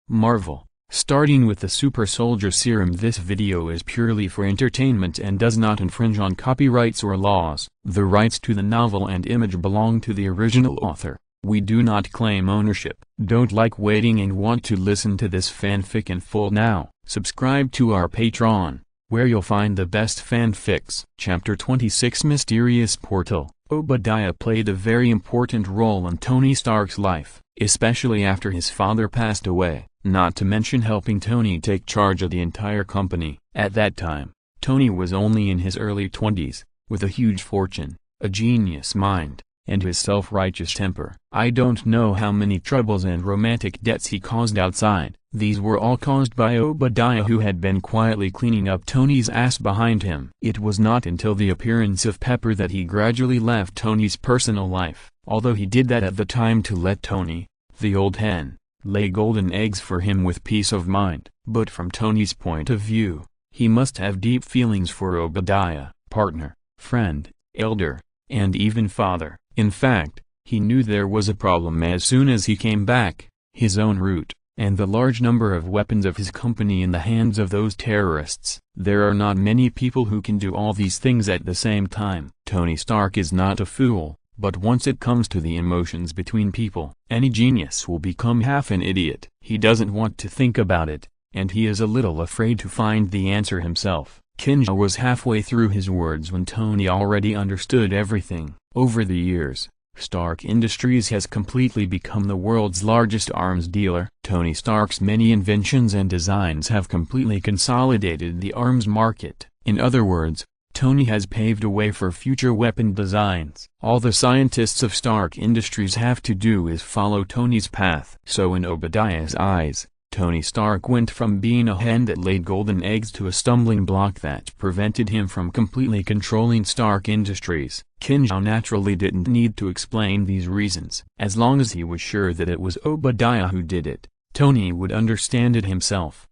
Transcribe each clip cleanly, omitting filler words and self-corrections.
Marvel. Starting with the super soldier serum. This video is purely for entertainment and does not infringe on copyrights or laws. The rights to the novel and image belong to the original author. We do not claim ownership. Don't like waiting and want to listen to this fanfic in full now? Subscribe to our Patreon, where you'll find the best fanfics. Chapter 26 Mysterious Portal. Obadiah played a very important role in Tony Stark's life, especially after his father passed away, not to mention helping Tony take charge of the entire company. At that time, Tony was only in his early 20s, with a huge fortune, a genius mind, and his self-righteous temper. I don't know how many troubles and romantic debts he caused outside. These were all caused by Obadiah, who had been quietly cleaning up Tony's ass behind him. It was not until the appearance of Pepper that he gradually left Tony's personal life, although he did that at the time to let Tony, the old hen, lay golden eggs for him with peace of mind. But from Tony's point of view, he must have deep feelings for Obadiah, partner, friend, elder, and even father. In fact, he knew there was a problem as soon as he came back: his own route, and the large number of weapons of his company in the hands of those terrorists. There are not many people who can do all these things at the same time. Tony Stark is not a fool, but once it comes to the emotions between people, any genius will become half an idiot. He doesn't want to think about it, and he is a little afraid to find the answer himself. Qin Xiao was halfway through his words when Tony already understood everything. Over the years, Stark Industries has completely become the world's largest arms dealer. Tony Stark's many inventions and designs have completely consolidated the arms market. In other words, Tony has paved a way for future weapon designs. All the scientists of Stark Industries have to do is follow Tony's path. So in Obadiah's eyes, Tony Stark went from being a hen that laid golden eggs to a stumbling block that prevented him from completely controlling Stark Industries. Qin Xiao naturally didn't need to explain these reasons. As long as he was sure that it was Obadiah who did it, Tony would understand it himself. !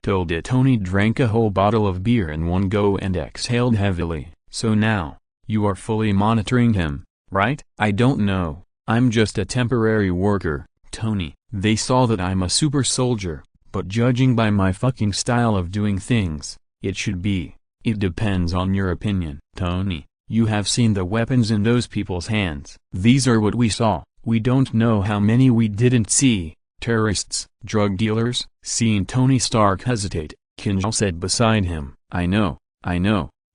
Told it. Tony drank a whole bottle of beer in one go and exhaled heavily. So now, you are fully monitoring him, right? I don't know. I'm just a temporary worker, Tony. They saw that I'm a super soldier, but judging by my fucking style of doing things, it should be. It depends on your opinion. Tony, you have seen the weapons in those people's hands. These are what we saw. We don't know how many we didn't see. Terrorists, drug dealers. Seeing Tony Stark hesitate, Qin Xiao said beside him, I know.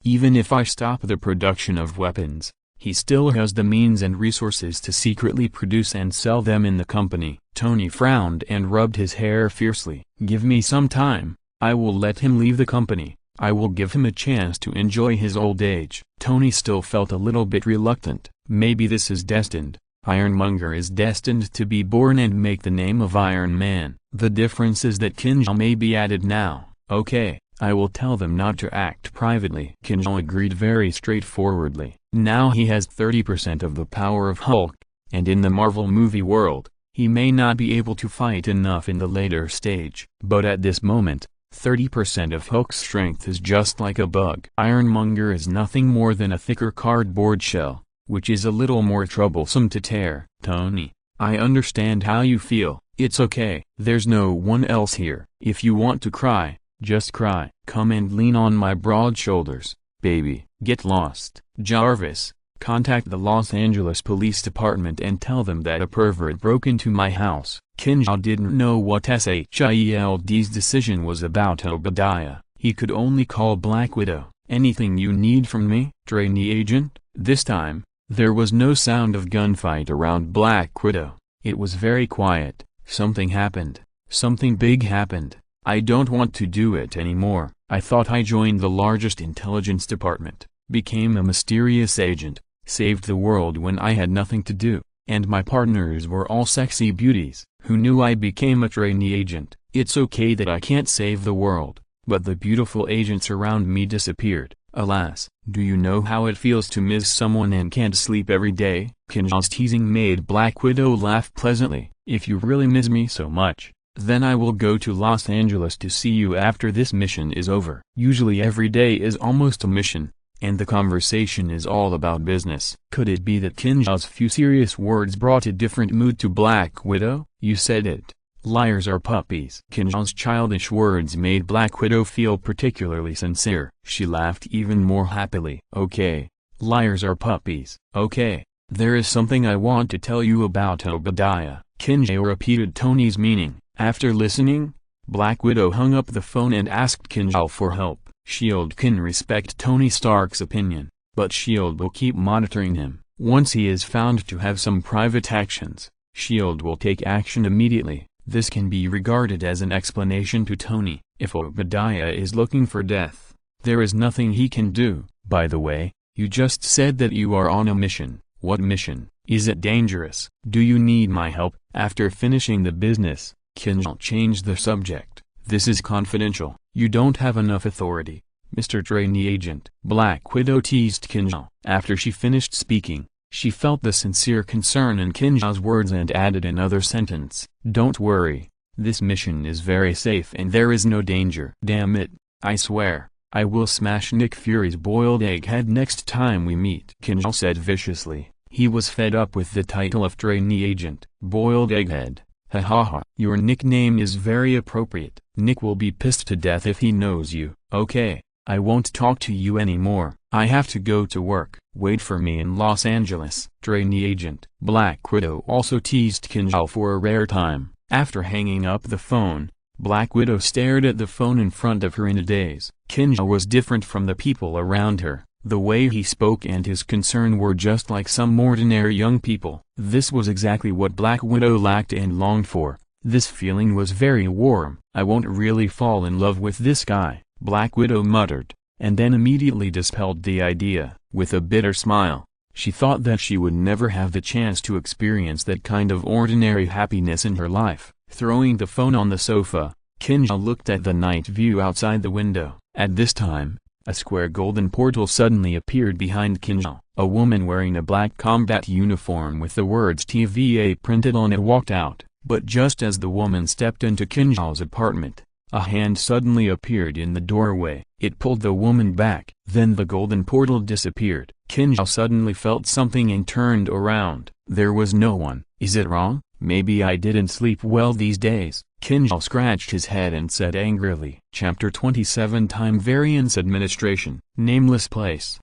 Even if I stop the production of weapons, he still has the means and resources to secretly produce and sell them in the company. Tony frowned and rubbed his hair fiercely. Give me some time, I will let him leave the company. I will give him a chance to enjoy his old age. Tony still felt a little bit reluctant. Maybe this is destined. Ironmonger is destined to be born and make the name of Iron Man. The difference is that Qin Xiao may be added now. Okay, I will tell them not to act privately. Qin Xiao agreed very straightforwardly. Now he has 30% of the power of Hulk, and in the Marvel movie world, he may not be able to fight enough in the later stage. But at this moment, 30% of Hulk's strength is just like a bug. Ironmonger is nothing more than a thicker cardboard shell, which is a little more troublesome to tear. Tony, I understand how you feel. It's okay. There's no one else here. If you want to cry, just cry. Come and lean on my broad shoulders, baby. Get lost. Jarvis, contact the Los Angeles Police Department and tell them that a pervert broke into my house. Qin Xiao didn't know what SHIELD's decision was about Obadiah. He could only call Black Widow. Anything you need from me, trainee agent? This time, there was no sound of gunfight around Black Widow. It was very quiet. Something happened. Something big happened. I don't want to do it anymore. I thought I joined the largest intelligence department, became a mysterious agent, saved the world when I had nothing to do, and my partners were all sexy beauties, who knew I became a trainee agent. It's okay that I can't save the world, but the beautiful agents around me disappeared. Alas, do you know how it feels to miss someone and can't sleep every day? Qin Xiao's teasing made Black Widow laugh pleasantly. If you really miss me so much, then I will go to Los Angeles to see you after this mission is over. Usually every day is almost a mission, and the conversation is all about business. Could it be that Qin Xiao's few serious words brought a different mood to Black Widow? You said it. Liars are puppies. Qin Xiao's childish words made Black Widow feel particularly sincere. She laughed even more happily. Okay, liars are puppies. Okay, there is something I want to tell you about Obadiah. Qin Xiao repeated Tony's meaning. After listening, Black Widow hung up the phone and asked Qin Xiao for help. S.H.I.E.L.D. can respect Tony Stark's opinion, but S.H.I.E.L.D. will keep monitoring him. Once he is found to have some private actions, S.H.I.E.L.D. will take action immediately. This can be regarded as an explanation to Tony. If Obadiah is looking for death, there is nothing he can do. By the way, you just said that you are on a mission. What mission? Is it dangerous? Do you need my help? After finishing the business, Qin Xiao changed the subject. This is confidential. You don't have enough authority, Mr. Trainee Agent. Black Widow teased Qin Xiao. After she finished speaking, she felt the sincere concern in Qin Xiao's words and added another sentence. Don't worry, this mission is very safe and there is no danger. Damn it, I swear, I will smash Nick Fury's boiled egg head next time we meet, Qin Xiao said viciously. He was fed up with the title of Trainee Agent. Boiled egghead. Ha ha ha. Your nickname is very appropriate. Nick will be pissed to death if he knows you. Okay, I won't talk to you anymore. I have to go to work. Wait for me in Los Angeles. Trainee Agent. Black Widow also teased Qin Xiao for a rare time. After hanging up the phone, Black Widow stared at the phone in front of her in a daze. Qin Xiao was different from the people around her. The way he spoke and his concern were just like some ordinary young people. This was exactly what Black Widow lacked and longed for. This feeling was very warm. I won't really fall in love with this guy, Black Widow muttered, and then immediately dispelled the idea. With a bitter smile, she thought that she would never have the chance to experience that kind of ordinary happiness in her life. Throwing the phone on the sofa, Qin Xiao looked at the night view outside the window. At this time, a square golden portal suddenly appeared behind Qin Xiao. A woman wearing a black combat uniform with the words TVA printed on it walked out. But just as the woman stepped into Qin Xiao's apartment, a hand suddenly appeared in the doorway. It pulled the woman back. Then the golden portal disappeared. Qin Xiao suddenly felt something and turned around. There was no one. Is it wrong? Maybe I didn't sleep well these days. Qin Xiao scratched his head and said angrily. Chapter 27 Time Variance Administration. Nameless place.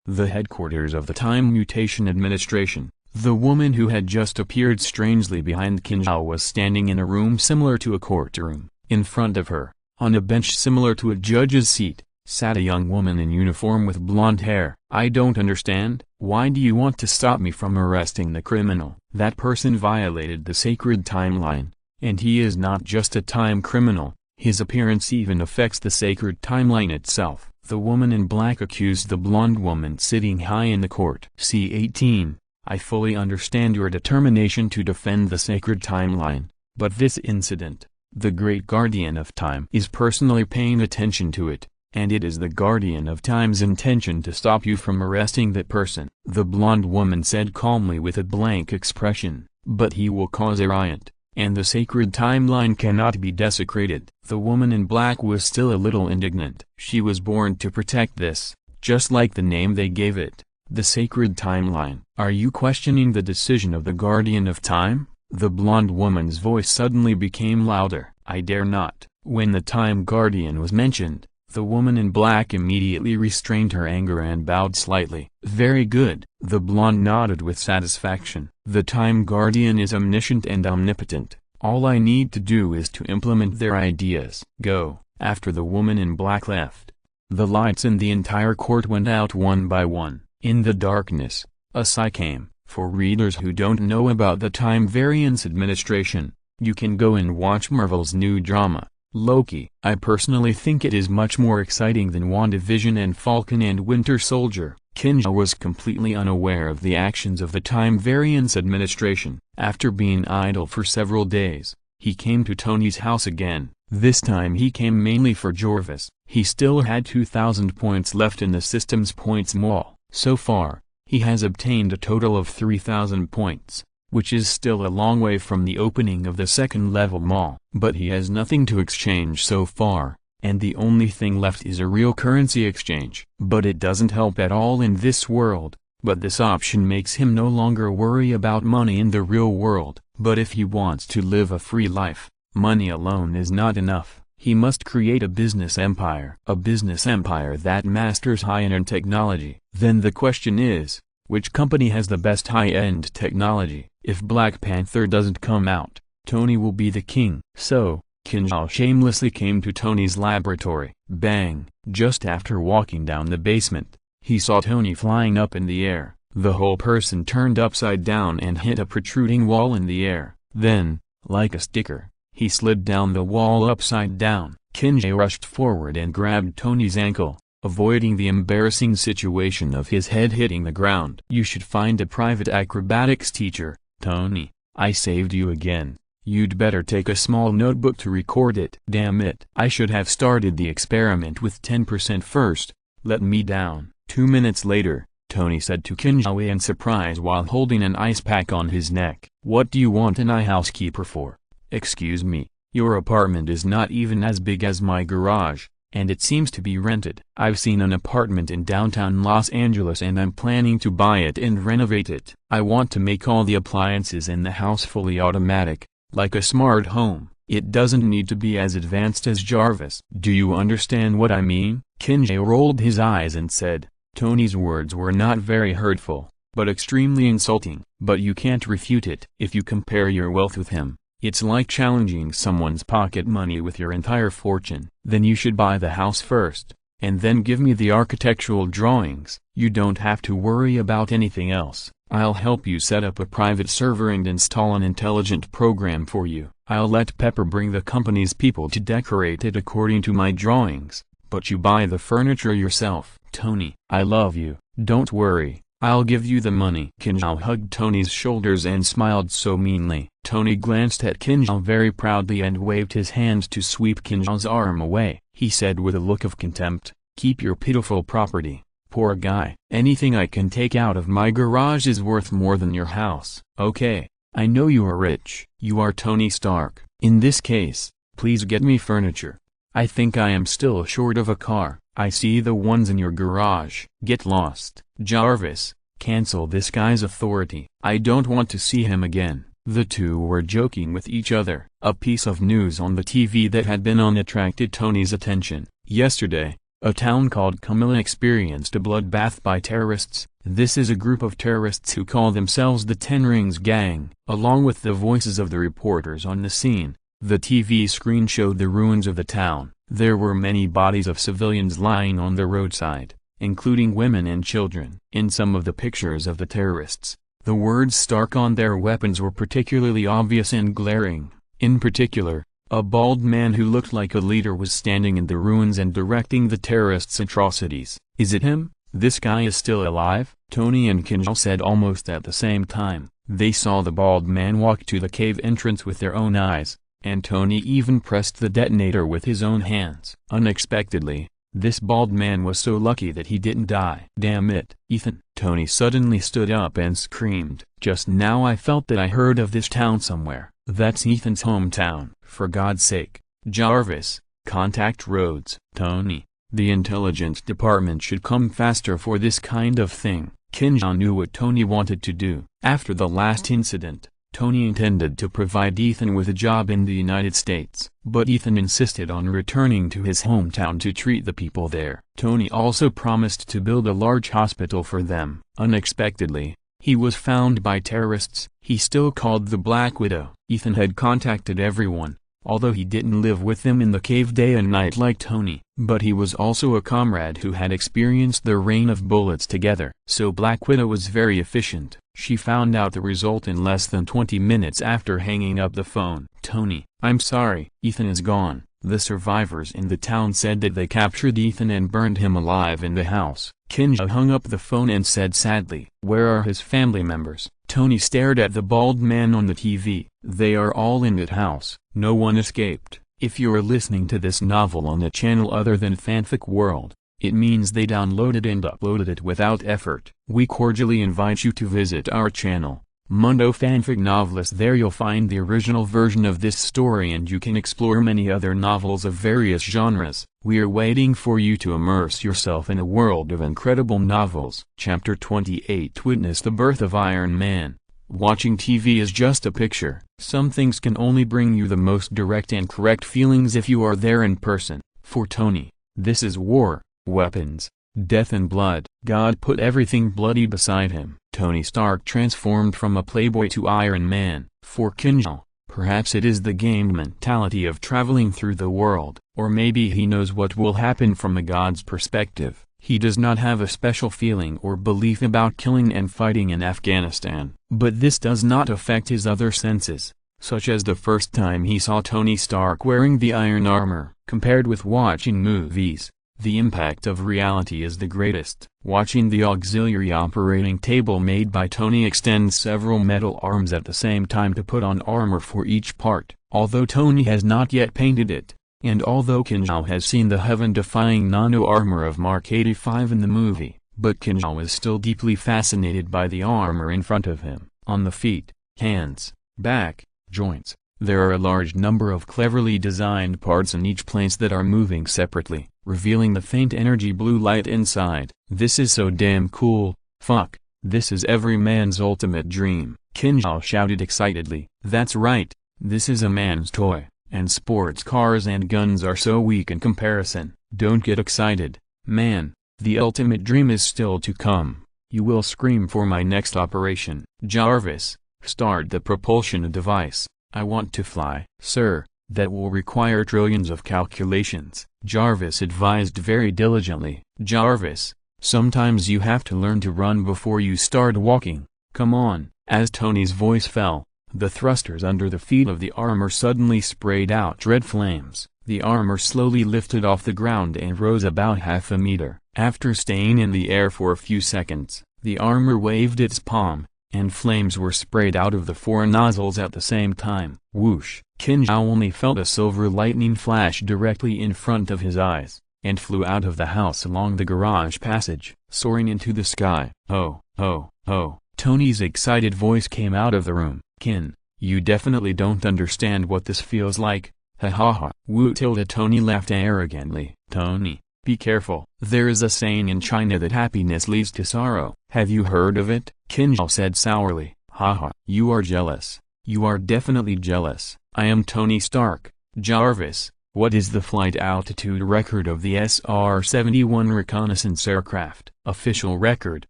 The headquarters of the Time Mutation Administration. The woman who had just appeared strangely behind Qin Xiao was standing in a room similar to a courtroom. In front of her, on a bench similar to a judge's seat, sat a young woman in uniform with blonde hair. I don't understand. Why do you want to stop me from arresting the criminal? That person violated the sacred timeline. And he is not just a time criminal, his appearance even affects the sacred timeline itself. The woman in black accused the blonde woman sitting high in the court. C-18, I fully understand your determination to defend the sacred timeline, but this incident, the great guardian of time is personally paying attention to it, and it is the guardian of time's intention to stop you from arresting that person. The blonde woman said calmly with a blank expression, but he will cause a riot, and the sacred timeline cannot be desecrated. The woman in black was still a little indignant. She was born to protect this, just like the name they gave it, the sacred timeline. Are you questioning the decision of the guardian of time? The blonde woman's voice suddenly became louder. I dare not. When the time guardian was mentioned, the woman in black immediately restrained her anger and bowed slightly. Very good. The blonde nodded with satisfaction. The time guardian is omniscient and omnipotent. All I need to do is to implement their ideas. Go. After the woman in black left, the lights in the entire court went out one by one. In the darkness, a sigh came. For readers who don't know about the Time Variance Administration, you can go and watch Marvel's new drama, Loki. I personally think it is much more exciting than WandaVision and Falcon and Winter Soldier. Qin Xiao was completely unaware of the actions of the Time Variance Administration. After being idle for several days, he came to Tony's house again. This time he came mainly for Jorvis. He still had 2,000 points left in the system's points mall. So far, he has obtained a total of 3,000 points, which is still a long way from the opening of the second-level mall. But he has nothing to exchange so far, and the only thing left is a real currency exchange. But it doesn't help at all in this world, but this option makes him no longer worry about money in the real world. But if he wants to live a free life, Money alone is not enough. He must create a business empire. A business empire that masters high-end technology. Then the question is, which company has the best high-end technology? If Black Panther doesn't come out, Tony will be the king. So, Qin Xiao shamelessly came to Tony's laboratory. Bang! Just after walking down the basement, he saw Tony flying up in the air. The whole person turned upside down and hit a protruding wall in the air. Then, like a sticker, he slid down the wall upside down. Qin Xiao rushed forward and grabbed Tony's ankle, avoiding the embarrassing situation of his head hitting the ground. You should find a private acrobatics teacher, Tony. I saved you again. You'd better take a small notebook to record it. Damn it. I should have started the experiment with 10% first. Let me down. 2 minutes later, Tony said to Qin Xiao in surprise while holding an ice pack on his neck. What do you want an housekeeper for? Excuse me, your apartment is not even as big as my garage, and it seems to be rented. I've seen an apartment in downtown Los Angeles and I'm planning to buy it and renovate it. I want to make all the appliances in the house fully automatic, like a smart home. It doesn't need to be as advanced as Jarvis. Do you understand what I mean? Qin Xiao rolled his eyes and said, Tony's words were not very hurtful, but extremely insulting. But you can't refute it. If you compare your wealth with him, it's like challenging someone's pocket money with your entire fortune. Then you should buy the house first, and then give me the architectural drawings. You don't have to worry about anything else. I'll help you set up a private server and install an intelligent program for you. I'll let Pepper bring the company's people to decorate it according to my drawings, but you buy the furniture yourself. Tony, I love you. Don't worry. I'll give you the money. Qin Xiao hugged Tony's shoulders and smiled so meanly. Tony glanced at Qin Xiao very proudly and waved his hand to sweep Qin Xiao's arm away. He said with a look of contempt, keep your pitiful property, poor guy. Anything I can take out of my garage is worth more than your house. Okay, I know you are rich. You are Tony Stark. In this case, please get me furniture. I think I am still short of a car. I see the ones in your garage. Get lost. Jarvis, cancel this guy's authority. I don't want to see him again. The two were joking with each other. A piece of news on the TV that had been on attracted Tony's attention. Yesterday, a town called Camilla experienced a bloodbath by terrorists. This is a group of terrorists who call themselves the Ten Rings Gang. Along with the voices of the reporters on the scene, the TV screen showed the ruins of the town. There were many bodies of civilians lying on the roadside, including women and children. In some of the pictures of the terrorists, the words Stark on their weapons were particularly obvious and glaring. In particular, a bald man who looked like a leader was standing in the ruins and directing the terrorists' atrocities. Is it him? This guy is still alive? Tony and Qin Xiao said almost at the same time. They saw the bald man walk to the cave entrance with their own eyes, and Tony even pressed the detonator with his own hands. Unexpectedly, this bald man was so lucky that he didn't die. Damn it, Ethan. Tony suddenly stood up and screamed. Just now I felt that I heard of this town somewhere. That's Ethan's hometown. For God's sake, Jarvis, contact Rhodes. Tony, the intelligence department should come faster for this kind of thing. Qin Xiao knew what Tony wanted to do. After the last incident, Tony intended to provide Ethan with a job in the United States, but Ethan insisted on returning to his hometown to treat the people there. Tony also promised to build a large hospital for them. Unexpectedly, he was found by terrorists. He still called the Black Widow. Ethan had contacted everyone, although he didn't live with them in the cave day and night like Tony. But he was also a comrade who had experienced the rain of bullets together. So Black Widow was very efficient. She found out the result in less than 20 minutes after hanging up the phone. Tony, I'm sorry. Ethan is gone. The survivors in the town said that they captured Ethan and burned him alive in the house. Qin Xiao hung up the phone and said sadly, where are his family members? Tony stared at the bald man on the TV. They are all in that house. No one escaped. If you're listening to this novel on a channel other than Fanfic World, it means they downloaded and uploaded it without effort. We cordially invite you to visit our channel, Mundo Fanfic Novelist. There you'll find the original version of this story and you can explore many other novels of various genres. We are waiting for you to immerse yourself in a world of incredible novels. Chapter 28 Witness the Birth of Iron Man. Watching TV is just a picture. Some things can only bring you the most direct and correct feelings if you are there in person. For Tony, this is war, weapons, death and blood. God put everything bloody beside him. Tony Stark transformed from a playboy to Iron Man. For Qin Xiao, perhaps it is the game mentality of traveling through the world. Or maybe he knows what will happen from a god's perspective. He does not have a special feeling or belief about killing and fighting in Afghanistan. But this does not affect his other senses, such as the first time he saw Tony Stark wearing the iron armor. Compared with watching movies, the impact of reality is the greatest. Watching the auxiliary operating table made by Tony extend several metal arms at the same time to put on armor for each part. Although Tony has not yet painted it, and although Qin Xiao has seen the heaven-defying nano-armor of Mark 85 in the movie, but Qin Xiao is still deeply fascinated by the armor in front of him. On the feet, hands, back, joints, there are a large number of cleverly designed parts in each place that are moving separately, revealing the faint energy blue light inside. This is so damn cool. Fuck, this is every man's ultimate dream. Qin Xiao shouted excitedly. That's right, this is a man's toy, and sports cars and guns are so weak in comparison. Don't get excited, man, the ultimate dream is still to come. You will scream for my next operation. Jarvis, start the propulsion device. I want to fly. Sir, that will require trillions of calculations, Jarvis advised very diligently. Jarvis, sometimes you have to learn to run before you start walking. Come on. As Tony's voice fell, the thrusters under the feet of the armor suddenly sprayed out red flames. The armor slowly lifted off the ground and rose about half a meter. After staying in the air for a few seconds, the armor waved its palm, and flames were sprayed out of the four nozzles at the same time. Whoosh! Qin Xiao only felt a silver lightning flash directly in front of his eyes, and flew out of the house along the garage passage, soaring into the sky. Oh, oh, oh! Tony's excited voice came out of the room. Qin, you definitely don't understand what this feels like. Ha ha ha. Woo tilde. Tony laughed arrogantly. Tony, be careful. There is a saying in China that happiness leads to sorrow. Have you heard of it? Qin Xiao said sourly. Haha. You are jealous. You are definitely jealous. I am Tony Stark. Jarvis, what is the flight altitude record of the SR-71 reconnaissance aircraft? Official record,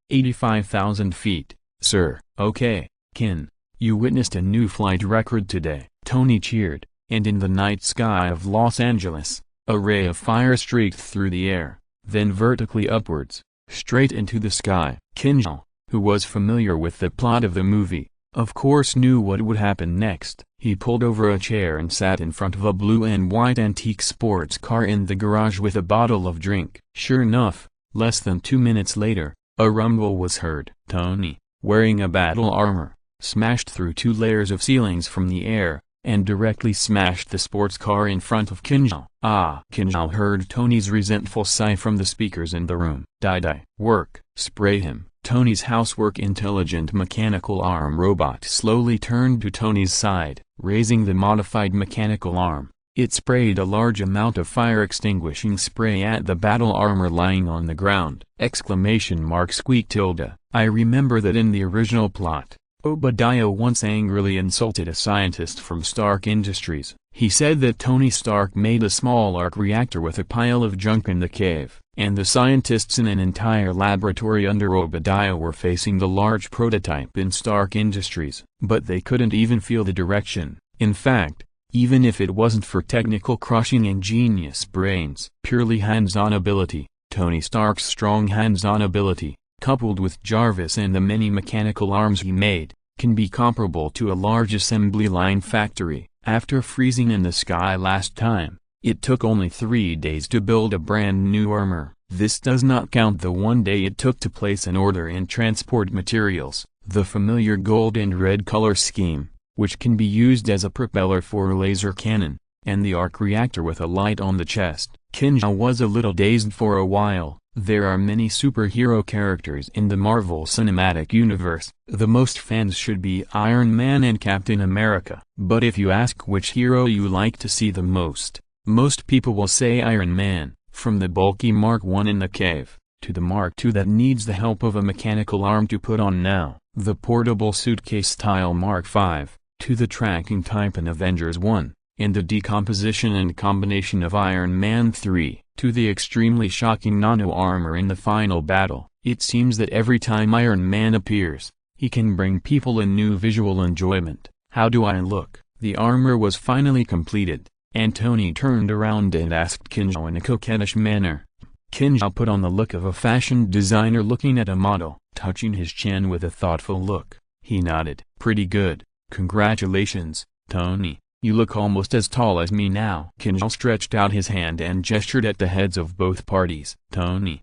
85,000 feet, sir. Okay, Qin, you witnessed a new flight record today. Tony cheered, and in the night sky of Los Angeles, a ray of fire streaked through the air, then vertically upwards, straight into the sky. Qin Xiao, who was familiar with the plot of the movie, of course knew what would happen next. He pulled over a chair and sat in front of a blue and white antique sports car in the garage with a bottle of drink. Sure enough, less than 2 minutes later, a rumble was heard. Tony, wearing a battle armor, smashed through 2 layers of ceilings from the air, and directly smashed the sports car in front of Qin Xiao. Ah! Qin Xiao heard Tony's resentful sigh from the speakers in the room. Die. Work. Spray him. Tony's housework intelligent mechanical arm robot slowly turned to Tony's side, raising the modified mechanical arm. It sprayed a large amount of fire-extinguishing spray at the battle armor lying on the ground. Exclamation mark squeak tilde. I remember that in the original plot, Obadiah once angrily insulted a scientist from Stark Industries. He said that Tony Stark made a small arc reactor with a pile of junk in the cave, and the scientists in an entire laboratory under Obadiah were facing the large prototype in Stark Industries, but they couldn't even feel the direction. In fact, even if it wasn't for technical crushing and genius brains, purely hands-on ability, Tony Stark's strong hands-on ability, coupled with Jarvis and the many mechanical arms he made, can be comparable to a large assembly line factory. After freezing in the sky last time, it took only 3 days to build a brand new armor. This does not count the 1 day it took to place an order and transport materials, the familiar gold and red color scheme, which can be used as a propeller for a laser cannon, and the arc reactor with a light on the chest. Qin Xiao was a little dazed for a while. There are many superhero characters in the Marvel Cinematic Universe. The most fans should be Iron Man and Captain America. But if you ask which hero you like to see the most people will say Iron Man, from the bulky Mark I in the cave, to the Mark II that needs the help of a mechanical arm to put on now, the portable suitcase-style Mark V, to the tracking type in Avengers 1, and the decomposition and combination of Iron Man 3, to the extremely shocking nano-armor in the final battle. It seems that every time Iron Man appears, he can bring people a new visual enjoyment. How do I look? The armor was finally completed, and Tony turned around and asked Qin Xiao in a coquettish manner. Qin Xiao put on the look of a fashion designer looking at a model, touching his chin with a thoughtful look. He nodded. Pretty good. Congratulations, Tony. You look almost as tall as me now. Qin Xiao stretched out his hand and gestured at the heads of both parties. Tony,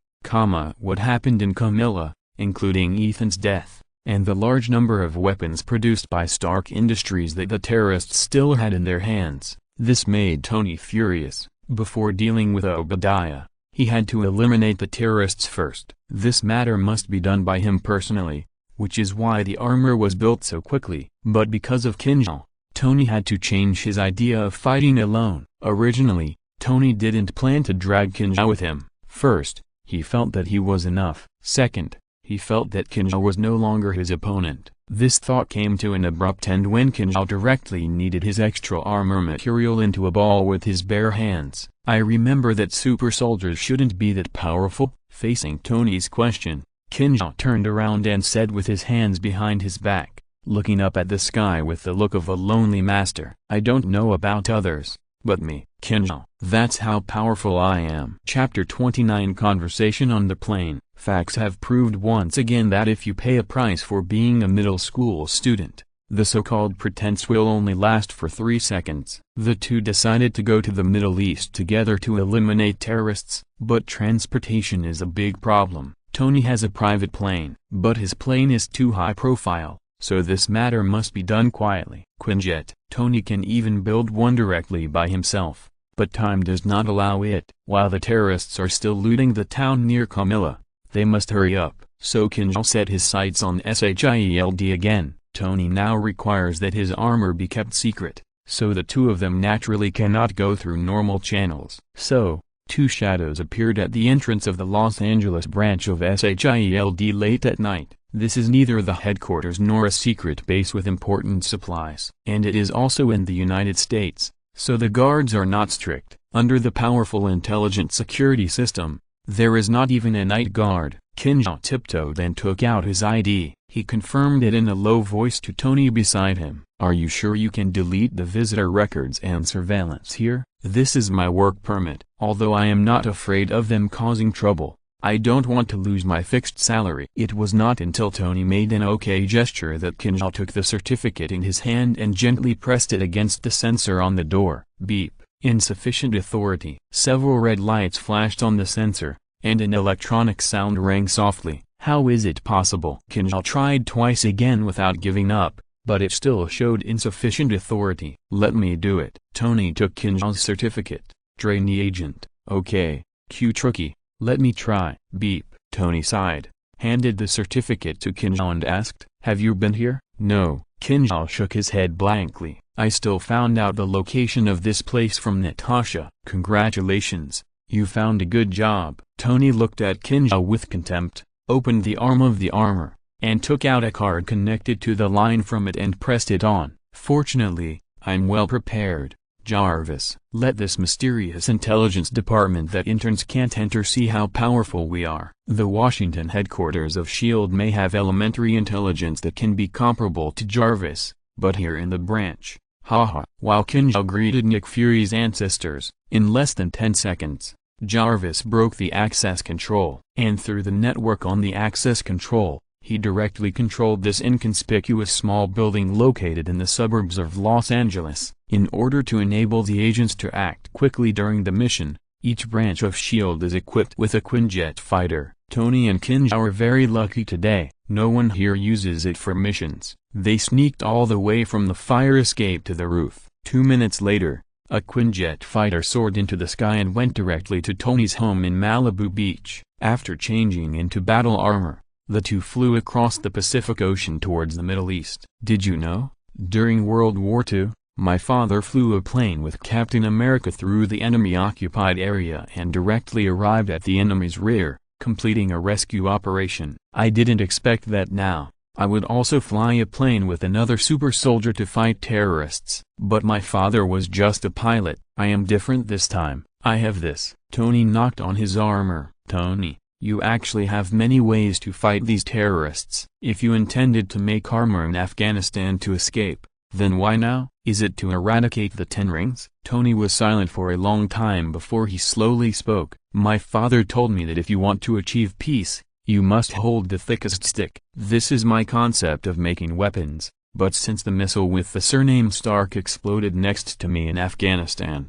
what happened in Camilla, including Ethan's death, and the large number of weapons produced by Stark Industries that the terrorists still had in their hands. This made Tony furious. Before dealing with Obadiah, he had to eliminate the terrorists first. This matter must be done by him personally, which is why the armor was built so quickly. But because of Qin Xiao, Tony had to change his idea of fighting alone. Originally, Tony didn't plan to drag Qin Xiao with him. First, he felt that he was enough. Second, he felt that Qin Xiao was no longer his opponent. This thought came to an abrupt end when Qin Xiao directly kneaded his extra armor material into a ball with his bare hands. I remember that super soldiers shouldn't be that powerful. Facing Tony's question, Qin Xiao turned around and said with his hands behind his back, looking up at the sky with the look of a lonely master, I don't know about others, but me, Qin Xiao, that's how powerful I am. Chapter 29 Conversation on the Plane. Facts have proved once again that if you pay a price for being a middle school student, the so-called pretense will only last for 3 seconds. The two decided to go to the Middle East together to eliminate terrorists, but transportation is a big problem. Tony has a private plane, but his plane is too high profile, so this matter must be done quietly. Quinjet. Tony can even build one directly by himself, but time does not allow it. While the terrorists are still looting the town near Camilla, they must hurry up. So Qin Xiao set his sights on SHIELD again. Tony now requires that his armor be kept secret, so the two of them naturally cannot go through normal channels. So, two shadows appeared at the entrance of the Los Angeles branch of SHIELD late at night. This is neither the headquarters nor a secret base with important supplies. And it is also in the United States, so the guards are not strict. Under the powerful intelligent security system, there is not even a night guard. Qin Xiao tiptoed and took out his ID. He confirmed it in a low voice to Tony beside him. Are you sure you can delete the visitor records and surveillance here? This is my work permit. Although I am not afraid of them causing trouble, I don't want to lose my fixed salary. It was not until Tony made an OK gesture that Qin Xiao took the certificate in his hand and gently pressed it against the sensor on the door. Beep. Insufficient authority. Several red lights flashed on the sensor, and an electronic sound rang softly. How is it possible? Qin Xiao tried twice again without giving up, but it still showed insufficient authority. Let me do it. Tony took Qin Xiao's certificate. Trainee agent. Okay, Q-Tricky. Let me try. Beep. Tony sighed, handed the certificate to Qin Xiao and asked, have you been here? No. Qin Xiao shook his head blankly. I still found out the location of this place from Natasha. Congratulations. You found a good job. Tony looked at Qin Xiao with contempt, opened the arm of the armor, and took out a card connected to the line from it and pressed it on. Fortunately, I'm well prepared. Jarvis. Let this mysterious intelligence department that interns can't enter see how powerful we are. The Washington headquarters of S.H.I.E.L.D. may have elementary intelligence that can be comparable to Jarvis, but here in the branch, haha. While Qin Xiao greeted Nick Fury's ancestors, in less than 10 seconds, Jarvis broke the access control, and through the network on the access control, he directly controlled this inconspicuous small building located in the suburbs of Los Angeles. In order to enable the agents to act quickly during the mission, each branch of S.H.I.E.L.D. is equipped with a Quinjet fighter. Tony and Qin Xiao are very lucky today. No one here uses it for missions. They sneaked all the way from the fire escape to the roof. 2 minutes later, a Quinjet fighter soared into the sky and went directly to Tony's home in Malibu Beach. After changing into battle armor, the two flew across the Pacific Ocean towards the Middle East. Did you know? During World War II, my father flew a plane with Captain America through the enemy-occupied area and directly arrived at the enemy's rear, completing a rescue operation. I didn't expect that now. I would also fly a plane with another super soldier to fight terrorists. But my father was just a pilot. I am different this time. I have this. Tony knocked on his armor. Tony, you actually have many ways to fight these terrorists. If you intended to make armor in Afghanistan to escape, then why now? Is it to eradicate the Ten Rings? Tony was silent for a long time before he slowly spoke. My father told me that if you want to achieve peace, you must hold the thickest stick. This is my concept of making weapons, but since the missile with the surname Stark exploded next to me in Afghanistan,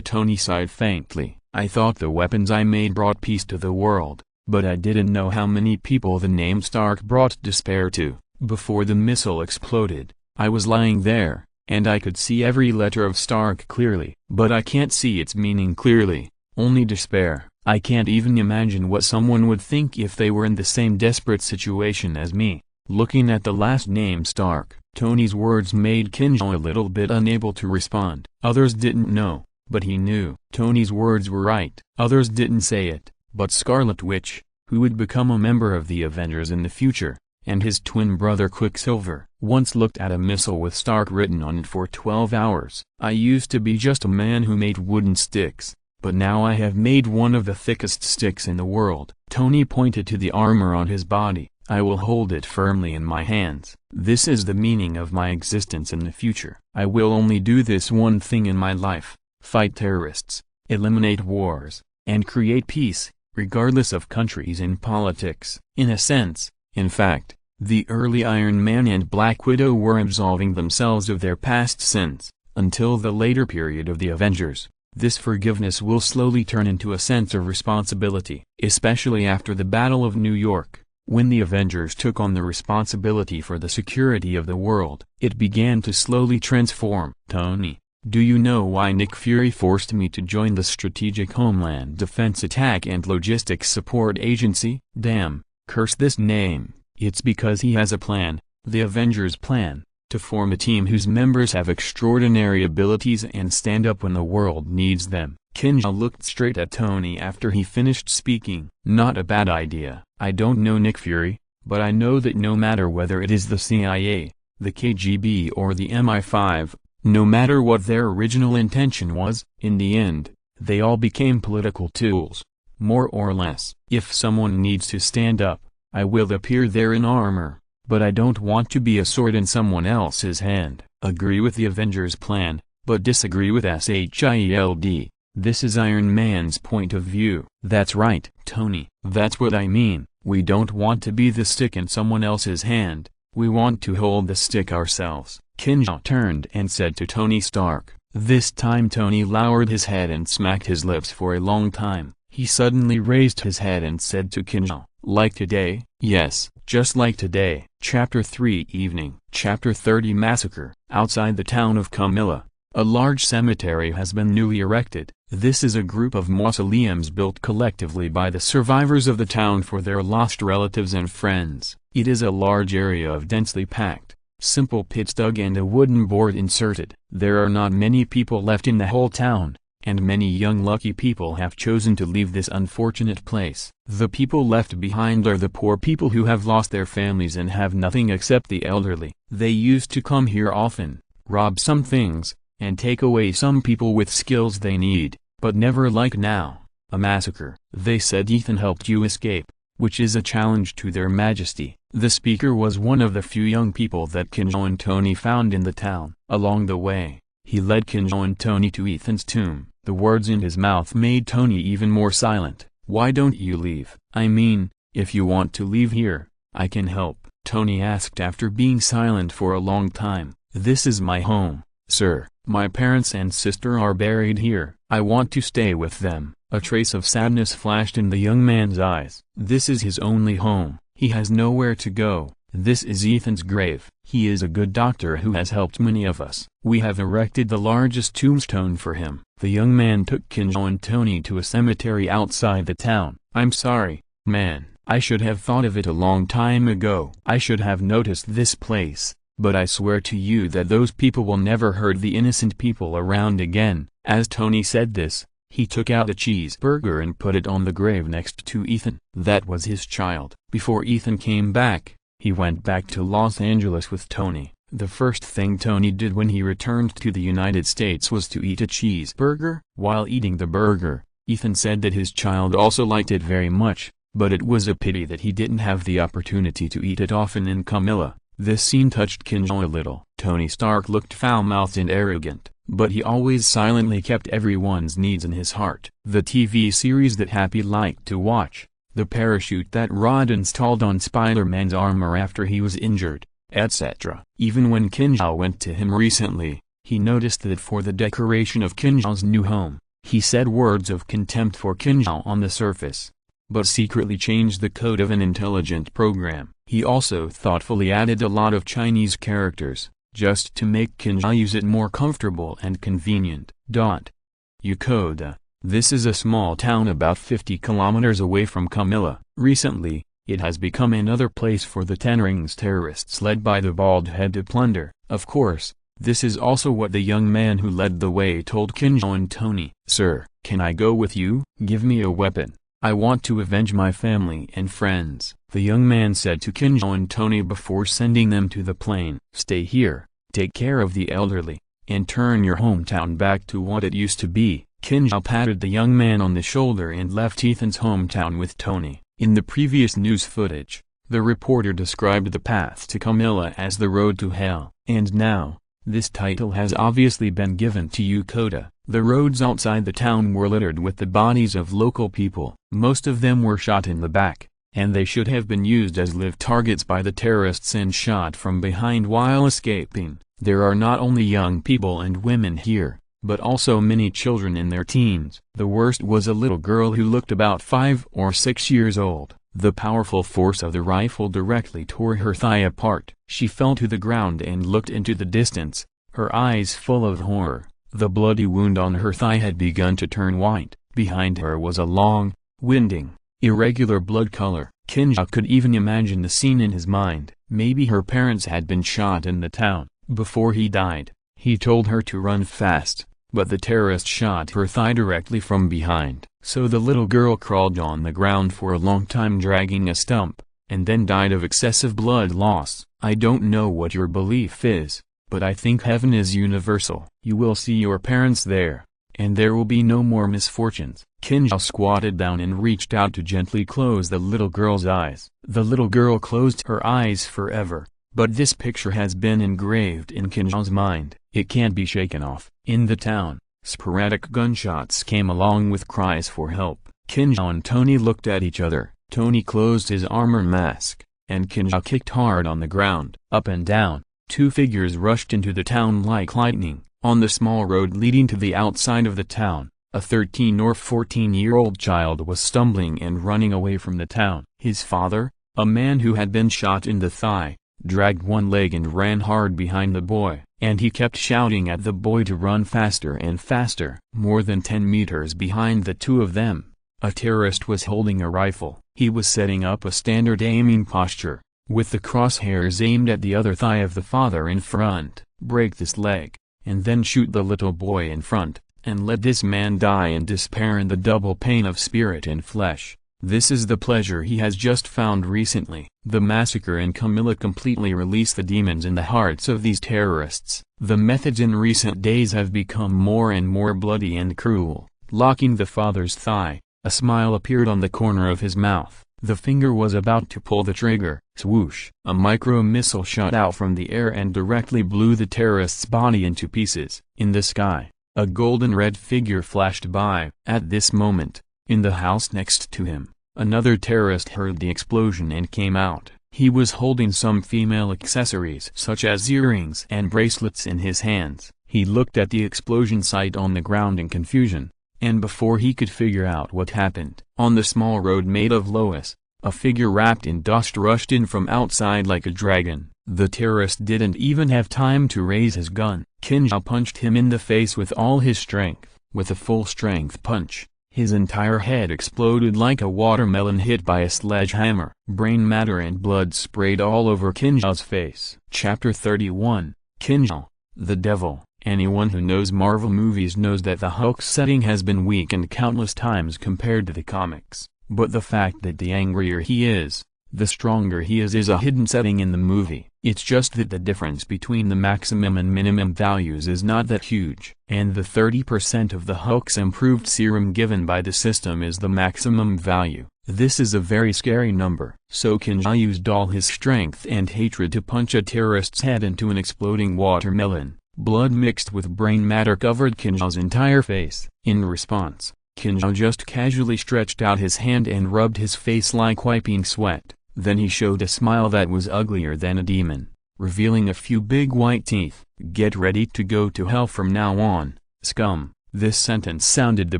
Tony sighed faintly. I thought the weapons I made brought peace to the world, but I didn't know how many people the name Stark brought despair to. Before the missile exploded, I was lying there, and I could see every letter of Stark clearly. But I can't see its meaning clearly, only despair. I can't even imagine what someone would think if they were in the same desperate situation as me. Looking at the last name Stark, Tony's words made Qin Xiao a little bit unable to respond. Others didn't know, but he knew. Tony's words were right. Others didn't say it, but Scarlet Witch, who would become a member of the Avengers in the future, and his twin brother Quicksilver, once looked at a missile with Stark written on it for 12 hours. I used to be just a man who made wooden sticks, but now I have made one of the thickest sticks in the world. Tony pointed to the armor on his body. I will hold it firmly in my hands. This is the meaning of my existence in the future. I will only do this one thing in my life: fight terrorists, eliminate wars, and create peace, regardless of countries and politics. In a sense, in fact, the early Iron Man and Black Widow were absolving themselves of their past sins, until the later period of the Avengers. This forgiveness will slowly turn into a sense of responsibility, especially after the Battle of New York, when the Avengers took on the responsibility for the security of the world. It began to slowly transform. Tony, do you know why Nick Fury forced me to join the Strategic Homeland Defense Attack and Logistics Support Agency? Damn, curse this name. It's because he has a plan, the Avengers plan, to form a team whose members have extraordinary abilities and stand up when the world needs them. Qin Xiao looked straight at Tony after he finished speaking. Not a bad idea. I don't know Nick Fury, but I know that no matter whether it is the CIA, the KGB or the MI5, no matter what their original intention was, in the end, they all became political tools, more or less. If someone needs to stand up, I will appear there in armor, but I don't want to be a sword in someone else's hand. Agree with the Avengers plan, but disagree with SHIELD. This is Iron Man's point of view. That's right, Tony. That's what I mean. We don't want to be the stick in someone else's hand. We want to hold the stick ourselves. Qin Xiao turned and said to Tony Stark. This time Tony lowered his head and smacked his lips for a long time. He suddenly raised his head and said to Qin Xiao, like today? Yes, just like today. Chapter 3 Evening. Chapter 30 Massacre. Outside the town of Camilla, a large cemetery has been newly erected. This is a group of mausoleums built collectively by the survivors of the town for their lost relatives and friends. It is a large area of densely packed, simple pits dug and a wooden board inserted. There are not many people left in the whole town, and many young lucky people have chosen to leave this unfortunate place. The people left behind are the poor people who have lost their families and have nothing except the elderly. They used to come here often, rob some things, and take away some people with skills they need, but never like now, a massacre. They said Ethan helped you escape, which is a challenge to their majesty. The speaker was one of the few young people that Qin Xiao and Tony found in the town. Along the way, he led Qin Xiao and Tony to Ethan's tomb. The words in his mouth made Tony even more silent. Why don't you leave? I mean, if you want to leave here, I can help, Tony asked after being silent for a long time. This is my home, sir. My parents and sister are buried here. I want to stay with them. A trace of sadness flashed in the young man's eyes. This is his only home. He has nowhere to go. This is Ethan's grave. He is a good doctor who has helped many of us. We have erected the largest tombstone for him. The young man took Qin Xiao and Tony to a cemetery outside the town. I'm sorry, man. I should have thought of it a long time ago. I should have noticed this place, but I swear to you that those people will never hurt the innocent people around again. As Tony said this, He took out a cheeseburger and put it on the grave next to Ethan. That was his child. Before Ethan came back, he went back to Los Angeles with Tony. The first thing Tony did when he returned to the United States was to eat a cheeseburger. While eating the burger, Ethan said that his child also liked it very much, but it was a pity that he didn't have the opportunity to eat it often in Camilla. This scene touched Qin Xiao a little. Tony Stark looked foul-mouthed and arrogant, but he always silently kept everyone's needs in his heart. The TV series that Happy liked to watch, the parachute that Rod installed on Spider-Man's armor after he was injured, etc. Even when Qin Xiao went to him recently, he noticed that for the decoration of Qin Xiao's new home, he said words of contempt for Qin Xiao on the surface, but secretly changed the code of an intelligent program. He also thoughtfully added a lot of Chinese characters, just to make Qin Xiao use it more comfortable and convenient. Yokota. This is a small town about 50 kilometers away from Camilla. Recently, it has become another place for the Ten Rings terrorists led by the bald head to plunder. Of course, this is also what the young man who led the way told Qin Xiao and Tony. "Sir, can I go with you? Give me a weapon. I want to avenge my family and friends," the young man said to Qin Xiao and Tony before sending them to the plane. "Stay here, take care of the elderly, and turn your hometown back to what it used to be." Qin Xiao patted the young man on the shoulder and left Ethan's hometown with Tony. In the previous news footage, the reporter described the path to Camilla as the road to hell. And now, this title has obviously been given to Yokota. The roads outside the town were littered with the bodies of local people. Most of them were shot in the back, and they should have been used as live targets by the terrorists and shot from behind while escaping. There are not only young people and women here, but also many children in their teens. The worst was a little girl who looked about 5 or 6 years old. The powerful force of the rifle directly tore her thigh apart. She fell to the ground and looked into the distance, her eyes full of horror. The bloody wound on her thigh had begun to turn white. Behind her was a long, winding, irregular blood color. Qin Xiao could even imagine the scene in his mind. Maybe her parents had been shot in the town. Before he died, he told her to run fast, but the terrorist shot her thigh directly from behind. So the little girl crawled on the ground for a long time dragging a stump, and then died of excessive blood loss. I don't know what your belief is, but I think heaven is universal. You will see your parents there, and there will be no more misfortunes. Qin Xiao squatted down and reached out to gently close the little girl's eyes. The little girl closed her eyes forever, but this picture has been engraved in Qin Xiao's mind. It can't be shaken off. In the town, sporadic gunshots came along with cries for help. Qin Xiao and Tony looked at each other. Tony closed his armor mask, and Qin Xiao kicked hard on the ground. Up and down, two figures rushed into the town like lightning. On the small road leading to the outside of the town, a 13 or 14-year-old child was stumbling and running away from the town. His father, a man who had been shot in the thigh, dragged one leg and ran hard behind the boy, and he kept shouting at the boy to run faster and faster. More than 10 meters behind the two of them, a terrorist was holding a rifle. He was setting up a standard aiming posture, with the crosshairs aimed at the other thigh of the father in front. Break this leg, and then shoot the little boy in front, and let this man die in despair in the double pain of spirit and flesh. This is the pleasure he has just found recently. The massacre in Camilla completely released the demons in the hearts of these terrorists. The methods in recent days have become more and more bloody and cruel. Locking the father's thigh, a smile appeared on the corner of his mouth. The finger was about to pull the trigger. Swoosh! A micro-missile shot out from the air and directly blew the terrorist's body into pieces. In the sky, a golden red figure flashed by. At this moment, in the house next to him, another terrorist heard the explosion and came out. He was holding some female accessories such as earrings and bracelets in his hands. He looked at the explosion site on the ground in confusion, and before he could figure out what happened, on the small road made of loess, a figure wrapped in dust rushed in from outside like a dragon. The terrorist didn't even have time to raise his gun. Qin Xiao punched him in the face with all his strength. With a full-strength punch, his entire head exploded like a watermelon hit by a sledgehammer. Brain matter and blood sprayed all over Qin Xiao's face. Chapter 31, Qin Xiao, the Devil. Anyone who knows Marvel movies knows that the Hulk's setting has been weakened countless times compared to the comics, but the fact that the angrier he is, the stronger he is a hidden setting in the movie. It's just that the difference between the maximum and minimum values is not that huge. And the 30% of the Hulk's improved serum given by the system is the maximum value. This is a very scary number. So Qin Xiao used all his strength and hatred to punch a terrorist's head into an exploding watermelon. Blood mixed with brain matter covered Qin Xiao's entire face. In response, Qin Xiao just casually stretched out his hand and rubbed his face like wiping sweat. Then he showed a smile that was uglier than a demon, revealing a few big white teeth. "Get ready to go to hell from now on, scum." This sentence sounded the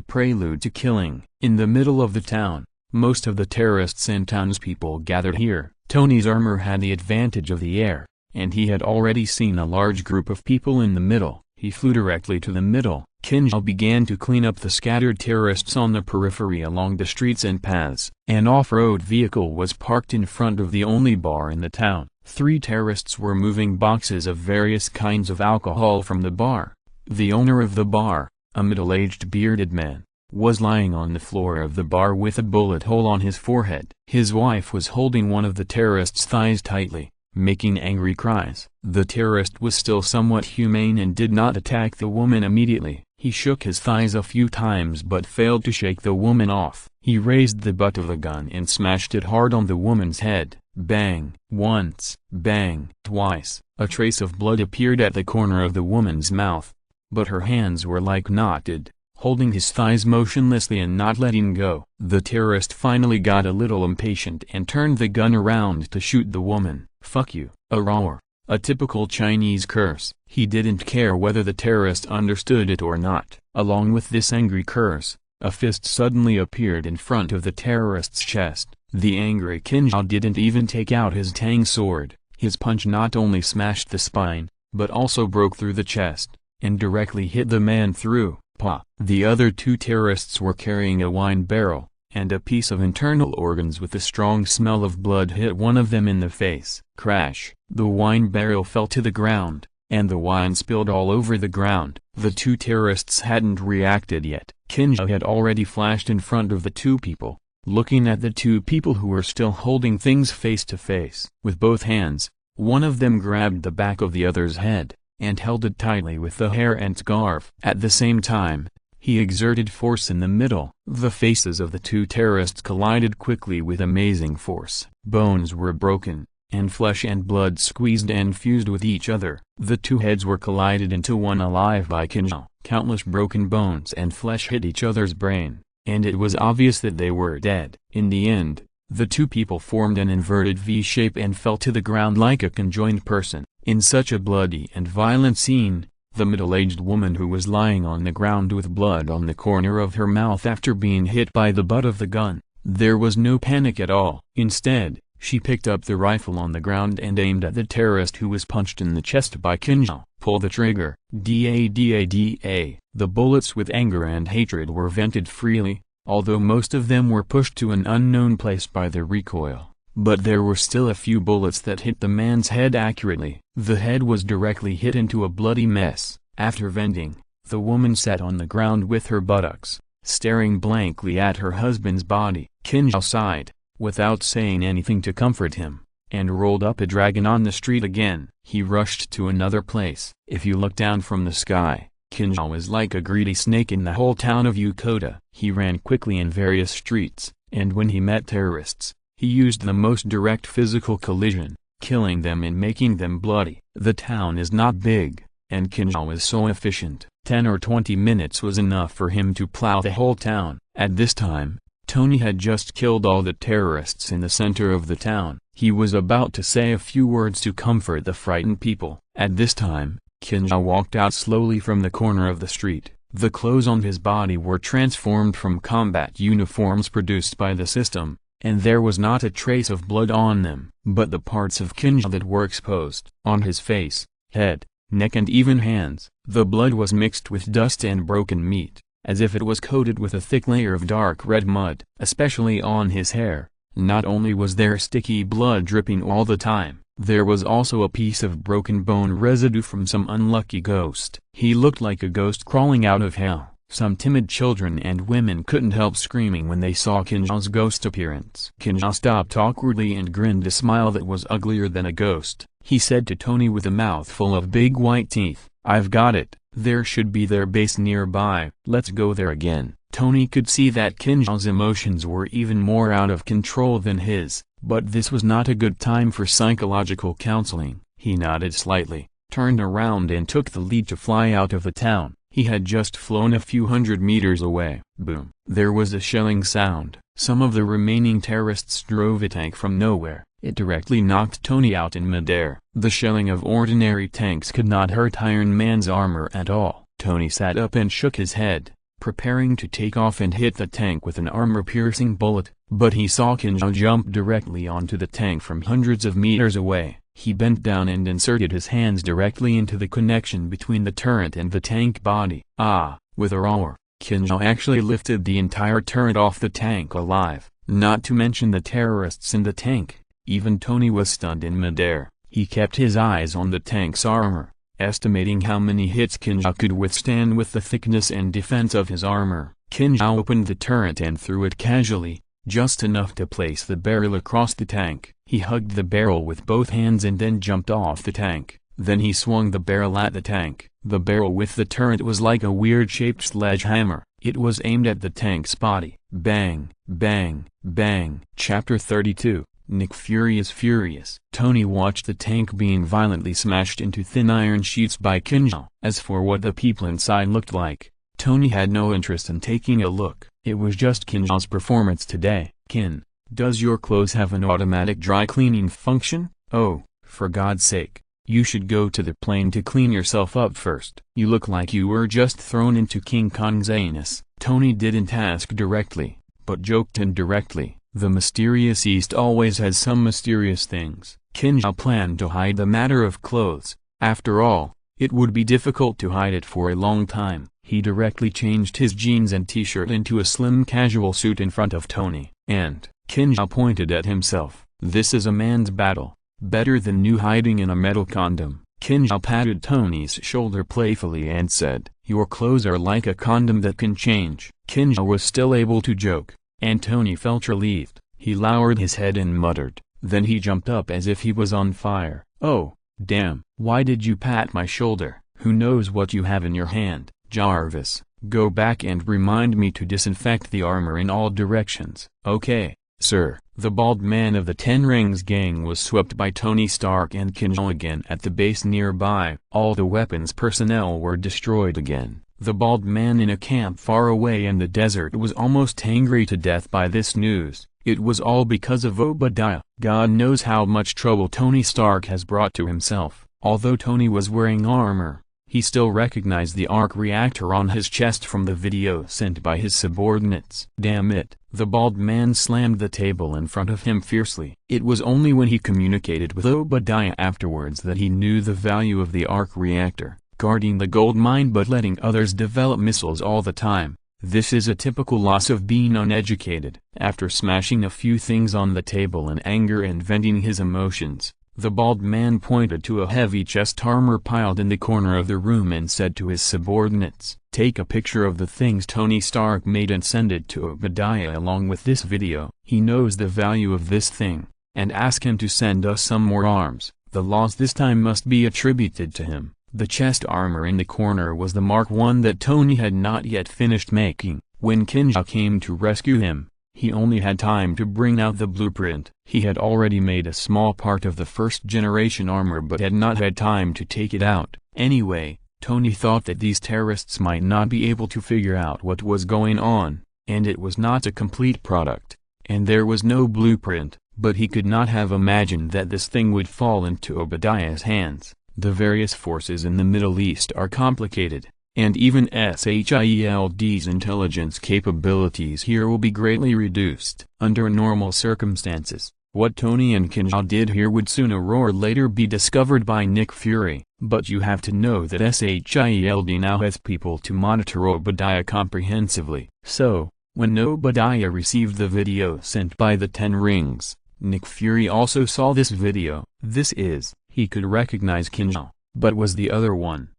prelude to killing. In the middle of the town, most of the terrorists and townspeople gathered here. Tony's armor had the advantage of the air, and he had already seen a large group of people in the middle. He flew directly to the middle. Qin Xiao began to clean up the scattered terrorists on the periphery along the streets and paths. An off-road vehicle was parked in front of the only bar in the town. 3 terrorists were moving boxes of various kinds of alcohol from the bar. The owner of the bar, a middle-aged bearded man, was lying on the floor of the bar with a bullet hole on his forehead. His wife was holding one of the terrorists' thighs tightly, making angry cries. The terrorist was still somewhat humane and did not attack the woman immediately. He shook his thighs a few times but failed to shake the woman off. He raised the butt of the gun and smashed it hard on the woman's head. Bang! Once. Bang! Twice. A trace of blood appeared at the corner of the woman's mouth, but her hands were like knotted, holding his thighs motionlessly and not letting go. The terrorist finally got a little impatient and turned the gun around to shoot the woman. "Fuck you." A roar. A typical Chinese curse. He didn't care whether the terrorist understood it or not. Along with this angry curse, a fist suddenly appeared in front of the terrorist's chest. The angry Qin Xiao didn't even take out his tang sword. His punch not only smashed the spine, but also broke through the chest, and directly hit the man through. Pa. The other 2 terrorists were carrying a wine barrel, and a piece of internal organs with a strong smell of blood hit one of them in the face. Crash! The wine barrel fell to the ground, and the wine spilled all over the ground. The 2 terrorists hadn't reacted yet. Qin Xiao had already flashed in front of the 2 people, looking at the 2 people who were still holding things face to face. With both hands, one of them grabbed the back of the other's head, and held it tightly with the hair and scarf. At the same time, he exerted force in the middle. The faces of the 2 terrorists collided quickly with amazing force. Bones were broken, and flesh and blood squeezed and fused with each other. The 2 heads were collided into one alive by Qin Xiao. Countless broken bones and flesh hit each other's brain, and it was obvious that they were dead. In the end, the 2 people formed an inverted V shape and fell to the ground like a conjoined person. In such a bloody and violent scene, the middle-aged woman who was lying on the ground with blood on the corner of her mouth after being hit by the butt of the gun, there was no panic at all. Instead, she picked up the rifle on the ground and aimed at the terrorist who was punched in the chest by Qin Xiao. Pull the trigger. Da. The bullets with anger and hatred were vented freely, although most of them were pushed to an unknown place by the recoil. But there were still a few bullets that hit the man's head accurately. The head was directly hit into a bloody mess. After venting, the woman sat on the ground with her buttocks, staring blankly at her husband's body. Qin Xiao sighed, without saying anything to comfort him, and rolled up a dragon on the street again. He rushed to another place. If you look down from the sky, Qin Xiao was like a greedy snake in the whole town of Yokota. He ran quickly in various streets, and when he met terrorists, he used the most direct physical collision, killing them and making them bloody. The town is not big, and Qin Xiao was so efficient. 10 or 20 minutes was enough for him to plow the whole town. At this time, Tony had just killed all the terrorists in the center of the town. He was about to say a few words to comfort the frightened people. At this time, Qin Xiao walked out slowly from the corner of the street. The clothes on his body were transformed from combat uniforms produced by the system, and there was not a trace of blood on them, but the parts of Qin Xiao that were exposed. On his face, head, neck and even hands, the blood was mixed with dust and broken meat, as if it was coated with a thick layer of dark red mud. Especially on his hair, not only was there sticky blood dripping all the time, There was also a piece of broken bone residue from some unlucky ghost. He looked like a ghost crawling out of hell. Some timid children and women couldn't help screaming when they saw Qin Xiao's ghost appearance. Qin Xiao stopped awkwardly and grinned a smile that was uglier than a ghost. He said to Tony with a mouthful of big white teeth, "I've got it. There should be their base nearby. Let's go there again." Tony could see that Qin Xiao's emotions were even more out of control than his, but this was not a good time for psychological counseling. He nodded slightly, turned around and took the lead to fly out of the town. He had just flown a few hundred meters away. Boom. There was a shelling sound. Some of the remaining terrorists drove a tank from nowhere. It directly knocked Tony out in midair. The shelling of ordinary tanks could not hurt Iron Man's armor at all. Tony sat up and shook his head, preparing to take off and hit the tank with an armor-piercing bullet, but he saw Qin Xiao jump directly onto the tank from hundreds of meters away. He bent down and inserted his hands directly into the connection between the turret and the tank body. With a roar, Qin Xiao actually lifted the entire turret off the tank alive, not to mention the terrorists in the tank. Even Tony was stunned in midair. He kept his eyes on the tank's armor, estimating how many hits Qin Xiao could withstand with the thickness and defense of his armor. Qin Xiao opened the turret and threw it casually, just enough to place the barrel across the tank. He hugged the barrel with both hands and then jumped off the tank. Then he swung the barrel at the tank. The barrel with the turret was like a weird-shaped sledgehammer. It was aimed at the tank's body. Bang, bang, bang. Chapter 32. Nick Fury is furious. Tony watched the tank being violently smashed into thin iron sheets by Qin Xiao. As for what the people inside looked like, Tony had no interest in taking a look. It was just Qin Xiao's performance today. "Qin, does your clothes have an automatic dry cleaning function? Oh, for God's sake, you should go to the plane to clean yourself up first. You look like you were just thrown into King Kong's anus." Tony didn't ask directly, but joked indirectly. The mysterious East always has some mysterious things. Qin Xiao planned to hide the matter of clothes. After all, it would be difficult to hide it for a long time. He directly changed his jeans and t-shirt into a slim casual suit in front of Tony. And, Qin Xiao pointed at himself, "This is a man's battle. Better than you hiding in a metal condom." Qin Xiao patted Tony's shoulder playfully and said, "Your clothes are like a condom that can change." Qin Xiao was still able to joke, and Tony felt relieved. He lowered his head and muttered. Then he jumped up as if he was on fire. "Oh, damn. Why did you pat my shoulder? Who knows what you have in your hand? Jarvis, go back and remind me to disinfect the armor in all directions." "Okay, sir." The bald man of the Ten Rings gang was swept by Tony Stark and Qin Xiao again at the base nearby. All the weapons personnel were destroyed again. The bald man in a camp far away in the desert was almost angry to death by this news. It was all because of Obadiah. God knows how much trouble Tony Stark has brought to himself. Although Tony was wearing armor, he still recognized the arc reactor on his chest from the video sent by his subordinates. "Damn it." The bald man slammed the table in front of him fiercely. It was only when he communicated with Obadiah afterwards that he knew the value of the arc reactor, guarding the gold mine but letting others develop missiles all the time. This is a typical loss of being uneducated. After smashing a few things on the table in anger and venting his emotions, the bald man pointed to a heavy chest armor piled in the corner of the room and said to his subordinates, "Take a picture of the things Tony Stark made and send it to Obadiah along with this video. He knows the value of this thing, and ask him to send us some more arms. The loss this time must be attributed to him." The chest armor in the corner was the Mark I that Tony had not yet finished making. When Qin Xiao came to rescue him, he only had time to bring out the blueprint. He had already made a small part of the first-generation armor but had not had time to take it out. Anyway, Tony thought that these terrorists might not be able to figure out what was going on, and it was not a complete product, and there was no blueprint, but he could not have imagined that this thing would fall into Obadiah's hands. The various forces in the Middle East are complicated, and even SHIELD's intelligence capabilities here will be greatly reduced. Under normal circumstances, what Tony and Qin Xiao did here would sooner or later be discovered by Nick Fury, but you have to know that SHIELD now has people to monitor Obadiah comprehensively. So, when Obadiah received the video sent by the Ten Rings, Nick Fury also saw this video. He could recognize Qin Xiao, but was the other one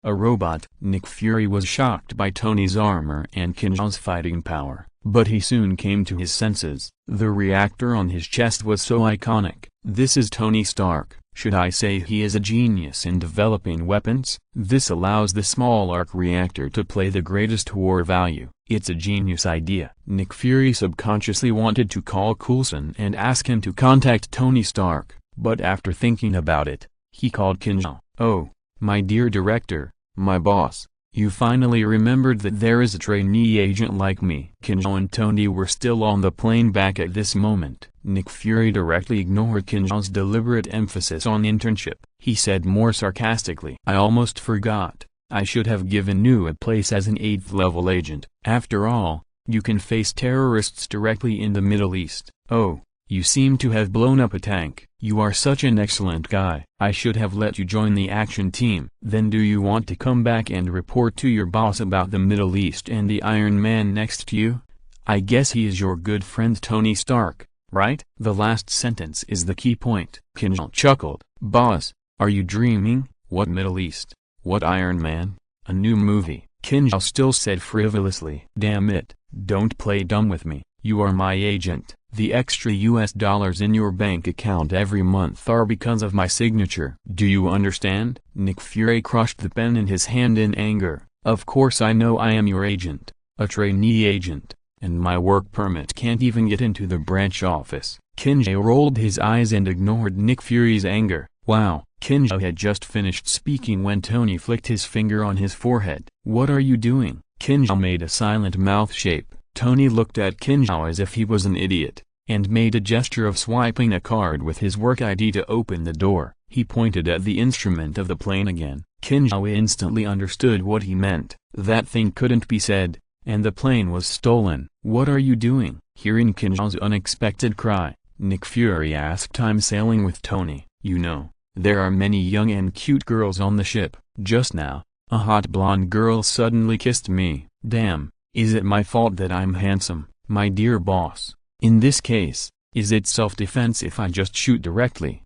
a robot? Nick Fury was shocked by Tony's armor and Qin Xiao's fighting power, but he soon came to his senses. The reactor on his chest was so iconic. This is Tony Stark. Should I say he is a genius in developing weapons? This allows the small arc reactor to play the greatest war value. It's a genius idea. Nick Fury subconsciously wanted to call Coulson and ask him to contact Tony Stark, but after thinking about it, he called Qin Xiao. "Oh, my dear director, my boss, you finally remembered that there is a trainee agent like me." Qin Xiao and Tony were still on the plane back at this moment. Nick Fury directly ignored Qin Xiao's deliberate emphasis on internship. He said more sarcastically, "I almost forgot. I should have given you a place as an 8th level agent. After all, you can face terrorists directly in the Middle East. Oh, you seem to have blown up a tank. You are such an excellent guy. I should have let you join the action team." "Then do you want to come back and report to your boss about the Middle East and the Iron Man next to you? I guess he is your good friend Tony Stark, right?" The last sentence is the key point. Qin Xiao chuckled. "Boss, are you dreaming? What Middle East? What Iron Man? A new movie?" Qin Xiao still said frivolously, "Damn it, don't play dumb with me. You are my agent. The extra US dollars in your bank account every month are because of my signature. Do you understand?" Nick Fury crushed the pen in his hand in anger. "Of course I know I am your agent, a trainee agent, and my work permit can't even get into the branch office." Qin Xiao rolled his eyes and ignored Nick Fury's anger. Wow. Qin Xiao had just finished speaking when Tony flicked his finger on his forehead. "What are you doing?" Qin Xiao made a silent mouth shape. Tony looked at Qin Xiao as if he was an idiot, and made a gesture of swiping a card with his work ID to open the door. He pointed at the instrument of the plane again. Qin Xiao instantly understood what he meant. That thing couldn't be said, and the plane was stolen. "What are you doing?" Hearing Qin Xiao's unexpected cry, Nick Fury asked, "I'm sailing with Tony. You know, there are many young and cute girls on the ship. Just now, a hot blonde girl suddenly kissed me. Damn, is it my fault that I'm handsome, my dear boss? In this case, is it self-defense if I just shoot directly?"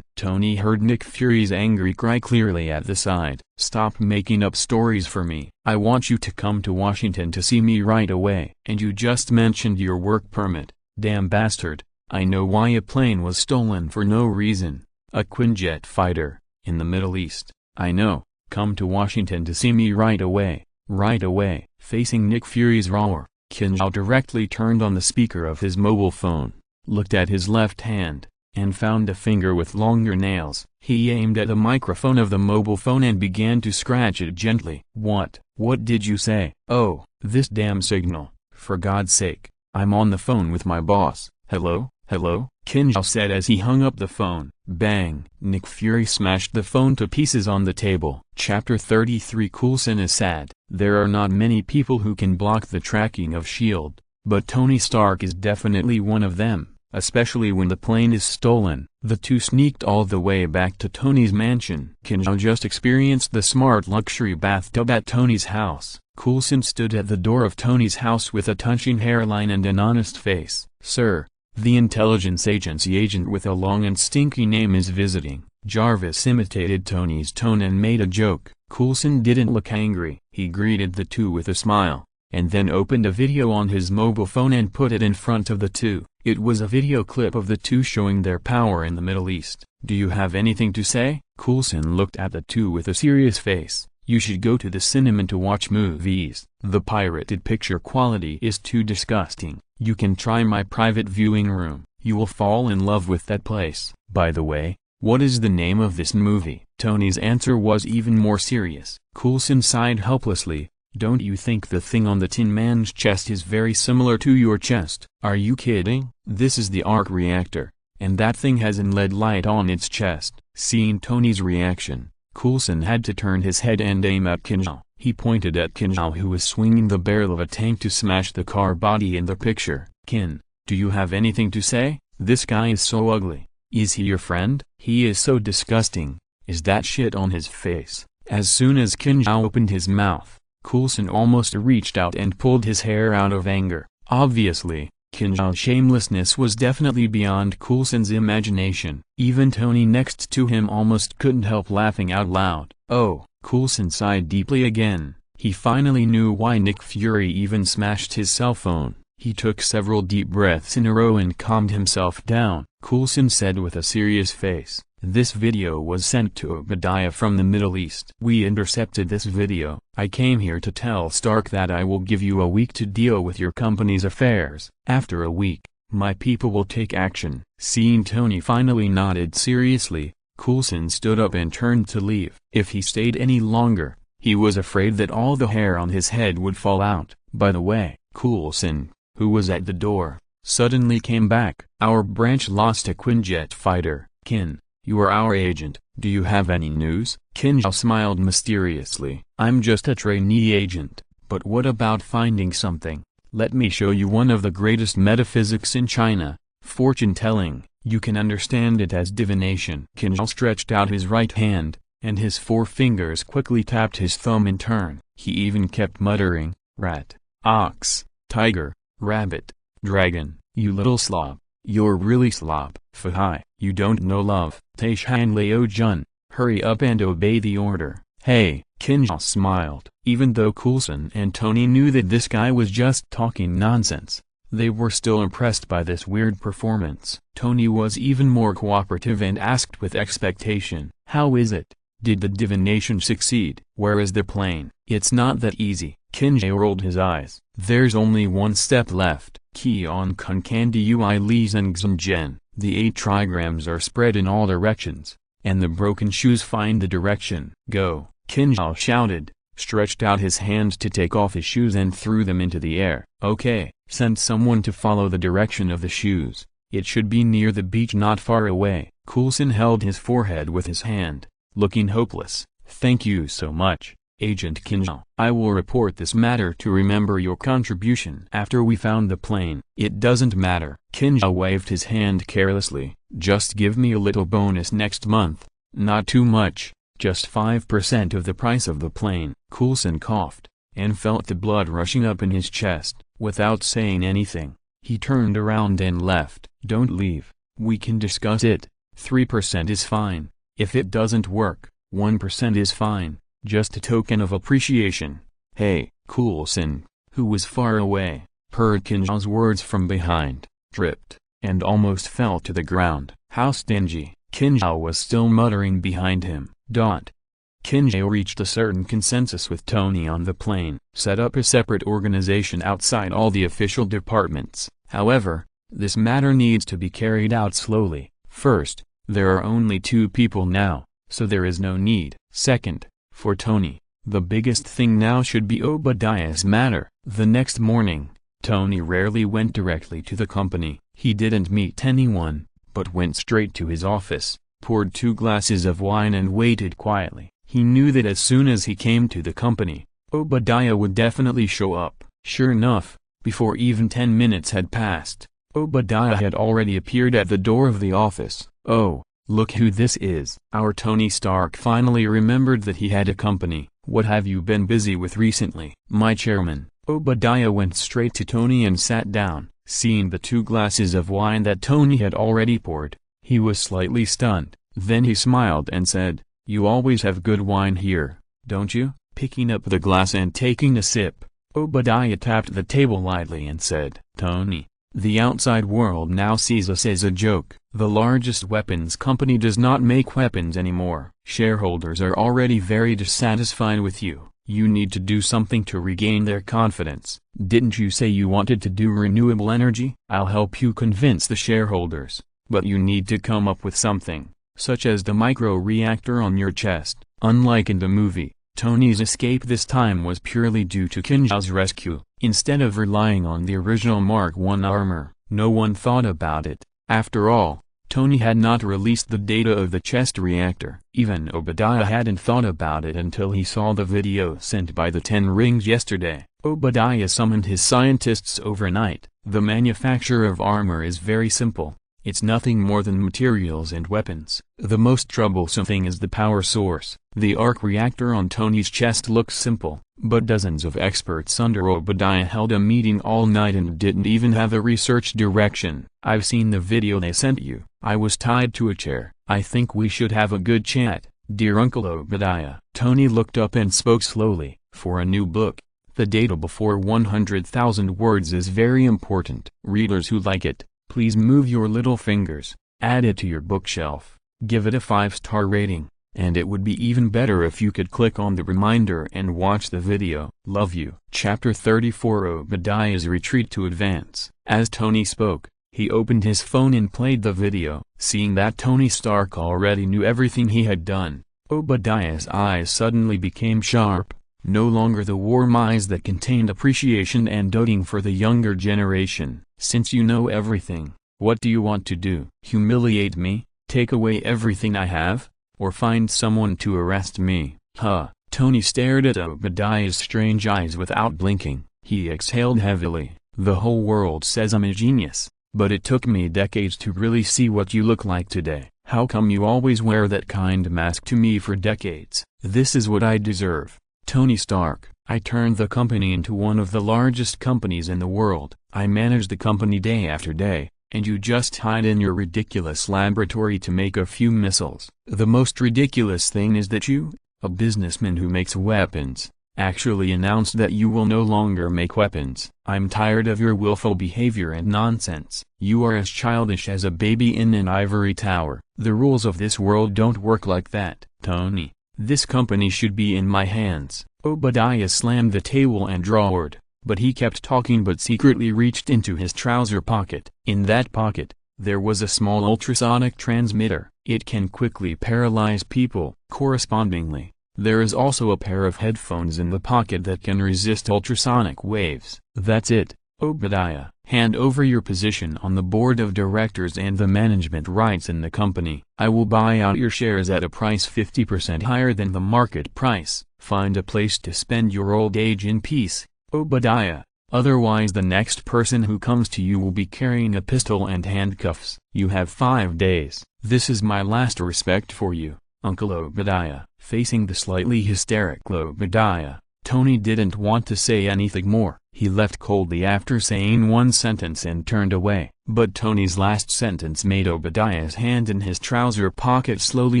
Tony heard Nick Fury's angry cry clearly at the side. "Stop making up stories for me. I want you to come to Washington to see me right away. And you just mentioned your work permit. Damn bastard, I know why a plane was stolen for no reason. A Quinjet fighter, in the Middle East. I know. Come to Washington to see me right away. Right away." Facing Nick Fury's roar, Qin Xiao directly turned on the speaker of his mobile phone, looked at his left hand, and found a finger with longer nails. He aimed at the microphone of the mobile phone and began to scratch it gently. What did you say?" "Oh, this damn signal. For God's sake, I'm on the phone with my boss. Hello? Hello?" Qin Xiao said as he hung up the phone. Bang! Nick Fury smashed the phone to pieces on the table. Chapter 33. Coulson is sad. There are not many people who can block the tracking of S.H.I.E.L.D., but Tony Stark is definitely one of them, especially when the plane is stolen. The two sneaked all the way back to Tony's mansion. Qin Xiao just experienced the smart luxury bathtub at Tony's house. Coulson stood at the door of Tony's house with a touching hairline and an honest face. "Sir, the intelligence agency agent with a long and stinky name is visiting." Jarvis imitated Tony's tone and made a joke. Coulson didn't look angry. He greeted the two with a smile, and then opened a video on his mobile phone and put it in front of the two. It was a video clip of the two showing their power in the Middle East. "Do you have anything to say?" Coulson looked at the two with a serious face. "You should go to the cinema to watch movies. The pirated picture quality is too disgusting. You can try my private viewing room. You will fall in love with that place. By the way, what is the name of this movie?" Tony's answer was even more serious. Coulson sighed helplessly. "Don't you think the thing on the Tin Man's chest is very similar to your chest?" "Are you kidding? This is the arc reactor, and that thing has an LED light on its chest." Seeing Tony's reaction, Coulson had to turn his head and aim at Qin Xiao. He pointed at Qin Xiao, who was swinging the barrel of a tank to smash the car body in the picture. "Qin, do you have anything to say? This guy is so ugly. Is he your friend?" "He is so disgusting. Is that shit on his face?" As soon as Qin Xiao opened his mouth, Coulson almost reached out and pulled his hair out of anger. Obviously, Qin Xiao's shamelessness was definitely beyond Coulson's imagination. Even Tony next to him almost couldn't help laughing out loud. Oh, Coulson sighed deeply again. He finally knew why Nick Fury even smashed his cell phone. He took several deep breaths in a row and calmed himself down. Coulson said with a serious face, "This video was sent to Obadiah from the Middle East. We intercepted this video. I came here to tell Stark that I will give you a week to deal with your company's affairs. After a week, my people will take action." Seeing Tony finally nodded seriously, Coulson stood up and turned to leave. If he stayed any longer, he was afraid that all the hair on his head would fall out. By the way, Coulson, who was at the door, suddenly came back. "Our branch lost a Quinjet fighter. Qin, you are our agent. Do you have any news?" Qin Xiao smiled mysteriously. "I'm just a trainee agent, but what about finding something? Let me show you one of the greatest metaphysics in China, fortune-telling. You can understand it as divination." Qin Xiao stretched out his right hand, and his four fingers quickly tapped his thumb in turn. He even kept muttering, "Rat, ox, tiger, rabbit, dragon, you little slob, you're really slob. Fahai, you don't know love. Taishan Leo Jun, hurry up and obey the order." "Hey," Qin Xiao smiled. Even though Coulson and Tony knew that this guy was just talking nonsense, they were still impressed by this weird performance. Tony was even more cooperative and asked with expectation, "How is it? Did the divination succeed? Where is the plane?" "It's not that easy." Qin Xiao rolled his eyes. "There's only one step left. Qian Kun Dui Li Zeng Zhen. The 8 trigrams are spread in all directions, and the broken shoes find the direction. Go." Qin Xiao shouted, stretched out his hand to take off his shoes and threw them into the air. "Okay, send someone to follow the direction of the shoes. It should be near the beach, not far away." Coulson held his forehead with his hand, looking hopeless. "Thank you so much, Agent Qin Xiao. I will report this matter to remember your contribution after we found the plane." "It doesn't matter." Qin Xiao waved his hand carelessly. "Just give me a little bonus next month. Not too much, just 5% of the price of the plane." Coulson coughed, and felt the blood rushing up in his chest. Without saying anything, he turned around and left. "Don't leave. We can discuss it. 3% is fine. If it doesn't work, 1% is fine. Just a token of appreciation." "Hey," Coulson, who was far away, heard Qin Xiao's words from behind, tripped, and almost fell to the ground. "How stingy." Qin Xiao was still muttering behind him. Qin Xiao reached a certain consensus with Tony on the plane, set up a separate organization outside all the official departments. However, this matter needs to be carried out slowly. First, there are only 2 people now, so there is no need. Second, for Tony, the biggest thing now should be Obadiah's matter. The next morning, Tony rarely went directly to the company. He didn't meet anyone, but went straight to his office, poured 2 glasses of wine and waited quietly. He knew that as soon as he came to the company, Obadiah would definitely show up. Sure enough, before even 10 minutes had passed, Obadiah had already appeared at the door of the office. "Oh, look who this is." Our Tony Stark finally remembered that he had a company. "What have you been busy with recently?" "My chairman." Obadiah went straight to Tony and sat down. Seeing the 2 glasses of wine that Tony had already poured, he was slightly stunned. Then he smiled and said, "You always have good wine here, don't you?" Picking up the glass and taking a sip, Obadiah tapped the table lightly and said, "Tony, the outside world now sees us as a joke. The largest weapons company does not make weapons anymore. Shareholders are already very dissatisfied with you. You need to do something to regain their confidence. Didn't you say you wanted to do renewable energy? I'll help you convince the shareholders, but you need to come up with something, such as the micro-reactor on your chest." Unlike in the movie, Tony's escape this time was purely due to Qin Xiao's rescue. Instead of relying on the original Mark I armor, no one thought about it. After all, Tony had not released the data of the chest reactor. Even Obadiah hadn't thought about it until he saw the video sent by the 10 Rings yesterday. Obadiah summoned his scientists overnight. The manufacture of armor is very simple. It's nothing more than materials and weapons. The most troublesome thing is the power source. The arc reactor on Tony's chest looks simple, but dozens of experts under Obadiah held a meeting all night and didn't even have a research direction. I've seen the video they sent you. I was tied to a chair. I think we should have a good chat, dear Uncle Obadiah. Tony looked up and spoke slowly. For a new book, the data before 100,000 words is very important. Readers who like it, please move your little fingers, add it to your bookshelf, give it a 5-star rating, and it would be even better if you could click on the reminder and watch the video. Love you. Chapter 34 Obadiah's Retreat to Advance. As Tony spoke, he opened his phone and played the video. Seeing that Tony Stark already knew everything he had done, Obadiah's eyes suddenly became sharp, no longer the warm eyes that contained appreciation and doting for the younger generation. Since you know everything, what do you want to do? Humiliate me? Take away everything I have? Or find someone to arrest me? Huh. Tony stared at Obadiah's strange eyes without blinking. He exhaled heavily. The whole world says I'm a genius, but it took me decades to really see what you look like today. How come you always wear that kind mask to me for decades? This is what I deserve. Tony Stark, I turned the company into one of the largest companies in the world. I managed the company day after day, and you just hide in your ridiculous laboratory to make a few missiles. The most ridiculous thing is that you, a businessman who makes weapons, actually announced that you will no longer make weapons. I'm tired of your willful behavior and nonsense. You are as childish as a baby in an ivory tower. The rules of this world don't work like that. Tony, this company should be in my hands. Obadiah slammed the table and roared, but he kept talking but secretly reached into his trouser pocket. In that pocket, there was a small ultrasonic transmitter. It can quickly paralyze people. Correspondingly, there is also a pair of headphones in the pocket that can resist ultrasonic waves. That's it, Obadiah. Hand over your position on the board of directors and the management rights in the company. I will buy out your shares at a price 50% higher than the market price. Find a place to spend your old age in peace, Obadiah. Otherwise the next person who comes to you will be carrying a pistol and handcuffs. You have 5 days. This is my last respect for you, Uncle Obadiah. Facing the slightly hysterical Obadiah, Tony didn't want to say anything more. He left coldly after saying one sentence and turned away. But Tony's last sentence made Obadiah's hand in his trouser pocket slowly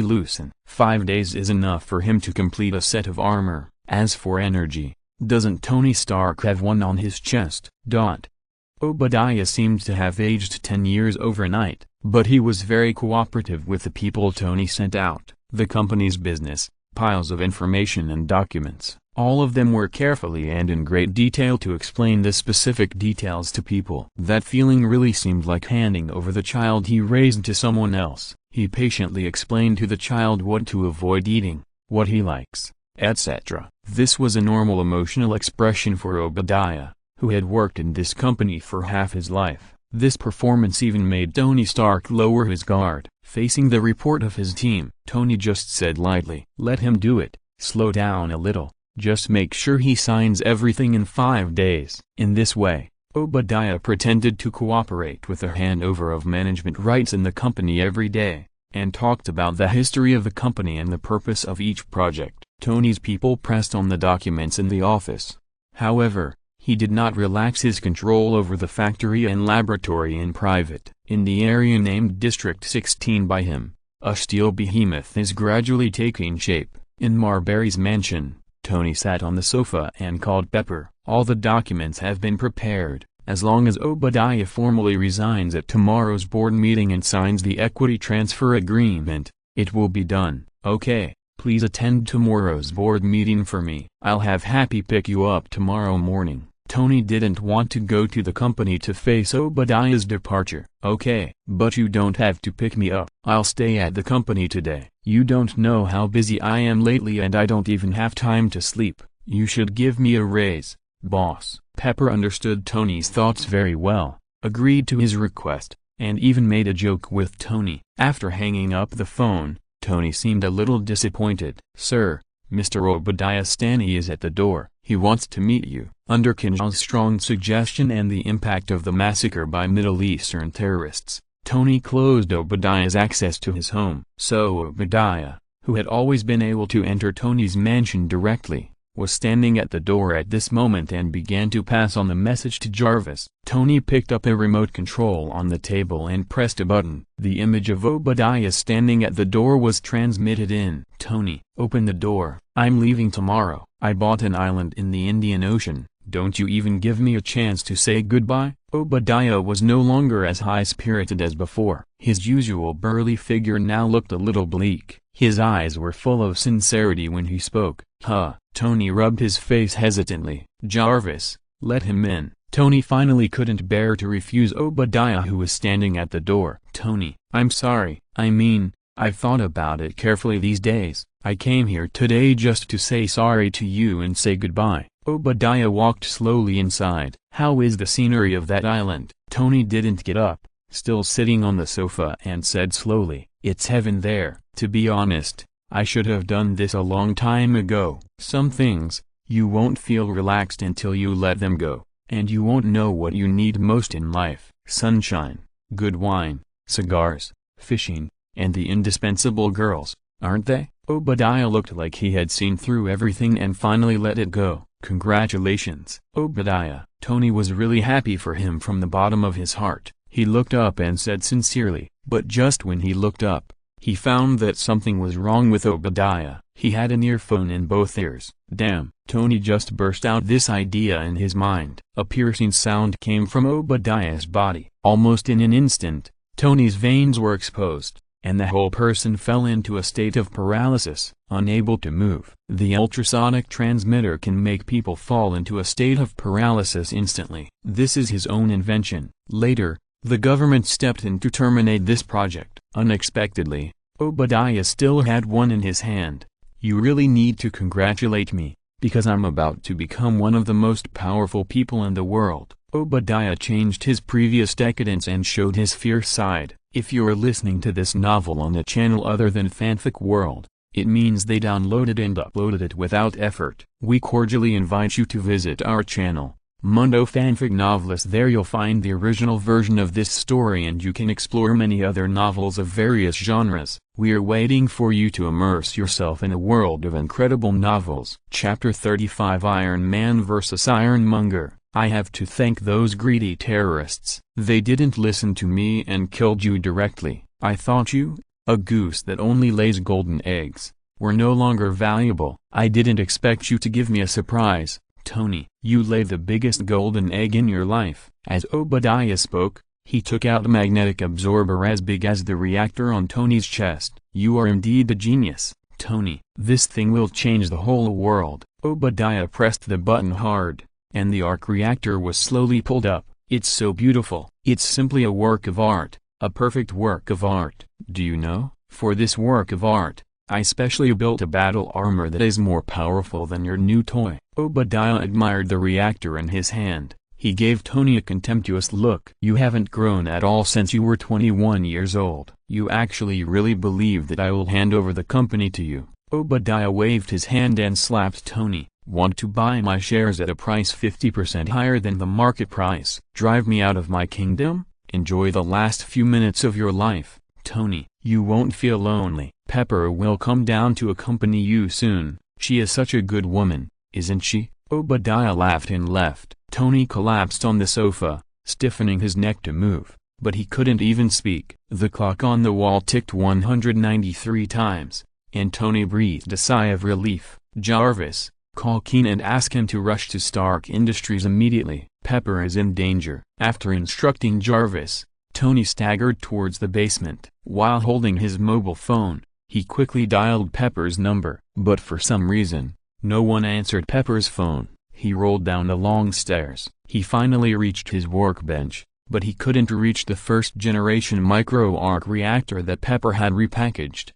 loosen. 5 days is enough for him to complete a set of armor. As for energy, doesn't Tony Stark have one on his chest? Obadiah seemed to have aged 10 years overnight, but he was very cooperative with the people Tony sent out. The company's business, piles of information and documents, all of them were carefully and in great detail to explain the specific details to people. That feeling really seemed like handing over the child he raised to someone else. He patiently explained to the child what to avoid eating, what he likes, etc. This was a normal emotional expression for Obadiah, who had worked in this company for half his life. This performance even made Tony Stark lower his guard. Facing the report of his team, Tony just said lightly, "Let him do it. Slow down a little. Just make sure he signs everything in 5 days." In this way, Obadiah pretended to cooperate with the handover of management rights in the company every day, and talked about the history of the company and the purpose of each project. Tony's people pressed on the documents in the office. However, he did not relax his control over the factory and laboratory in private. In the area named District 16 by him, a steel behemoth is gradually taking shape. In Marbury's mansion, Tony sat on the sofa and called Pepper. All the documents have been prepared. As long as Obadiah formally resigns at tomorrow's board meeting and signs the equity transfer agreement, it will be done. Okay, please attend tomorrow's board meeting for me. I'll have Happy pick you up tomorrow morning. Tony didn't want to go to the company to face Obadiah's departure. Okay, but you don't have to pick me up. I'll stay at the company today. You don't know how busy I am lately and I don't even have time to sleep. You should give me a raise, boss. Pepper understood Tony's thoughts very well, agreed to his request, and even made a joke with Tony. After hanging up the phone, Tony seemed a little disappointed. "Sir, Mr. Obadiah Stanley is at the door. He wants to meet you." Under Qin Xiao's strong suggestion and the impact of the massacre by Middle Eastern terrorists, Tony closed Obadiah's access to his home. So Obadiah, who had always been able to enter Tony's mansion directly, was standing at the door at this moment and began to pass on the message to Jarvis. Tony picked up a remote control on the table and pressed a button. The image of Obadiah standing at the door was transmitted in. Tony, open the door. I'm leaving tomorrow. I bought an island in the Indian Ocean. Don't you even give me a chance to say goodbye? Obadiah was no longer as high-spirited as before. His usual burly figure now looked a little bleak. His eyes were full of sincerity when he spoke. Tony rubbed his face hesitantly. Jarvis, let him in. Tony finally couldn't bear to refuse Obadiah, who was standing at the door. Tony, I'm sorry. I've thought about it carefully these days. I came here today just to say sorry to you and say goodbye. Obadiah walked slowly inside. How is the scenery of that island? Tony didn't get up, still sitting on the sofa, and said slowly, it's heaven there. To be honest, I should have done this a long time ago. Some things, you won't feel relaxed until you let them go, and you won't know what you need most in life. Sunshine, good wine, cigars, fishing, and the indispensable girls, aren't they? Obadiah looked like he had seen through everything and finally let it go. Congratulations, Obadiah. Tony was really happy for him from the bottom of his heart. He looked up and said sincerely, but just when he looked up, he found that something was wrong with Obadiah. He had an earphone in both ears. Damn! Tony just burst out this idea in his mind. A piercing sound came from Obadiah's body. Almost in an instant, Tony's veins were exposed, and the whole person fell into a state of paralysis, unable to move. The ultrasonic transmitter can make people fall into a state of paralysis instantly. This is his own invention. Later, the government stepped in to terminate this project. Unexpectedly, Obadiah still had one in his hand. You really need to congratulate me, because I'm about to become one of the most powerful people in the world. Obadiah changed his previous decadence and showed his fierce side. If you're listening to this novel on a channel other than Fanfic World, it means they downloaded and uploaded it without effort. We cordially invite you to visit our channel, Mundo Fanfic Novelist. There you'll find the original version of this story and you can explore many other novels of various genres. We're waiting for you to immerse yourself in a world of incredible novels. Chapter 35, Iron Man vs. Ironmonger. I have to thank those greedy terrorists. They didn't listen to me and killed you directly. I thought you, a goose that only lays golden eggs, were no longer valuable. I didn't expect you to give me a surprise. Tony, you laid the biggest golden egg in your life. As Obadiah spoke, he took out a magnetic absorber as big as the reactor on Tony's chest. You are indeed a genius, Tony. This thing will change the whole world. Obadiah pressed the button hard, and the arc reactor was slowly pulled up. It's so beautiful. It's simply a work of art, a perfect work of art. Do you know, for this work of art, I specially built a battle armor that is more powerful than your new toy. Obadiah admired the reactor in his hand. He gave Tony a contemptuous look. You haven't grown at all since you were 21 years old. You actually really believe that I will hand over the company to you? Obadiah waved his hand and slapped Tony. Want to buy my shares at a price 50% higher than the market price? Drive me out of my kingdom? Enjoy the last few minutes of your life. Tony, you won't feel lonely. Pepper will come down to accompany you soon. She is such a good woman, isn't she? Obadiah laughed and left. Tony collapsed on the sofa, stiffening his neck to move, but he couldn't even speak. The clock on the wall ticked 193 times, and Tony breathed a sigh of relief. Jarvis, call Qin and ask him to rush to Stark Industries immediately. Pepper is in danger. After instructing Jarvis, Tony staggered towards the basement. While holding his mobile phone, he quickly dialed Pepper's number, but for some reason, no one answered Pepper's phone. He rolled down the long stairs. He finally reached his workbench, but he couldn't reach the first-generation micro-arc reactor that Pepper had repackaged.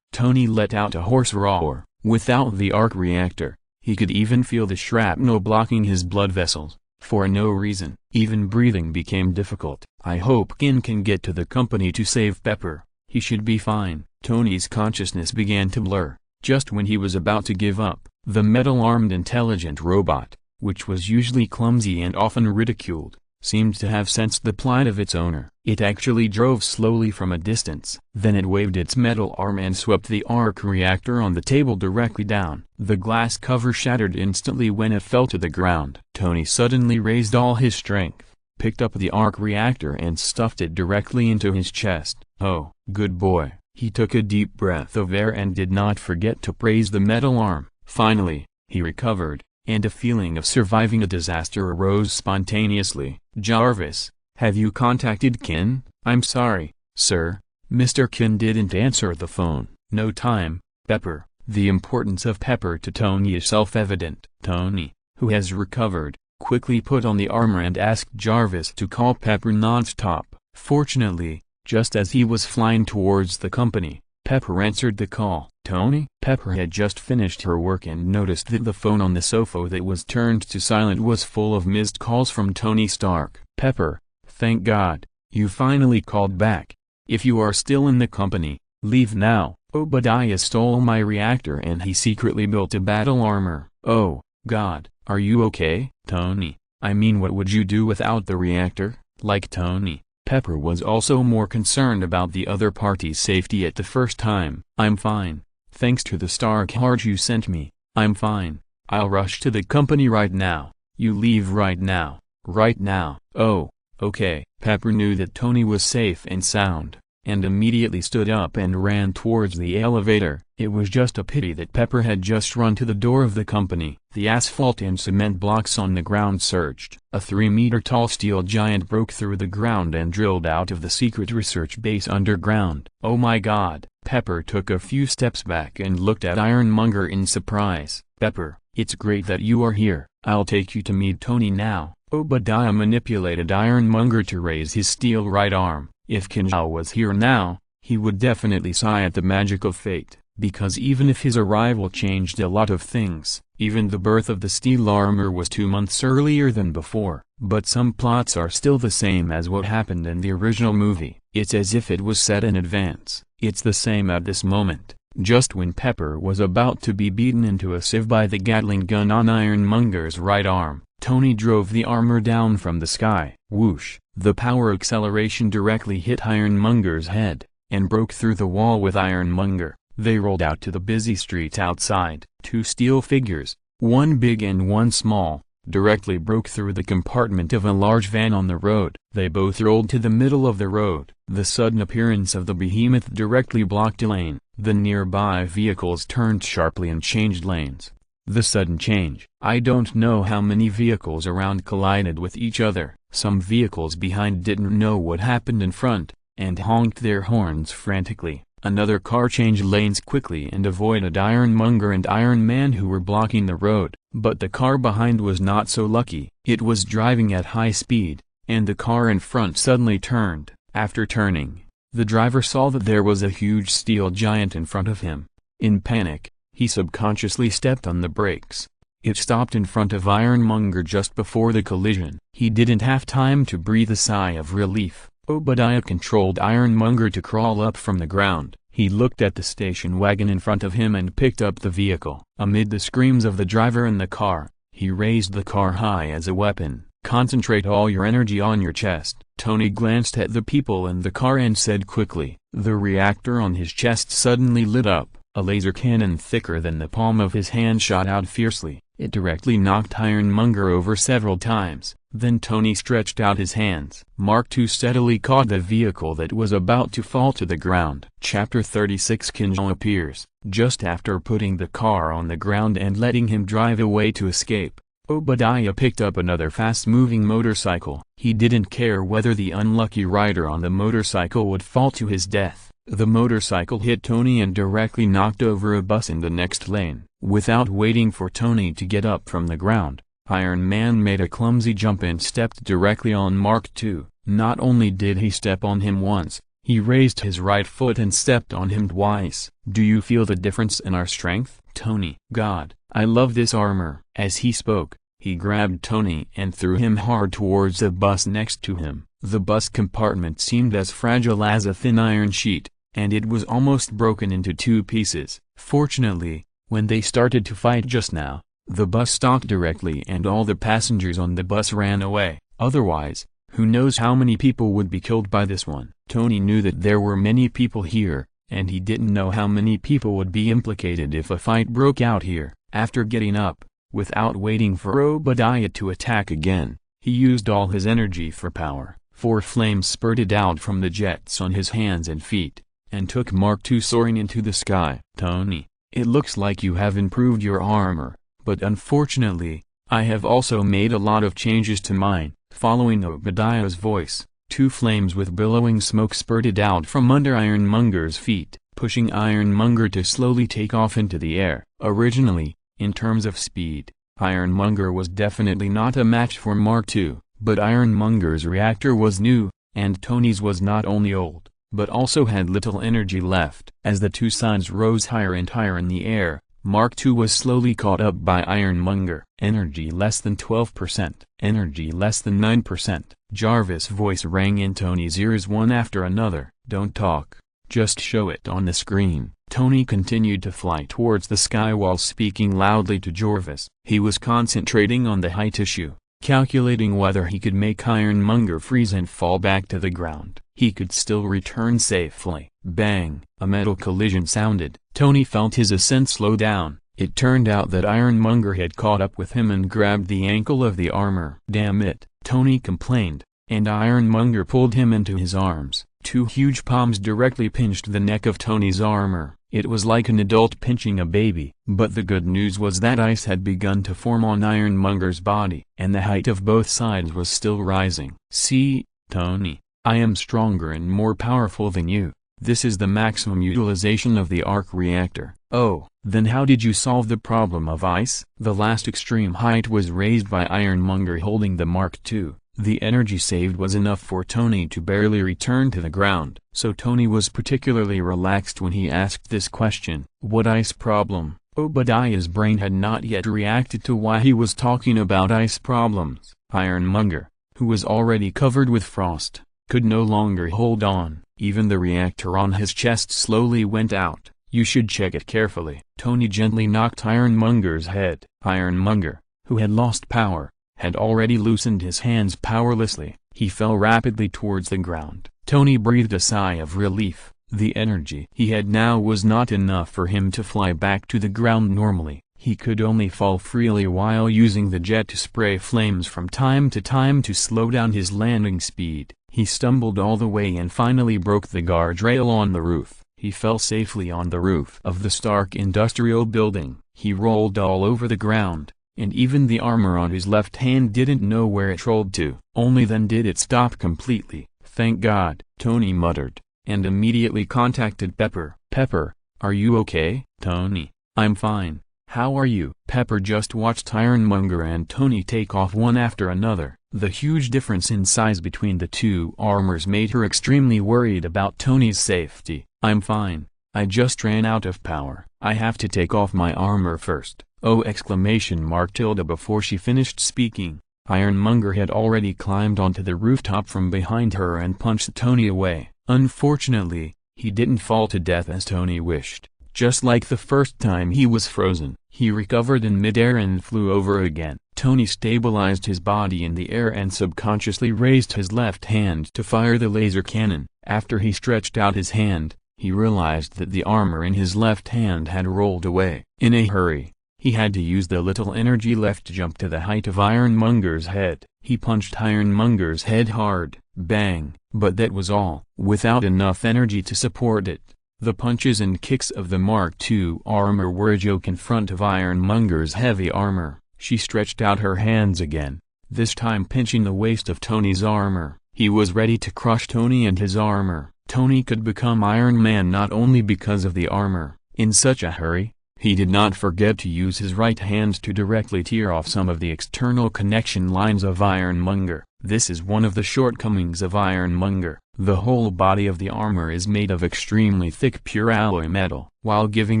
Tony let out a hoarse roar. Without the arc reactor, he could even feel the shrapnel blocking his blood vessels. For no reason, even breathing became difficult. I hope Qin can get to the company to save Pepper. He should be fine. Tony's consciousness began to blur. Just when he was about to give up, the metal-armed intelligent robot, which was usually clumsy and often ridiculed, seemed to have sensed the plight of its owner. It actually drove slowly from a distance. Then it waved its metal arm and swept the arc reactor on the table directly down. The glass cover shattered instantly when it fell to the ground. Tony suddenly raised all his strength, picked up the arc reactor and stuffed it directly into his chest. "Oh, good boy." He took a deep breath of air and did not forget to praise the metal arm. Finally, he recovered, and a feeling of surviving a disaster arose spontaneously. "Jarvis, have you contacted Qin?" "I'm sorry, sir, Mr. Qin didn't answer the phone." "No time, Pepper." The importance of Pepper to Tony is self-evident. Tony, who has recovered, quickly put on the armor and asked Jarvis to call Pepper non-stop. Fortunately, just as he was flying towards the company, Pepper answered the call. "Tony?" Pepper had just finished her work and noticed that the phone on the sofa that was turned to silent was full of missed calls from Tony Stark. "Pepper, thank God, you finally called back. If you are still in the company, leave now. Obadiah stole my reactor and he secretly built a battle armor." "Oh, God, are you okay?" "Tony, I mean what would you do without the reactor?" Like Tony, Pepper was also more concerned about the other party's safety at the first time. "I'm fine. Thanks to the Stark heart you sent me, I'm fine. I'll rush to the company right now." "You leave right now." "Right now." "Oh, okay." Pepper knew that Tony was safe and sound, and immediately stood up and ran towards the elevator. It was just a pity that Pepper had just run to the door of the company. The asphalt and cement blocks on the ground surged. A 3-meter-tall steel giant broke through the ground and drilled out of the secret research base underground. "Oh my God!" Pepper took a few steps back and looked at Ironmonger in surprise. "Pepper, it's great that you are here. I'll take you to meet Tony now." Obadiah manipulated Ironmonger to raise his steel right arm. If Qin Xiao was here now, he would definitely sigh at the magic of fate, because even if his arrival changed a lot of things, even the birth of the steel armor was 2 months earlier than before. But some plots are still the same as what happened in the original movie. It's as if it was set in advance. It's the same at this moment. Just when Pepper was about to be beaten into a sieve by the Gatling gun on Ironmonger's right arm, Tony drove the armor down from the sky. Whoosh! The power acceleration directly hit Ironmonger's head, and broke through the wall with Ironmonger. They rolled out to the busy street outside. 2 steel figures, one big and one small, directly broke through the compartment of a large van on the road. They both rolled to the middle of the road. The sudden appearance of the behemoth directly blocked a lane. The nearby vehicles turned sharply and changed lanes. The sudden change. I don't know how many vehicles around collided with each other. Some vehicles behind didn't know what happened in front, and honked their horns frantically. Another car changed lanes quickly and avoided Ironmonger and Iron Man who were blocking the road. But the car behind was not so lucky. It was driving at high speed, and the car in front suddenly turned. After turning, the driver saw that there was a huge steel giant in front of him. In panic, he subconsciously stepped on the brakes. It stopped in front of Ironmonger just before the collision. He didn't have time to breathe a sigh of relief. Obadiah controlled Ironmonger to crawl up from the ground. He looked at the station wagon in front of him and picked up the vehicle. Amid the screams of the driver in the car, he raised the car high as a weapon. "Concentrate all your energy on your chest." Tony glanced at the people in the car and said quickly. The reactor on his chest suddenly lit up. A laser cannon thicker than the palm of his hand shot out fiercely. It directly knocked Ironmonger over several times. Then Tony stretched out his hands. Mark II steadily caught the vehicle that was about to fall to the ground. Chapter 36 Qin Xiao appears. Just after putting the car on the ground and letting him drive away to escape, Obadiah picked up another fast-moving motorcycle. He didn't care whether the unlucky rider on the motorcycle would fall to his death. The motorcycle hit Tony and directly knocked over a bus in the next lane. Without waiting for Tony to get up from the ground, Iron Man made a clumsy jump and stepped directly on Mark II. Not only did he step on him once, he raised his right foot and stepped on him twice. "Do you feel the difference in our strength, Tony?" "God, I love this armor." As he spoke, he grabbed Tony and threw him hard towards the bus next to him. The bus compartment seemed as fragile as a thin iron sheet, and it was almost broken into 2 pieces. Fortunately, when they started to fight just now, the bus stopped directly and all the passengers on the bus ran away. Otherwise, who knows how many people would be killed by this one. Tony knew that there were many people here, and he didn't know how many people would be implicated if a fight broke out here. After getting up, without waiting for Obadiah to attack again, he used all his energy for power. 4 flames spurted out from the jets on his hands and feet, and took Mark II soaring into the sky. Tony, it looks like you have improved your armor, but unfortunately, I have also made a lot of changes to mine. Following Obadiah's voice, 2 flames with billowing smoke spurted out from under Ironmonger's feet, pushing Ironmonger to slowly take off into the air. Originally, in terms of speed, Ironmonger was definitely not a match for Mark II, but Ironmonger's reactor was new, and Tony's was not only old, but also had little energy left. As the 2 signs rose higher and higher in the air, Mark II was slowly caught up by Ironmonger. Energy less than 12%. Energy less than 9%. Jarvis' voice rang in Tony's ears one after another. Don't talk, just show it on the screen. Tony continued to fly towards the sky while speaking loudly to Jarvis. He was concentrating on the height issue, calculating whether he could make Ironmonger freeze and fall back to the ground. He could still return safely. Bang! A metal collision sounded. Tony felt his ascent slow down. It turned out that Ironmonger had caught up with him and grabbed the ankle of the armor. Damn it, Tony complained, and Ironmonger pulled him into his arms. 2 huge palms directly pinched the neck of Tony's armor. It was like an adult pinching a baby. But the good news was that ice had begun to form on Ironmonger's body, and the height of both sides was still rising. See, Tony, I am stronger and more powerful than you. This is the maximum utilization of the arc reactor. Oh, then how did you solve the problem of ice? The last extreme height was raised by Ironmonger holding the Mark II. The energy saved was enough for Tony to barely return to the ground. So Tony was particularly relaxed when he asked this question. What ice problem? Obadiah's brain had not yet reacted to why he was talking about ice problems. Ironmonger, who was already covered with frost, could no longer hold on. Even the reactor on his chest slowly went out. You should check it carefully. Tony gently knocked Ironmonger's head. Ironmonger, who had lost power, had already loosened his hands powerlessly. He fell rapidly towards the ground. Tony breathed a sigh of relief. The energy he had now was not enough for him to fly back to the ground normally. He could only fall freely while using the jet to spray flames from time to time to slow down his landing speed. He stumbled all the way and finally broke the guardrail on the roof. He fell safely on the roof of the Stark Industrial Building. He rolled all over the ground, and even the armor on his left hand didn't know where it rolled to. Only then did it stop completely. Thank God, Tony muttered, and immediately contacted Pepper. Pepper, are you okay? Tony, I'm fine. How are you? Pepper just watched Ironmonger and Tony take off one after another. The huge difference in size between the 2 armors made her extremely worried about Tony's safety. I'm fine. I just ran out of power. I have to take off my armor first. Oh! Before she finished speaking, Ironmonger had already climbed onto the rooftop from behind her and punched Tony away. Unfortunately, he didn't fall to death as Tony wished. Just like the first time he was frozen, he recovered in midair and flew over again. Tony stabilized his body in the air and subconsciously raised his left hand to fire the laser cannon. After he stretched out his hand, he realized that the armor in his left hand had rolled away. In a hurry, he had to use the little energy left to jump to the height of Ironmonger's head. He punched Ironmonger's head hard. Bang! But that was all. Without enough energy to support it, the punches and kicks of the Mark II armor were a joke in front of Ironmonger's heavy armor. She stretched out her hands again, this time pinching the waist of Tony's armor. He was ready to crush Tony and his armor. Tony could become Iron Man not only because of the armor. In such a hurry, he did not forget to use his right hand to directly tear off some of the external connection lines of Ironmonger. This is one of the shortcomings of Ironmonger. The whole body of the armor is made of extremely thick pure alloy metal. While giving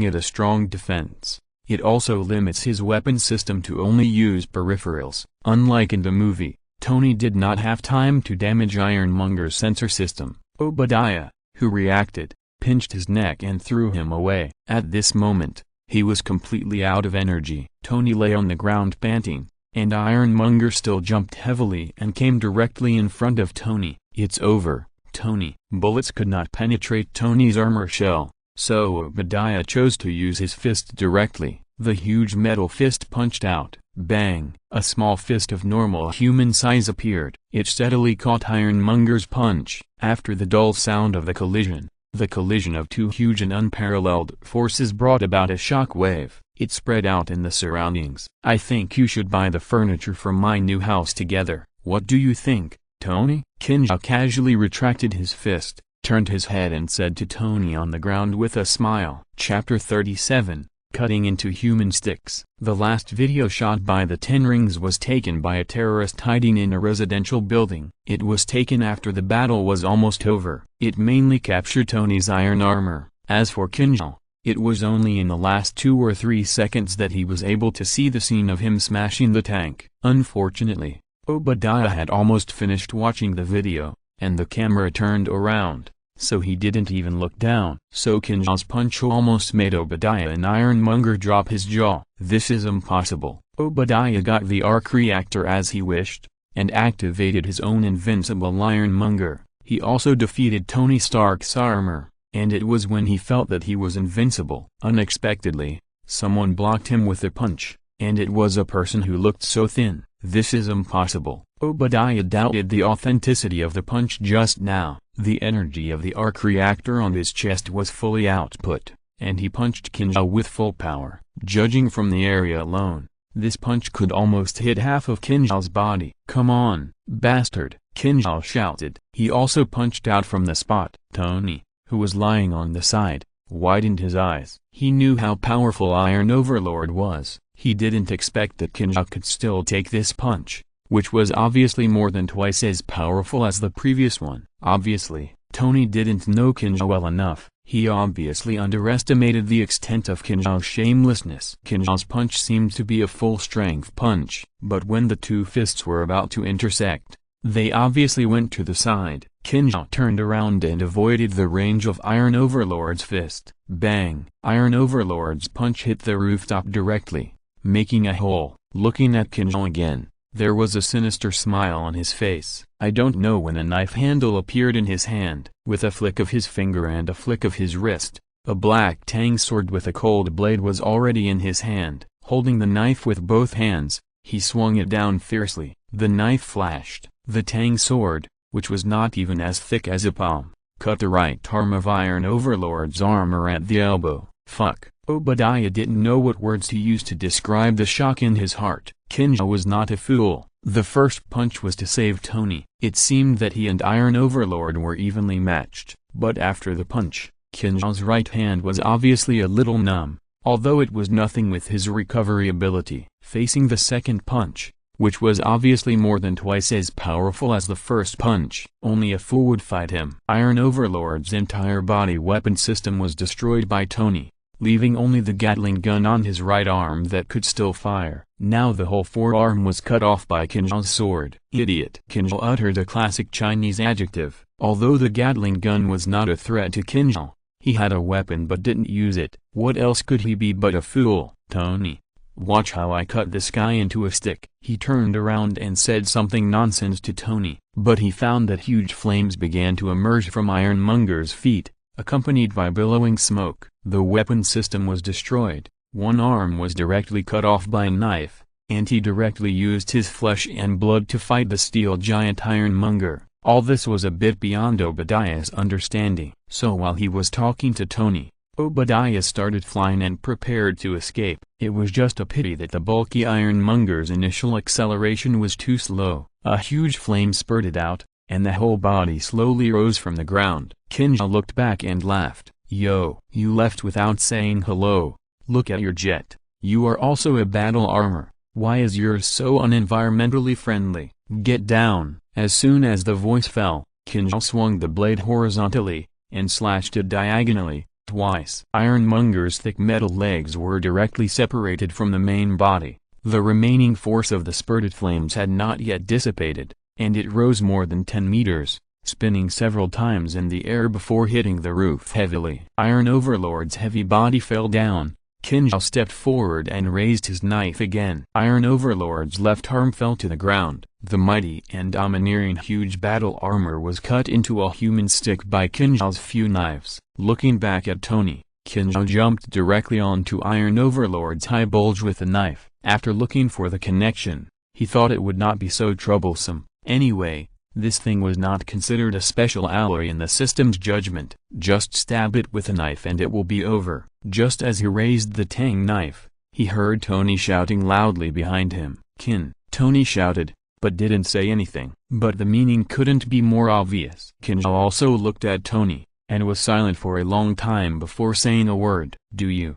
it a strong defense, it also limits his weapon system to only use peripherals. Unlike in the movie, Tony did not have time to damage Ironmonger's sensor system. Obadiah, who reacted, pinched his neck and threw him away. At this moment, he was completely out of energy. Tony lay on the ground panting, and Ironmonger still jumped heavily and came directly in front of Tony. "It's over, Tony." Bullets could not penetrate Tony's armor shell, so Obadiah chose to use his fist directly. The huge metal fist punched out. Bang! A small fist of normal human size appeared. It steadily caught Ironmonger's punch. After the dull sound of the collision of two huge and unparalleled forces brought about a shock wave. It spread out in the surroundings. "I think you should buy the furniture for my new house together. What do you think, Tony?" Qin Xiao casually retracted his fist, turned his head and said to Tony on the ground with a smile. Chapter 37, Cutting into Human Sticks. The last video shot by the Ten Rings was taken by a terrorist hiding in a residential building. It was taken after the battle was almost over. It mainly captured Tony's iron armor. As for Qin Xiao, it was only in the last 2 or 3 seconds that he was able to see the scene of him smashing the tank. Unfortunately, Obadiah had almost finished watching the video, and the camera turned around, so he didn't even look down. So Qin Xiao's punch almost made Obadiah and Ironmonger drop his jaw. "This is impossible." Obadiah got the arc reactor as he wished, and activated his own invincible Ironmonger. He also defeated Tony Stark's armor, and it was when he felt that he was invincible. Unexpectedly, someone blocked him with a punch, and it was a person who looked so thin. "This is impossible." Obadiah doubted the authenticity of the punch just now. The energy of the arc reactor on his chest was fully output, and he punched Qin Xiao with full power. Judging from the area alone, this punch could almost hit half of Qin Xiao's body. "Come on, bastard!" Qin Xiao shouted. He also punched out from the spot. Tony, who was lying on the side, widened his eyes. He knew how powerful Iron Overlord was. He didn't expect that Qin Xiao could still take this punch, which was obviously more than twice as powerful as the previous one. Obviously, Tony didn't know Qin Xiao well enough. He obviously underestimated the extent of Qin Xiao's shamelessness. Qin Xiao's punch seemed to be a full-strength punch, but when the two fists were about to intersect, they obviously went to the side. Qin Xiao turned around and avoided the range of Iron Overlord's fist. Bang! Iron Overlord's punch hit the rooftop directly, making a hole. Looking at Qin Xiao again, there was a sinister smile on his face. I don't know when a knife handle appeared in his hand. With a flick of his finger and a flick of his wrist, a black tang sword with a cold blade was already in his hand. Holding the knife with both hands, he swung it down fiercely. The knife flashed. The tang sword, which was not even as thick as a palm, cut the right arm of Iron Overlord's armor at the elbow. Fuck. Obadiah didn't know what words to use to describe the shock in his heart. Qin Xiao was not a fool. The first punch was to save Tony. It seemed that he and Iron Overlord were evenly matched. But after the punch, Qin Xiao's right hand was obviously a little numb, although it was nothing with his recovery ability. Facing the second punch, which was obviously more than twice as powerful as the first punch, only a fool would fight him. Iron Overlord's entire body weapon system was destroyed by Tony, leaving only the Gatling gun on his right arm that could still fire. Now the whole forearm was cut off by Qin Xiao's sword. Idiot. Qin Xiao uttered a classic Chinese adjective. Although the Gatling gun was not a threat to Qin Xiao, he had a weapon but didn't use it. What else could he be but a fool? Tony, watch how I cut this guy into a stick. He turned around and said something nonsense to Tony, but he found that huge flames began to emerge from Ironmonger's feet, accompanied by billowing smoke. The weapon system was destroyed. One arm was directly cut off by a knife, and he directly used his flesh and blood to fight the steel giant Ironmonger. All this was a bit beyond Obadiah's understanding. So while he was talking to Tony, Obadiah started flying and prepared to escape. It was just a pity that the bulky Ironmonger's initial acceleration was too slow. A huge flame spurted out, and the whole body slowly rose from the ground. Qin Xiao looked back and laughed. Yo, you left without saying hello. Look at your jet. You are also a battle armor. Why is yours so unenvironmentally friendly? Get down. As soon as the voice fell, Qin Xiao swung the blade horizontally, and slashed it diagonally, twice. Ironmonger's thick metal legs were directly separated from the main body. The remaining force of the spurted flames had not yet dissipated, and it rose more than 10 meters, spinning several times in the air before hitting the roof heavily. Iron Overlord's heavy body fell down, Qin Xiao stepped forward and raised his knife again. Iron Overlord's left arm fell to the ground. The mighty and domineering huge battle armor was cut into a human stick by Qin Xiao's few knives. Looking back at Tony, Qin Xiao jumped directly onto Iron Overlord's high bulge with the knife. After looking for the connection, he thought it would not be so troublesome. Anyway, this thing was not considered a special alloy in the system's judgment. Just stab it with a knife and it will be over. Just as he raised the tang knife, he heard Tony shouting loudly behind him. "Qin!" Tony shouted, but didn't say anything. But the meaning couldn't be more obvious. Qin Xiao also looked at Tony, and was silent for a long time before saying a word. "Do you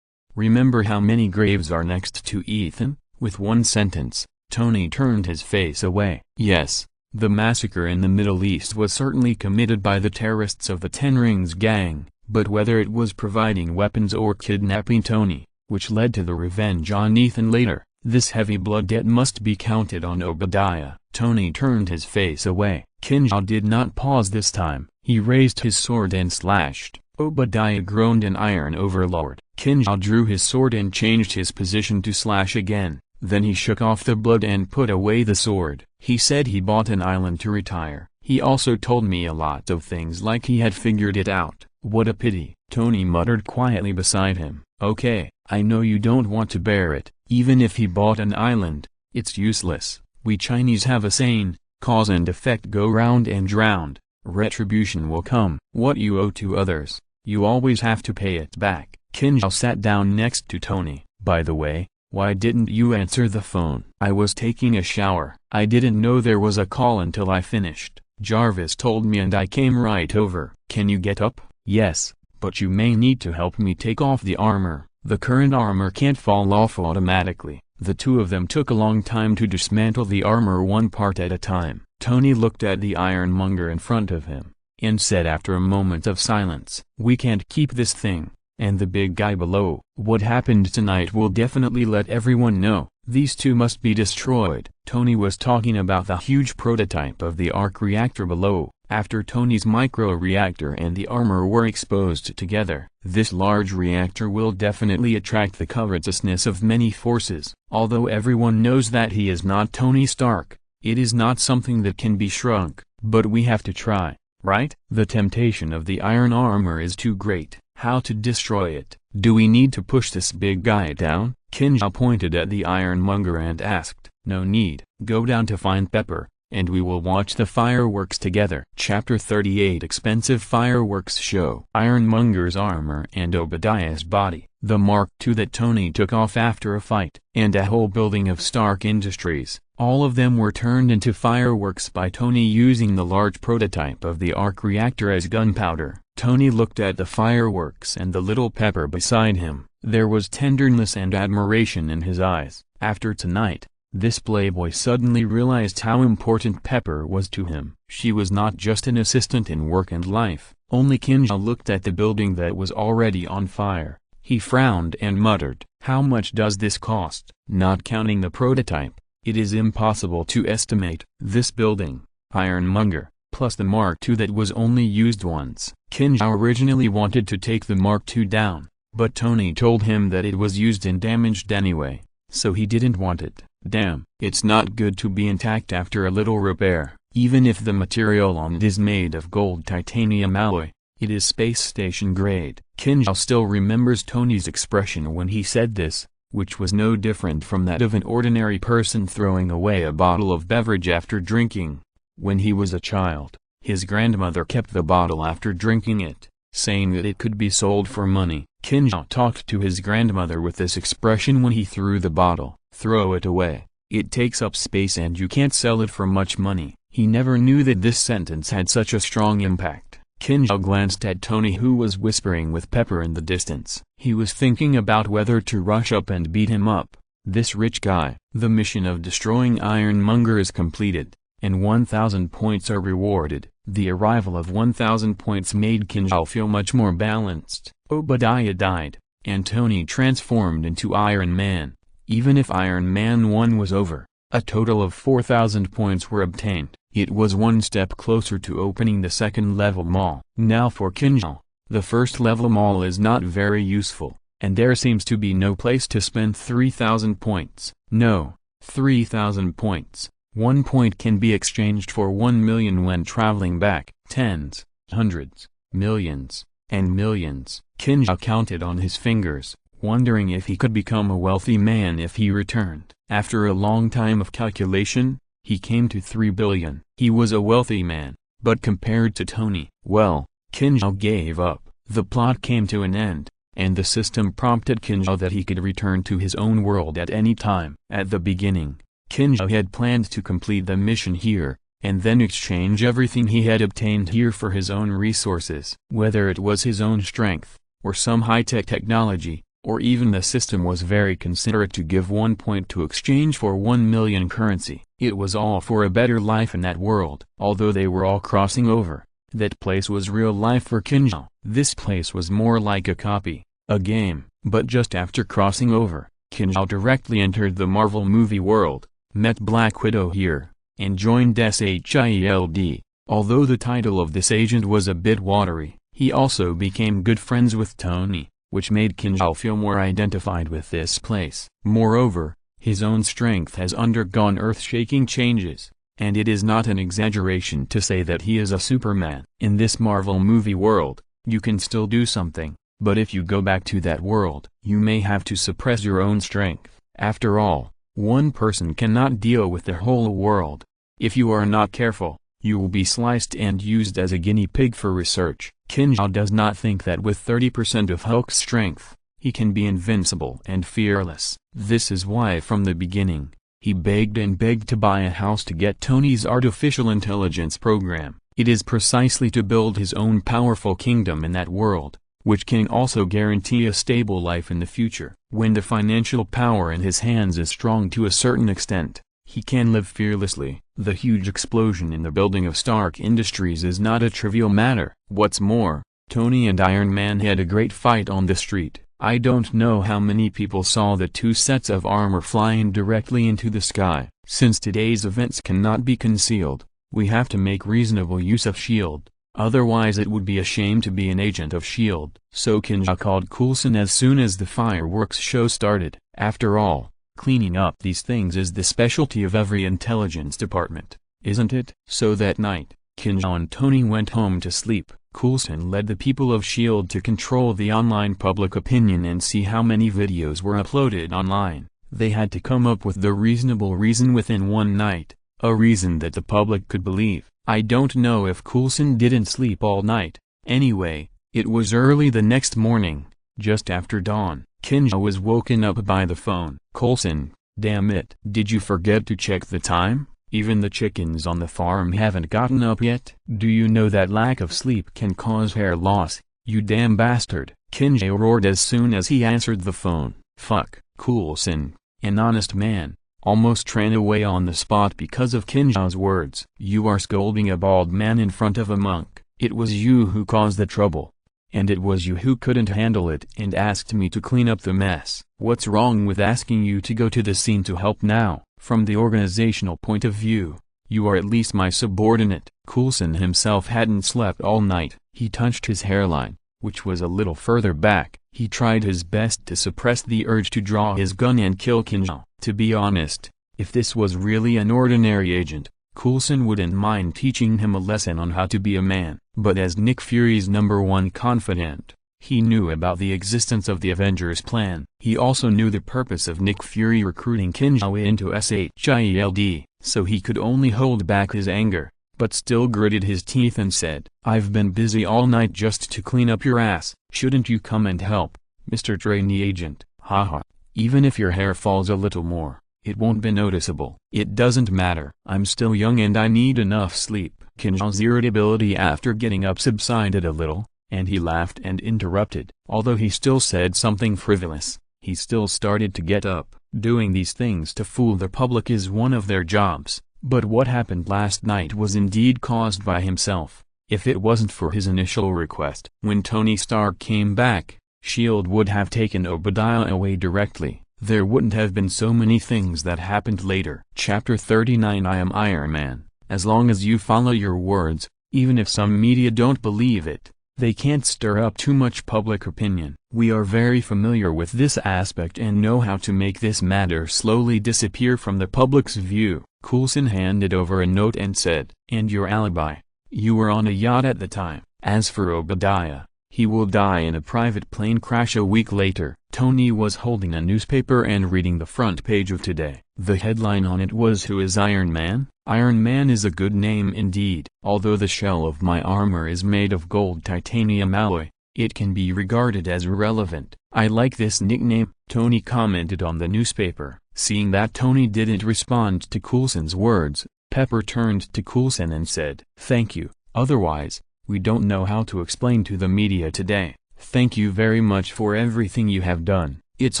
remember how many graves are next to Ethan?" With one sentence, Tony turned his face away. Yes, the massacre in the Middle East was certainly committed by the terrorists of the Ten Rings gang, but whether it was providing weapons or kidnapping Tony, which led to the revenge on Ethan later, this heavy blood debt must be counted on Obadiah. Tony turned his face away. Qin Xiao did not pause this time. He raised his sword and slashed. Obadiah groaned an Iron Overlord. Qin Xiao drew his sword and changed his position to slash again. Then he shook off the blood and put away the sword. He said he bought an island to retire. He also told me a lot of things like he had figured it out. What a pity. Tony muttered quietly beside him. Okay, I know you don't want to bear it. Even if he bought an island, it's useless. We Chinese have a saying, cause and effect go round and round. Retribution will come. What you owe to others, you always have to pay it back. Qin Xiao sat down next to Tony. By the way, why didn't you answer the phone? I was taking a shower. I didn't know there was a call until I finished. Jarvis told me and I came right over. Can you get up? Yes, but you may need to help me take off the armor. The current armor can't fall off automatically. The two of them took a long time to dismantle the armor one part at a time. Tony looked at the ironmonger in front of him, and said after a moment of silence, "We can't keep this thing." And the big guy below, "What happened tonight will definitely let everyone know. These two must be destroyed." Tony was talking about the huge prototype of the arc reactor below. After Tony's micro-reactor and the armor were exposed together, this large reactor will definitely attract the covetousness of many forces. Although everyone knows that he is not Tony Stark, it is not something that can be shrunk, but we have to try, right? The temptation of the iron armor is too great. How to destroy it? Do we need to push this big guy down? Qin Xiao pointed at the ironmonger and asked. No need. Go down to find Pepper, and we will watch the fireworks together. Chapter 38 Expensive Fireworks Show. Ironmonger's armor and Obadiah's body, the Mark II that Tony took off after a fight, and a whole building of Stark Industries. All of them were turned into fireworks by Tony using the large prototype of the arc reactor as gunpowder. Tony looked at the fireworks and the little Pepper beside him. There was tenderness and admiration in his eyes. After tonight, this playboy suddenly realized how important Pepper was to him. She was not just an assistant in work and life. Only Qin Xiao looked at the building that was already on fire. He frowned and muttered, "How much does this cost?" Not counting the prototype, it is impossible to estimate. This building, Ironmonger, plus the Mark II that was only used once. Qin Xiao originally wanted to take the Mark II down, but Tony told him that it was used and damaged anyway, so he didn't want it. Damn, it's not good to be intact after a little repair. Even if the material on it is made of gold titanium alloy, it is space station grade. Qin Xiao still remembers Tony's expression when he said this, which was no different from that of an ordinary person throwing away a bottle of beverage after drinking. When he was a child, his grandmother kept the bottle after drinking it, saying that it could be sold for money. Qin Xiao talked to his grandmother with this expression when he threw the bottle. Throw it away. It takes up space and you can't sell it for much money. He never knew that this sentence had such a strong impact. Qin Xiao glanced at Tony, who was whispering with Pepper in the distance. He was thinking about whether to rush up and beat him up. This rich guy. The mission of destroying Ironmonger is completed, and 1,000 points are rewarded. The arrival of 1,000 points made Qin Xiao feel much more balanced. Obadiah died, and Tony transformed into Iron Man. Even if Iron Man 1 was over, a total of 4,000 points were obtained. It was one step closer to opening the second level mall. Now for Qin Xiao, the first level mall is not very useful, and there seems to be no place to spend 3,000 points. No, 3,000 points. 1 point can be exchanged for 1 million when traveling back. Tens, hundreds, millions, and millions. Qin Xiao counted on his fingers, wondering if he could become a wealthy man if he returned. After a long time of calculation, he came to 3 billion. He was a wealthy man, but compared to Tony, well, Qin Xiao gave up. The plot came to an end, and the system prompted Qin Xiao that he could return to his own world at any time. At the beginning, Qin Xiao had planned to complete the mission here, and then exchange everything he had obtained here for his own resources. Whether it was his own strength, or some high-tech technology, or even the system was very considerate to give 1 point to exchange for 1 million currency. It was all for a better life in that world. Although they were all crossing over, that place was real life for Qin Xiao. This place was more like a copy, a game. But just after crossing over, Qin Xiao directly entered the Marvel movie world, met Black Widow here, and joined SHIELD. Although the title of this agent was a bit watery, he also became good friends with Tony, which made Qin Xiao feel more identified with this place. Moreover, his own strength has undergone earth-shaking changes, and it is not an exaggeration to say that he is a Superman. In this Marvel movie world, you can still do something, but if you go back to that world, you may have to suppress your own strength. After all, one person cannot deal with the whole world. If you are not careful, you will be sliced and used as a guinea pig for research. Qin Xiao does not think that with 30% of Hulk's strength, he can be invincible and fearless. This is why from the beginning, he begged and begged to buy a house to get Tony's artificial intelligence program. It is precisely to build his own powerful kingdom in that world, which can also guarantee a stable life in the future. When the financial power in his hands is strong to a certain extent, he can live fearlessly. The huge explosion in the building of Stark Industries is not a trivial matter. What's more, Tony and Iron Man had a great fight on the street. I don't know how many people saw the 2 sets of armor flying directly into the sky. Since today's events cannot be concealed, we have to make reasonable use of S.H.I.E.L.D. Otherwise it would be a shame to be an agent of S.H.I.E.L.D. So Qin Xiao called Coulson as soon as the fireworks show started. After all, cleaning up these things is the specialty of every intelligence department, isn't it? So that night, Qin Xiao and Tony went home to sleep. Coulson led the people of S.H.I.E.L.D. to control the online public opinion and see how many videos were uploaded online. They had to come up with the reasonable reason within one night, a reason that the public could believe. I don't know if Coulson didn't sleep all night. Anyway, it was early the next morning, just after dawn. Qin Xiao was woken up by the phone. Coulson, damn it. Did you forget to check the time? Even the chickens on the farm haven't gotten up yet. Do you know that lack of sleep can cause hair loss, you damn bastard? Qin Xiao roared as soon as he answered the phone. Fuck. Coulson, an honest man, almost ran away on the spot because of Qin Xiao's words. You are scolding a bald man in front of a monk. It was you who caused the trouble. And it was you who couldn't handle it and asked me to clean up the mess. What's wrong with asking you to go to the scene to help now? From the organizational point of view, you are at least my subordinate. Coulson himself hadn't slept all night. He touched his hairline, which was a little further back. He tried his best to suppress the urge to draw his gun and kill Qin Xiao. To be honest, if this was really an ordinary agent, Coulson wouldn't mind teaching him a lesson on how to be a man. But as Nick Fury's #1 confidant, he knew about the existence of the Avengers plan. He also knew the purpose of Nick Fury recruiting Qin Xiao into SHIELD, so he could only hold back his anger, but still gritted his teeth and said, I've been busy all night just to clean up your ass. Shouldn't you come and help, Mr. Trainee Agent? Haha. Even if your hair falls a little more, it won't be noticeable. It doesn't matter. I'm still young and I need enough sleep. Qin Xiao's irritability after getting up subsided a little, and he laughed and interrupted. Although he still said something frivolous, he still started to get up. Doing these things to fool the public is one of their jobs, but what happened last night was indeed caused by himself, if it wasn't for his initial request. When Tony Stark came back, S.H.I.E.L.D. would have taken Obadiah away directly. There wouldn't have been so many things that happened later. Chapter 39 I am Iron Man. As long as you follow your words, even if some media don't believe it, They can't stir up too much public opinion. We are very familiar with this aspect and know how to make this matter slowly disappear from the public's view. Coulson handed over a note and said, "And your alibi? You were on a yacht at the time. As for Obadiah, he will die in a private plane crash a week later." Tony was holding a newspaper and reading the front page of Today. The headline on it was, "Who is Iron Man? Iron Man is a good name indeed. Although the shell of my armor is made of gold titanium alloy, it can be regarded as irrelevant. I like this nickname," Tony commented on the newspaper. Seeing that Tony didn't respond to Coulson's words, Pepper turned to Coulson and said, "Thank you, otherwise, we don't know how to explain to the media today. Thank you very much for everything you have done. It's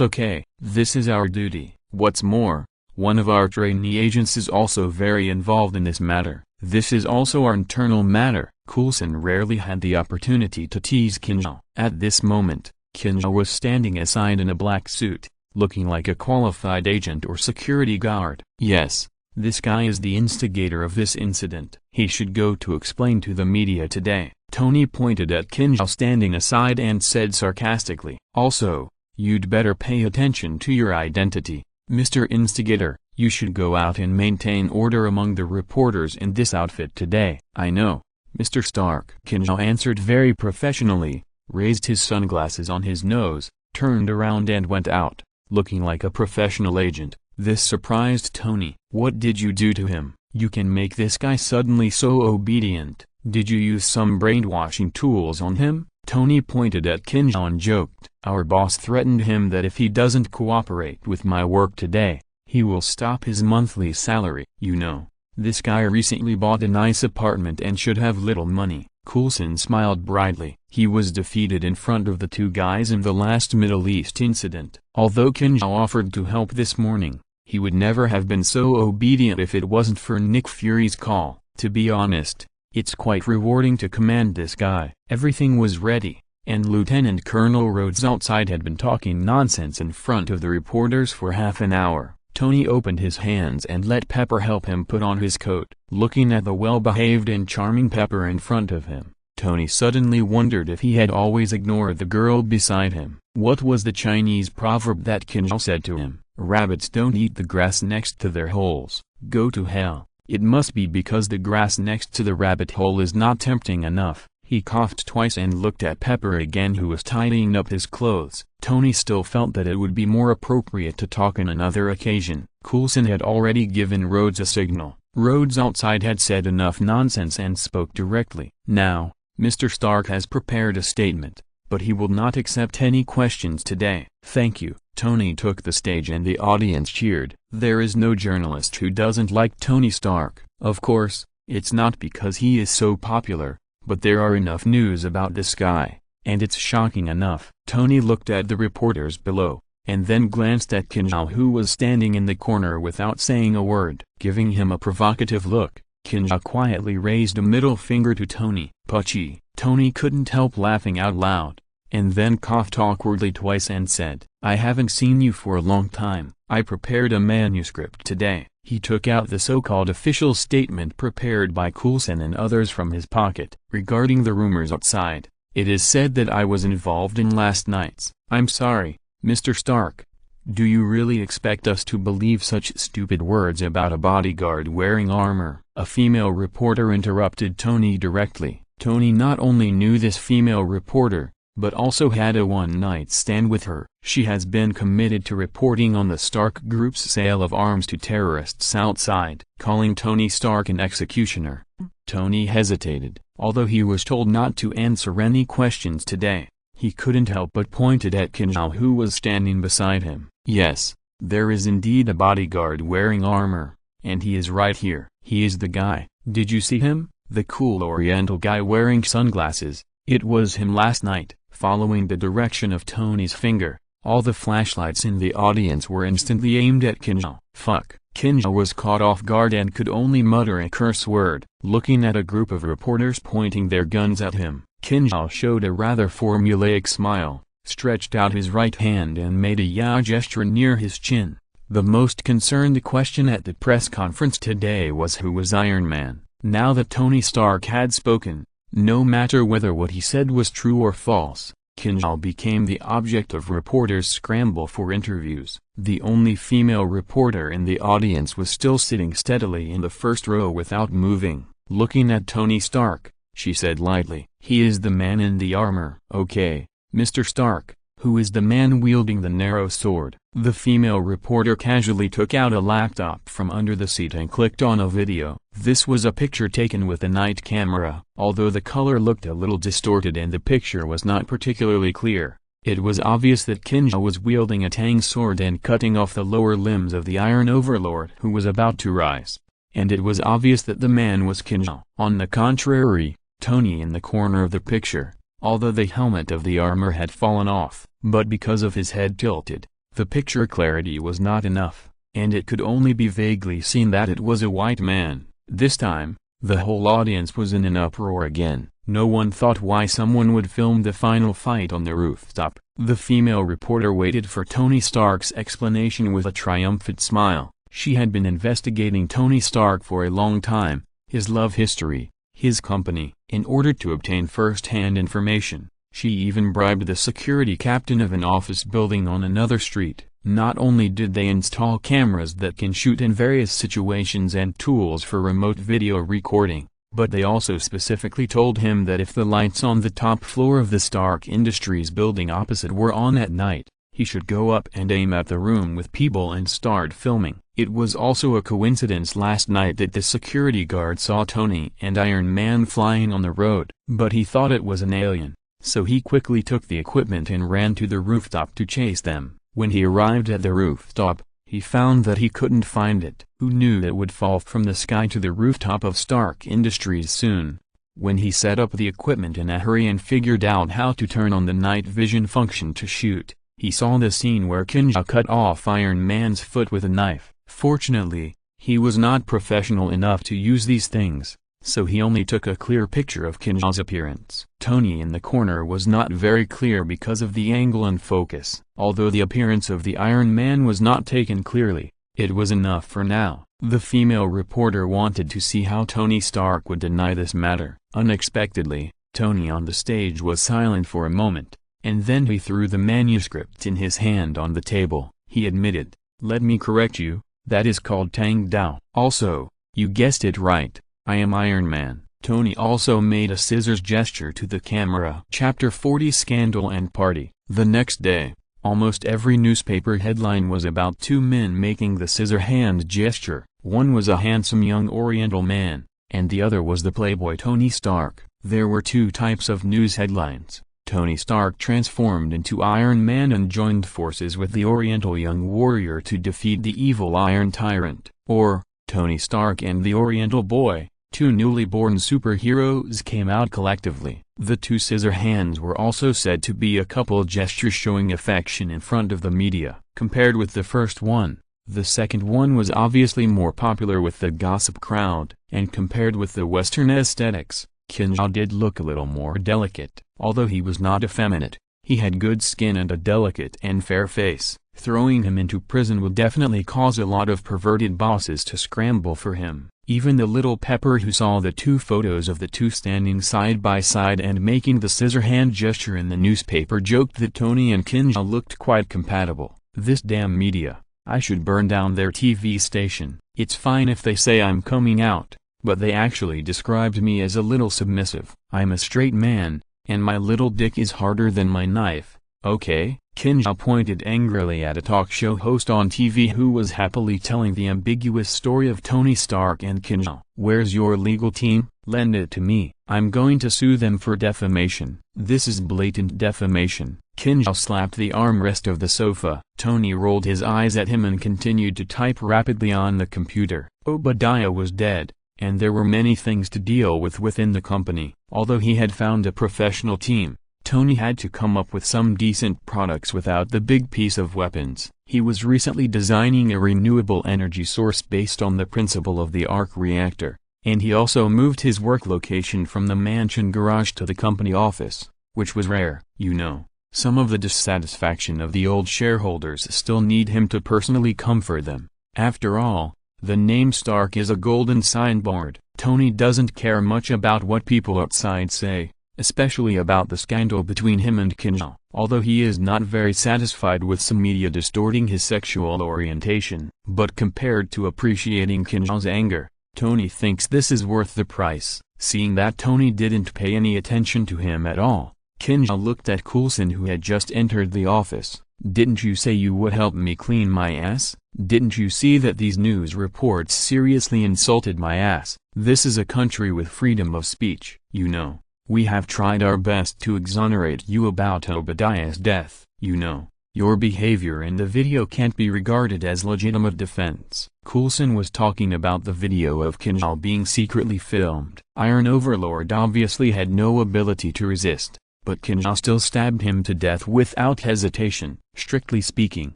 okay, this is our duty. What's more, one of our trainee agents is also very involved in this matter. This is also our internal matter." Coulson rarely had the opportunity to tease Qin Xiao. At this moment, Qin Xiao was standing aside in a black suit, looking like a qualified agent or security guard. "Yes, this guy is the instigator of this incident. He should go to explain to the media today." Tony pointed at Qin Xiao standing aside and said sarcastically, "Also, you'd better pay attention to your identity. Mr. Instigator, you should go out and maintain order among the reporters in this outfit today." "I know, Mr. Stark," Qin Xiao answered very professionally, raised his sunglasses on his nose, turned around and went out, looking like a professional agent. This surprised Tony. "What did you do to him? You can make this guy suddenly so obedient. Did you use some brainwashing tools on him?" Tony pointed at Qin Xiao and joked, "Our boss threatened him that if he doesn't cooperate with my work today, he will stop his monthly salary. You know, this guy recently bought a nice apartment and should have little money." Coulson smiled brightly. He was defeated in front of the two guys in the last Middle East incident. Although Qin Xiao offered to help this morning, he would never have been so obedient if it wasn't for Nick Fury's call. To be honest, it's quite rewarding to command this guy. Everything was ready, and Lieutenant Colonel Rhodes outside had been talking nonsense in front of the reporters for half an hour. Tony opened his hands and let Pepper help him put on his coat. Looking at the well-behaved and charming Pepper in front of him, Tony suddenly wondered if he had always ignored the girl beside him. What was the Chinese proverb that Qin Xiao said to him? "Rabbits don't eat the grass next to their holes." Go to hell. It must be because the grass next to the rabbit hole is not tempting enough. He coughed twice and looked at Pepper again, who was tidying up his clothes. Tony still felt that it would be more appropriate to talk on another occasion. Coulson had already given Rhodes a signal. Rhodes outside had said enough nonsense and spoke directly. "Now, Mr. Stark has prepared a statement, but he will not accept any questions today." "Thank you." Tony took the stage and the audience cheered. There is no journalist who doesn't like Tony Stark. Of course, it's not because he is so popular, but there are enough news about this guy, and it's shocking enough. Tony looked at the reporters below, and then glanced at Qin Xiao, who was standing in the corner without saying a word. Giving him a provocative look, Qin Xiao quietly raised a middle finger to Tony. "Puchy." Tony couldn't help laughing out loud, and then coughed awkwardly twice and said, "I haven't seen you for a long time. I prepared a manuscript today." He took out the so-called official statement prepared by Coulson and others from his pocket. "Regarding the rumors outside, it is said that I was involved in last night's." "I'm sorry, Mr. Stark. Do you really expect us to believe such stupid words about a bodyguard wearing armor?" A female reporter interrupted Tony directly. Tony not only knew this female reporter, but also had a one-night stand with her. She has been committed to reporting on the Stark Group's sale of arms to terrorists outside. Calling Tony Stark an executioner, Tony hesitated. Although he was told not to answer any questions today, he couldn't help but pointed at Qin Xiao, who was standing beside him. "Yes, there is indeed a bodyguard wearing armor, and he is right here. He is the guy. Did you see him? The cool Oriental guy wearing sunglasses. It was him last night." Following the direction of Tony's finger, all the flashlights in the audience were instantly aimed at Qin Xiao. "Fuck." Qin Xiao was caught off guard and could only mutter a curse word. Looking at a group of reporters pointing their guns at him, Qin Xiao showed a rather formulaic smile, stretched out his right hand and made a yeah gesture near his chin. The most concerned question at the press conference today was, who was Iron Man? Now that Tony Stark had spoken, No matter whether what he said was true or false, Qin Xiao became the object of reporters' scramble for interviews. The only female reporter in the audience was still sitting steadily in the first row without moving, looking at Tony Stark. She said lightly, "He is the man in the armor." "Okay, Mr. Stark, who is the man wielding the narrow sword?" The female reporter casually took out a laptop from under the seat and clicked on a video. This was a picture taken with a night camera. Although the color looked a little distorted and the picture was not particularly clear, it was obvious that Qin Xiao was wielding a tang sword and cutting off the lower limbs of the Iron Overlord who was about to rise. And it was obvious that the man was Qin Xiao. On the contrary, Tony in the corner of the picture, although the helmet of the armor had fallen off, but because of his head tilted, the picture clarity was not enough, and it could only be vaguely seen that it was a white man. This time, the whole audience was in an uproar again. No one thought why someone would film the final fight on the rooftop. The female reporter waited for Tony Stark's explanation with a triumphant smile. She had been investigating Tony Stark for a long time, his love history, his company. In order to obtain first-hand information, she even bribed the security captain of an office building on another street. Not only did they install cameras that can shoot in various situations and tools for remote video recording, but they also specifically told him that if the lights on the top floor of the Stark Industries building opposite were on at night, he should go up and aim at the room with people and start filming. It was also a coincidence last night that the security guard saw Tony and Iron Man flying on the road, but he thought it was an alien, so he quickly took the equipment and ran to the rooftop to chase them. When he arrived at the rooftop, he found that he couldn't find it. Who knew it would fall from the sky to the rooftop of Stark Industries soon? When he set up the equipment in a hurry and figured out how to turn on the night vision function to shoot, he saw the scene where Qin Xiao cut off Iron Man's foot with a knife. Fortunately, he was not professional enough to use these things, so he only took a clear picture of Qin Xiao's appearance. Tony in the corner was not very clear because of the angle and focus. Although the appearance of the Iron Man was not taken clearly, it was enough for now. The female reporter wanted to see how Tony Stark would deny this matter. Unexpectedly, Tony on the stage was silent for a moment, and then he threw the manuscript in his hand on the table. He admitted, "Let me correct you, that is called Tang Dao. Also, you guessed it right, I am Iron Man." Tony also made a scissors gesture to the camera. Chapter 40 Scandal and Party. The next day, almost every newspaper headline was about two men making the scissor hand gesture. One was a handsome young Oriental man, and the other was the playboy Tony Stark. There were two types of news headlines. Tony Stark transformed into Iron Man and joined forces with the Oriental young warrior to defeat the evil Iron Tyrant. Or, Tony Stark and the Oriental boy, two newly born superheroes, came out collectively. The two scissor hands were also said to be a couple gesture showing affection in front of the media. Compared with the first one, the second one was obviously more popular with the gossip crowd, and compared with the Western aesthetics, Qin Xiao did look a little more delicate. Although he was not effeminate, he had good skin and a delicate and fair face. Throwing him into prison would definitely cause a lot of perverted bosses to scramble for him. Even the little Pepper, who saw the two photos of the two standing side by side and making the scissor hand gesture in the newspaper, joked that Tony and Qin Xiao looked quite compatible. "This damn media, I should burn down their TV station. It's fine if they say I'm coming out, but they actually described me as a little submissive. I'm a straight man, and my little dick is harder than my knife, okay?" Qin Xiao pointed angrily at a talk show host on TV who was happily telling the ambiguous story of Tony Stark and Qin Xiao. "Where's your legal team? Lend it to me. I'm going to sue them for defamation. This is blatant defamation." Qin Xiao slapped the armrest of the sofa. Tony rolled his eyes at him and continued to type rapidly on the computer. Obadiah was dead, and there were many things to deal with within the company. Although he had found a professional team, Tony had to come up with some decent products without the big piece of weapons. He was recently designing a renewable energy source based on the principle of the arc reactor, and he also moved his work location from the mansion garage to the company office, which was rare. You know, some of the dissatisfaction of the old shareholders still need him to personally comfort them. After all, The name Stark is a golden signboard. Tony doesn't care much about what people outside say, especially about the scandal between him and Qin Xiao, although he is not very satisfied with some media distorting his sexual orientation. But compared to appreciating Qin Xiao's anger, Tony thinks this is worth the price. Seeing that Tony didn't pay any attention to him at all, Qin Xiao looked at Coulson, who had just entered the office. "Didn't you say you would help me clean my ass? Didn't you see that these news reports seriously insulted my ass? This is a country with freedom of speech, you know. We have tried our best to exonerate you about Obadiah's death, you know. Your behavior in the video can't be regarded as legitimate defense." Coulson was talking about the video of Qin Xiao being secretly filmed. Iron Overlord obviously had no ability to resist, but Qin Xiao still stabbed him to death without hesitation. Strictly speaking,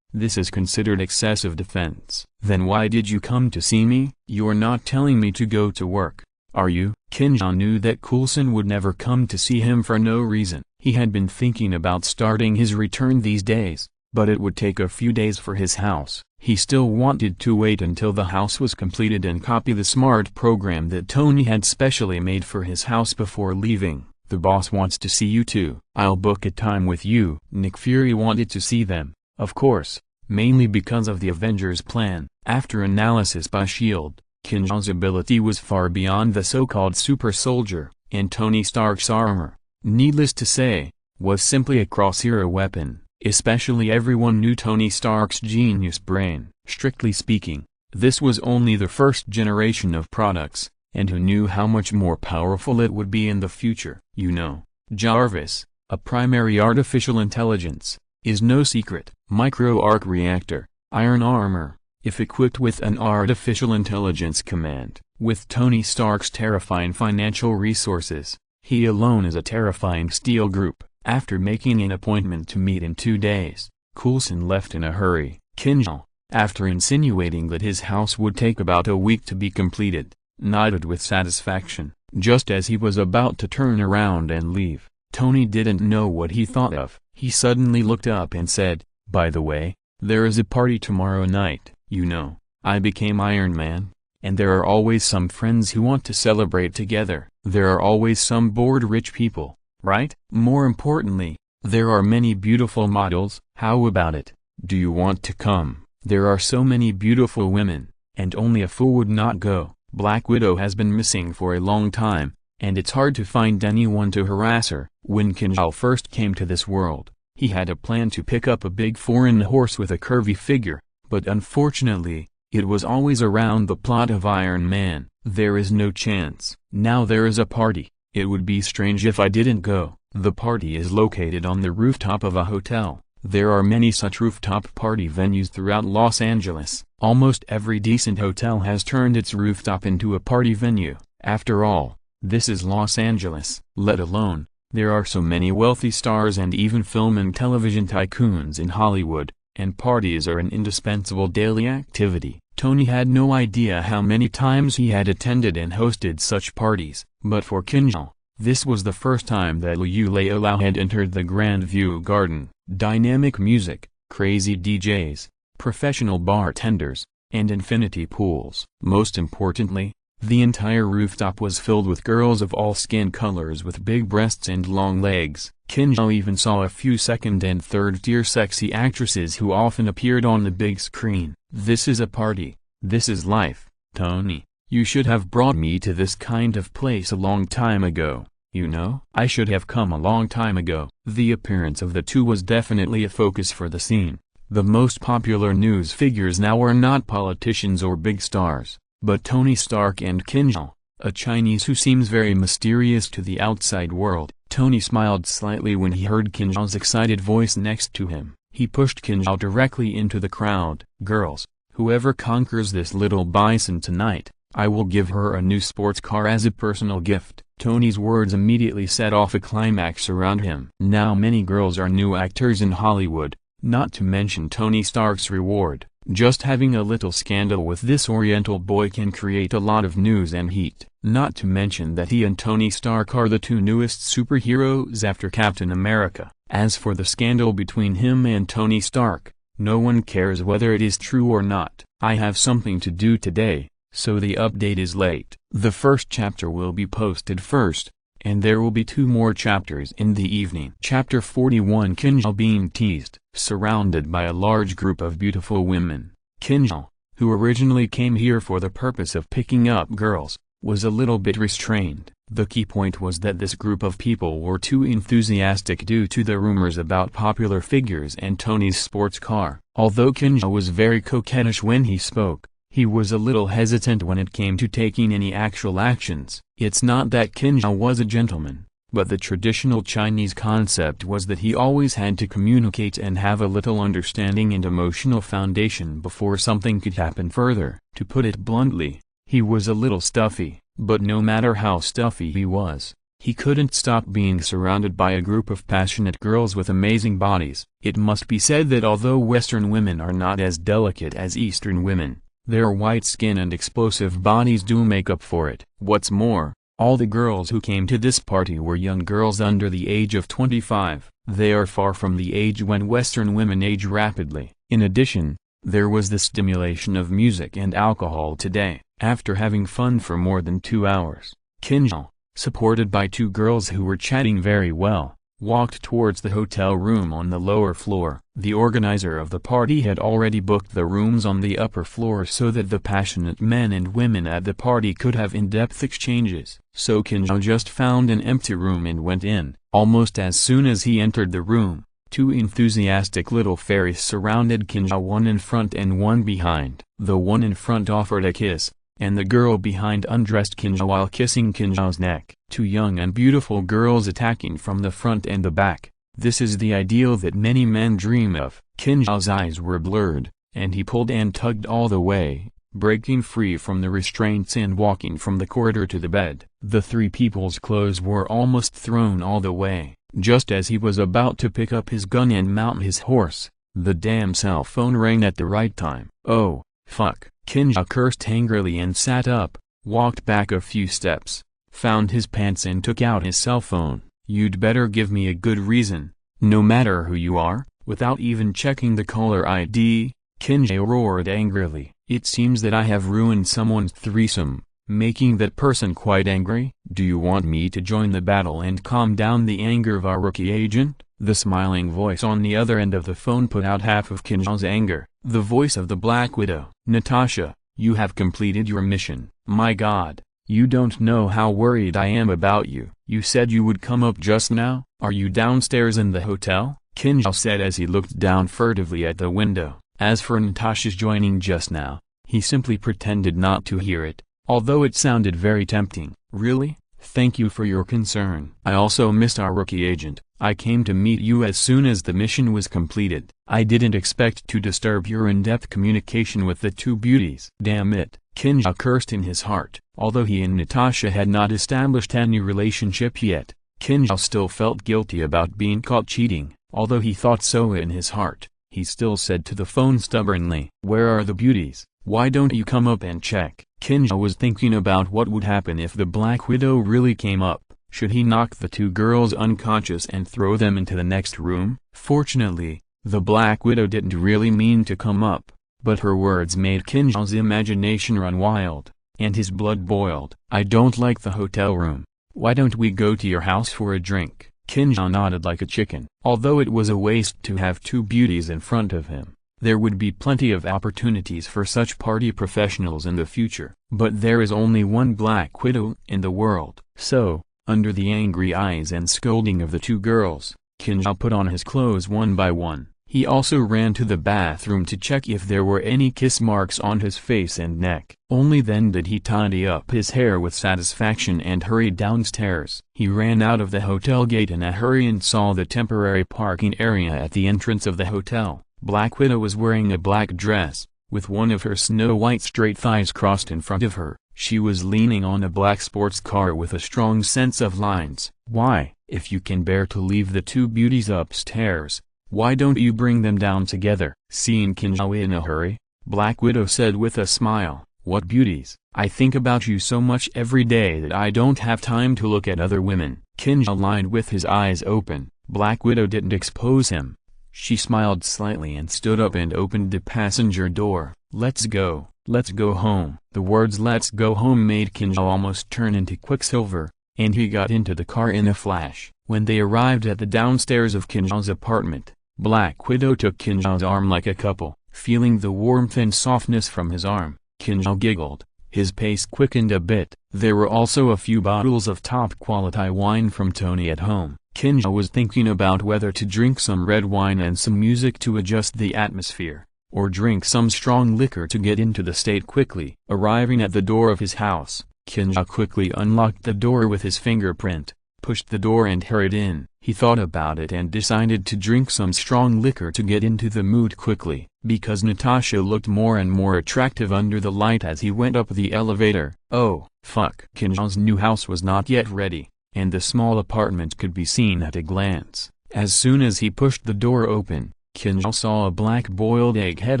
this is considered excessive defense. "Then why did you come to see me? You're not telling me to go to work, are you?" Qin Xiao knew that Coulson would never come to see him for no reason. He had been thinking about starting his return these days, but it would take a few days for his house. He still wanted to wait until the house was completed and copy the smart program that Tony had specially made for his house before leaving. "The boss wants to see you too. I'll book a time with you." Nick Fury wanted to see them, of course, mainly because of the Avengers plan. After analysis by S.H.I.E.L.D., Qin Xiao's ability was far beyond the so-called super soldier, and Tony Stark's armor, needless to say, was simply a cross-era weapon. Especially everyone knew Tony Stark's genius brain. Strictly speaking, this was only the first generation of products, and who knew how much more powerful it would be in the future. You know, Jarvis, a primary artificial intelligence, is no secret. Micro-arc reactor, iron armor, if equipped with an artificial intelligence command. With Tony Stark's terrifying financial resources, he alone is a terrifying steel group. After making an appointment to meet in 2 days, Coulson left in a hurry. Qin Xiao, after insinuating that his house would take about a week to be completed, nodded with satisfaction. Just as he was about to turn around and leave, Tony didn't know what he thought of. He suddenly looked up and said, "By the way, there is a party tomorrow night. You know, I became Iron Man, and there are always some friends who want to celebrate together. There are always some bored rich people, right? More importantly, there are many beautiful models. How about it? Do you want to come? There are so many beautiful women, and only a fool would not go." Black Widow has been missing for a long time, and it's hard to find anyone to harass her. When Qin Xiao first came to this world, he had a plan to pick up a big foreign horse with a curvy figure, but unfortunately, it was always around the plot of Iron Man. There is no chance. Now there is a party. It would be strange if I didn't go. The party is located on the rooftop of a hotel. There are many such rooftop party venues throughout Los Angeles. Almost every decent hotel has turned its rooftop into a party venue. After all, this is Los Angeles. Let alone, there are so many wealthy stars and even film and television tycoons in Hollywood, and parties are an indispensable daily activity. Tony had no idea how many times he had attended and hosted such parties, but for Qin Xiao, this was the first time that Liu Lao had entered the Grand View Garden. Dynamic music, crazy DJs, professional bartenders, and infinity pools. Most importantly, the entire rooftop was filled with girls of all skin colors with big breasts and long legs. Qin Xiao even saw a few second and third-tier sexy actresses who often appeared on the big screen. This is a party. This is life. Tony, you should have brought me to this kind of place a long time ago. You know, I should have come a long time ago. The appearance of the two was definitely a focus for the scene. The most popular news figures now are not politicians or big stars, but Tony Stark and Qin Xiao, a Chinese who seems very mysterious to the outside world. Tony smiled slightly when he heard Qin Xiao's excited voice next to him. He pushed Qin Xiao directly into the crowd. "Girls, whoever conquers this little bison tonight, I will give her a new sports car as a personal gift." Tony's words immediately set off a climax around him. Now many girls are new actors in Hollywood, not to mention Tony Stark's reward. Just having a little scandal with this Oriental boy can create a lot of news and heat. Not to mention that he and Tony Stark are the two newest superheroes after Captain America. As for the scandal between him and Tony Stark, No one cares whether it is true or not. I have something to do today, so the update is late. The first chapter will be posted first, and there will be 2 more chapters in the evening. Chapter 41. Qin Xiao being teased. Surrounded by a large group of beautiful women, Qin Xiao, who originally came here for the purpose of picking up girls, was a little bit restrained. The key point was that this group of people were too enthusiastic due to the rumors about popular figures and Tony's sports car. Although Qin Xiao was very coquettish when he spoke, he was a little hesitant when it came to taking any actual actions. It's not that Qin Xiao was a gentleman, but the traditional Chinese concept was that he always had to communicate and have a little understanding and emotional foundation before something could happen further. To put it bluntly, he was a little stuffy, but no matter how stuffy he was, he couldn't stop being surrounded by a group of passionate girls with amazing bodies. It must be said that although Western women are not as delicate as Eastern women, their white skin and explosive bodies do make up for it. What's more, all the girls who came to this party were young girls under the age of 25. They are far from the age when Western women age rapidly. In addition, there was the stimulation of music and alcohol today. After having fun for more than 2 hours, Qin Xiao, supported by 2 girls who were chatting very well, walked towards the hotel room on the lower floor. The organizer of the party had already booked the rooms on the upper floor so that the passionate men and women at the party could have in-depth exchanges. So Qin Xiao just found an empty room and went in. Almost as soon as he entered the room, 2 enthusiastic little fairies surrounded Qin Xiao, one in front and one behind. The one in front offered a kiss, and the girl behind undressed Qin Xiao while kissing Qin Xiao's neck. 2 young and beautiful girls attacking from the front and the back. This is the ideal that many men dream of. Qin Xiao's eyes were blurred, and he pulled and tugged all the way, breaking free from the restraints and walking from the corridor to the bed. The 3 people's clothes were almost thrown all the way. Just as he was about to pick up his gun and mount his horse, the damn cell phone rang at the right time. Oh, fuck. Qin Xiao cursed angrily and sat up, walked back a few steps, found his pants and took out his cell phone. You'd better give me a good reason, no matter who you are. Without even checking the caller ID, Qin Xiao roared angrily. It seems that I have ruined someone's threesome, making that person quite angry. Do you want me to join the battle and calm down the anger of our rookie agent? The smiling voice on the other end of the phone put out half of Qin Xiao's anger. The voice of the Black Widow. Natasha, you have completed your mission. My God, you don't know how worried I am about you. You said you would come up just now? Are you downstairs in the hotel? Qin Xiao said as he looked down furtively at the window. As for Natasha's joining just now, he simply pretended not to hear it, although it sounded very tempting. Really? Thank you for your concern. I also missed our rookie agent. I came to meet you as soon as the mission was completed. I didn't expect to disturb your in-depth communication with the 2 beauties. Damn it, Qin Xiao cursed in his heart. Although he and Natasha had not established any relationship yet, Qin Xiao still felt guilty about being caught cheating. Although he thought so in his heart, he still said to the phone stubbornly, "Where are the beauties? Why don't you come up and check?" Qin Xiao was thinking about what would happen if the Black Widow really came up. Should he knock the 2 girls unconscious and throw them into the next room? Fortunately, the Black Widow didn't really mean to come up, but her words made Qin Xiao's imagination run wild, and his blood boiled. I don't like the hotel room. Why don't we go to your house for a drink? Qin Xiao nodded like a chicken. Although it was a waste to have 2 beauties in front of him, there would be plenty of opportunities for such party professionals in the future. But there is only one Black Widow in the world. So, under the angry eyes and scolding of the 2 girls, Qin Xiao put on his clothes one by one. He also ran to the bathroom to check if there were any kiss marks on his face and neck. Only then did he tidy up his hair with satisfaction and hurried downstairs. He ran out of the hotel gate in a hurry and saw the temporary parking area at the entrance of the hotel. Black Widow was wearing a black dress, with one of her snow-white straight thighs crossed in front of her. She was leaning on a black sports car with a strong sense of lines. Why, if you can bear to leave the 2 beauties upstairs, why don't you bring them down together? Seeing Qin Xiao in a hurry, Black Widow said with a smile, "What beauties? I think about you so much every day that I don't have time to look at other women." Qin Xiao lied with his eyes open. Black Widow didn't expose him. She smiled slightly and stood up and opened the passenger door. Let's go home. The words "let's go home" made Qin Xiao almost turn into Quicksilver, and he got into the car in a flash. When they arrived at the downstairs of Qin Xiao's apartment, Black Widow took Qin Xiao's arm like a couple. Feeling the warmth and softness from his arm, Qin Xiao giggled. His pace quickened a bit. There were also a few bottles of top-quality wine from Tony at home. Qin Xiao was thinking about whether to drink some red wine and some music to adjust the atmosphere, or drink some strong liquor to get into the state quickly. Arriving at the door of his house, Qin Xiao quickly unlocked the door with his fingerprint, pushed the door and hurried in. He thought about it and decided to drink some strong liquor to get into the mood quickly, because Natasha looked more and more attractive under the light as he went up the elevator. Oh, fuck. Qin Xiao's new house was not yet ready, and the small apartment could be seen at a glance. As soon as he pushed the door open, Qin Xiao saw a black boiled egg head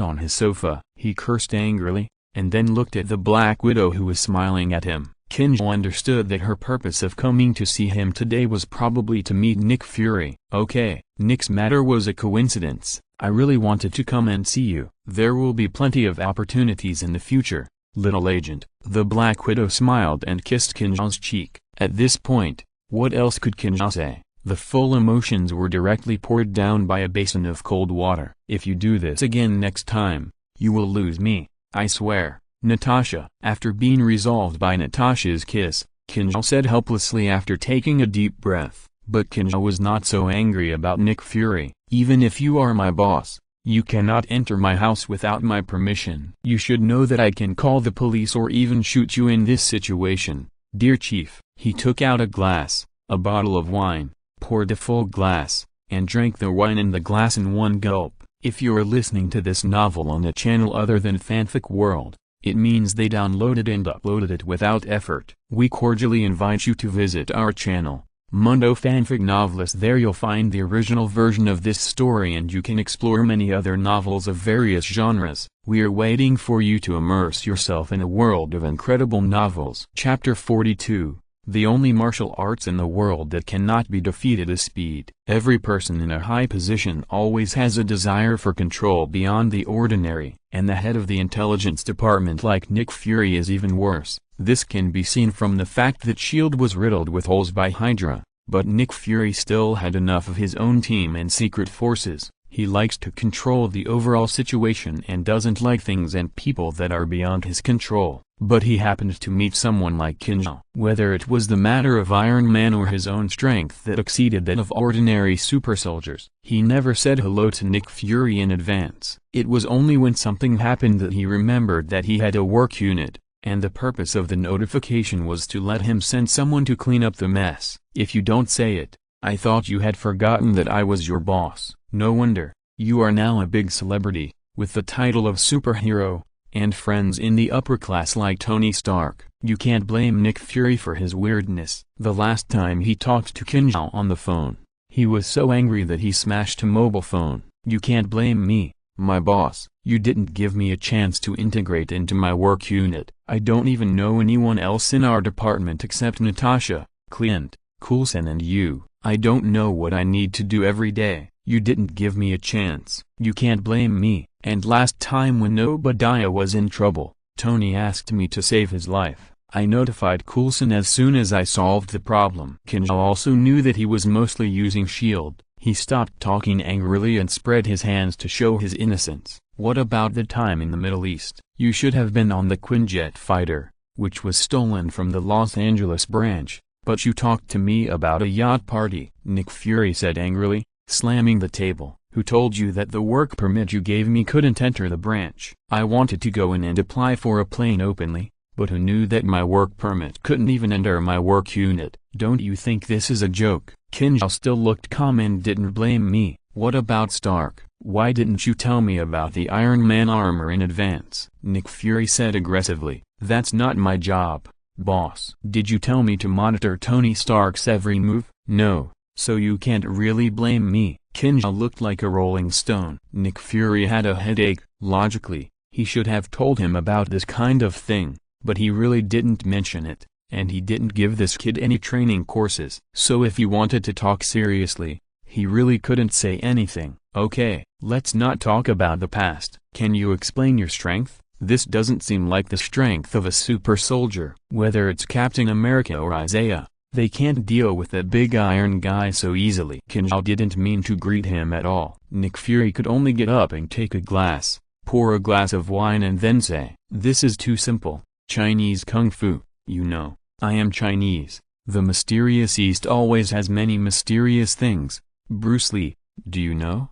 on his sofa. He cursed angrily, and then looked at the Black Widow who was smiling at him. Qin Xiao understood that her purpose of coming to see him today was probably to meet Nick Fury. Okay, Nick's matter was a coincidence. I really wanted to come and see you. There will be plenty of opportunities in the future, little agent. The Black Widow smiled and kissed Qin Xiao's cheek. At this point, what else could Qin Xiao say? The full emotions were directly poured down by a basin of cold water. If you do this again next time, you will lose me, I swear. Natasha. After being resolved by Natasha's kiss, Qin Xiao said helplessly after taking a deep breath. But Qin Xiao was not so angry about Nick Fury. Even if you are my boss, you cannot enter my house without my permission. You should know that I can call the police or even shoot you in this situation, dear chief. He took out a glass, a bottle of wine, poured a full glass, and drank the wine in the glass in one gulp. If you are listening to this novel on a channel other than Fanfic World, it means they downloaded and uploaded it without effort. We cordially invite you to visit our channel, Mundo Fanfic Novelist. There you'll find the original version of this story and you can explore many other novels of various genres. We are waiting for you to immerse yourself in a world of incredible novels. Chapter 42. The only martial arts in the world that cannot be defeated is speed. Every person in a high position always has a desire for control beyond the ordinary, and the head of the intelligence department like Nick Fury is even worse. This can be seen from the fact that S.H.I.E.L.D. was riddled with holes by Hydra, but Nick Fury still had enough of his own team and secret forces. He likes to control the overall situation and doesn't like things and people that are beyond his control. But he happened to meet someone like Qin Xiao. Whether it was the matter of Iron Man or his own strength that exceeded that of ordinary super soldiers, he never said hello to Nick Fury in advance. It was only when something happened that he remembered that he had a work unit, and the purpose of the notification was to let him send someone to clean up the mess. If you don't say it, I thought you had forgotten that I was your boss. No wonder, you are now a big celebrity, with the title of superhero, and friends in the upper class like Tony Stark. You can't blame Nick Fury for his weirdness. The last time he talked to Qin Xiao on the phone, he was so angry that he smashed a mobile phone. You can't blame me, my boss. You didn't give me a chance to integrate into my work unit. I don't even know anyone else in our department except Natasha, Clint, Coulson and you. I don't know what I need to do every day. You didn't give me a chance. You can't blame me. And last time when Obadiah was in trouble, Tony asked me to save his life. I notified Coulson as soon as I solved the problem. Qin Xiao also knew that he was mostly using S.H.I.E.L.D. He stopped talking angrily and spread his hands to show his innocence. What about the time in the Middle East? You should have been on the Quinjet fighter, which was stolen from the Los Angeles branch, but you talked to me about a yacht party, Nick Fury said angrily, slamming the table. Who told you that the work permit you gave me couldn't enter the branch? I wanted to go in and apply for a plane openly, but who knew that my work permit couldn't even enter my work unit? Don't you think this is a joke? Qin Xiao still looked calm and didn't blame me. What about Stark? Why didn't you tell me about the Iron Man armor in advance? Nick Fury said aggressively. That's not my job, boss. Did you tell me to monitor Tony Stark's every move? No, so you can't really blame me. Qin Xiao looked like a rolling stone. Nick Fury had a headache. Logically, he should have told him about this kind of thing, but he really didn't mention it, and he didn't give this kid any training courses. So if he wanted to talk seriously, He really couldn't say anything. Okay, let's not talk about the past. Can you explain your strength? This doesn't seem like the strength of a super soldier. Whether it's Captain America or Isaiah, they can't deal with that big iron guy so easily. Qin Xiao didn't mean to greet him at all. Nick Fury could only get up and take a glass, pour a glass of wine and then say, "This is too simple. Chinese Kung Fu, you know, I am Chinese. The mysterious East always has many mysterious things. Bruce Lee, do you know?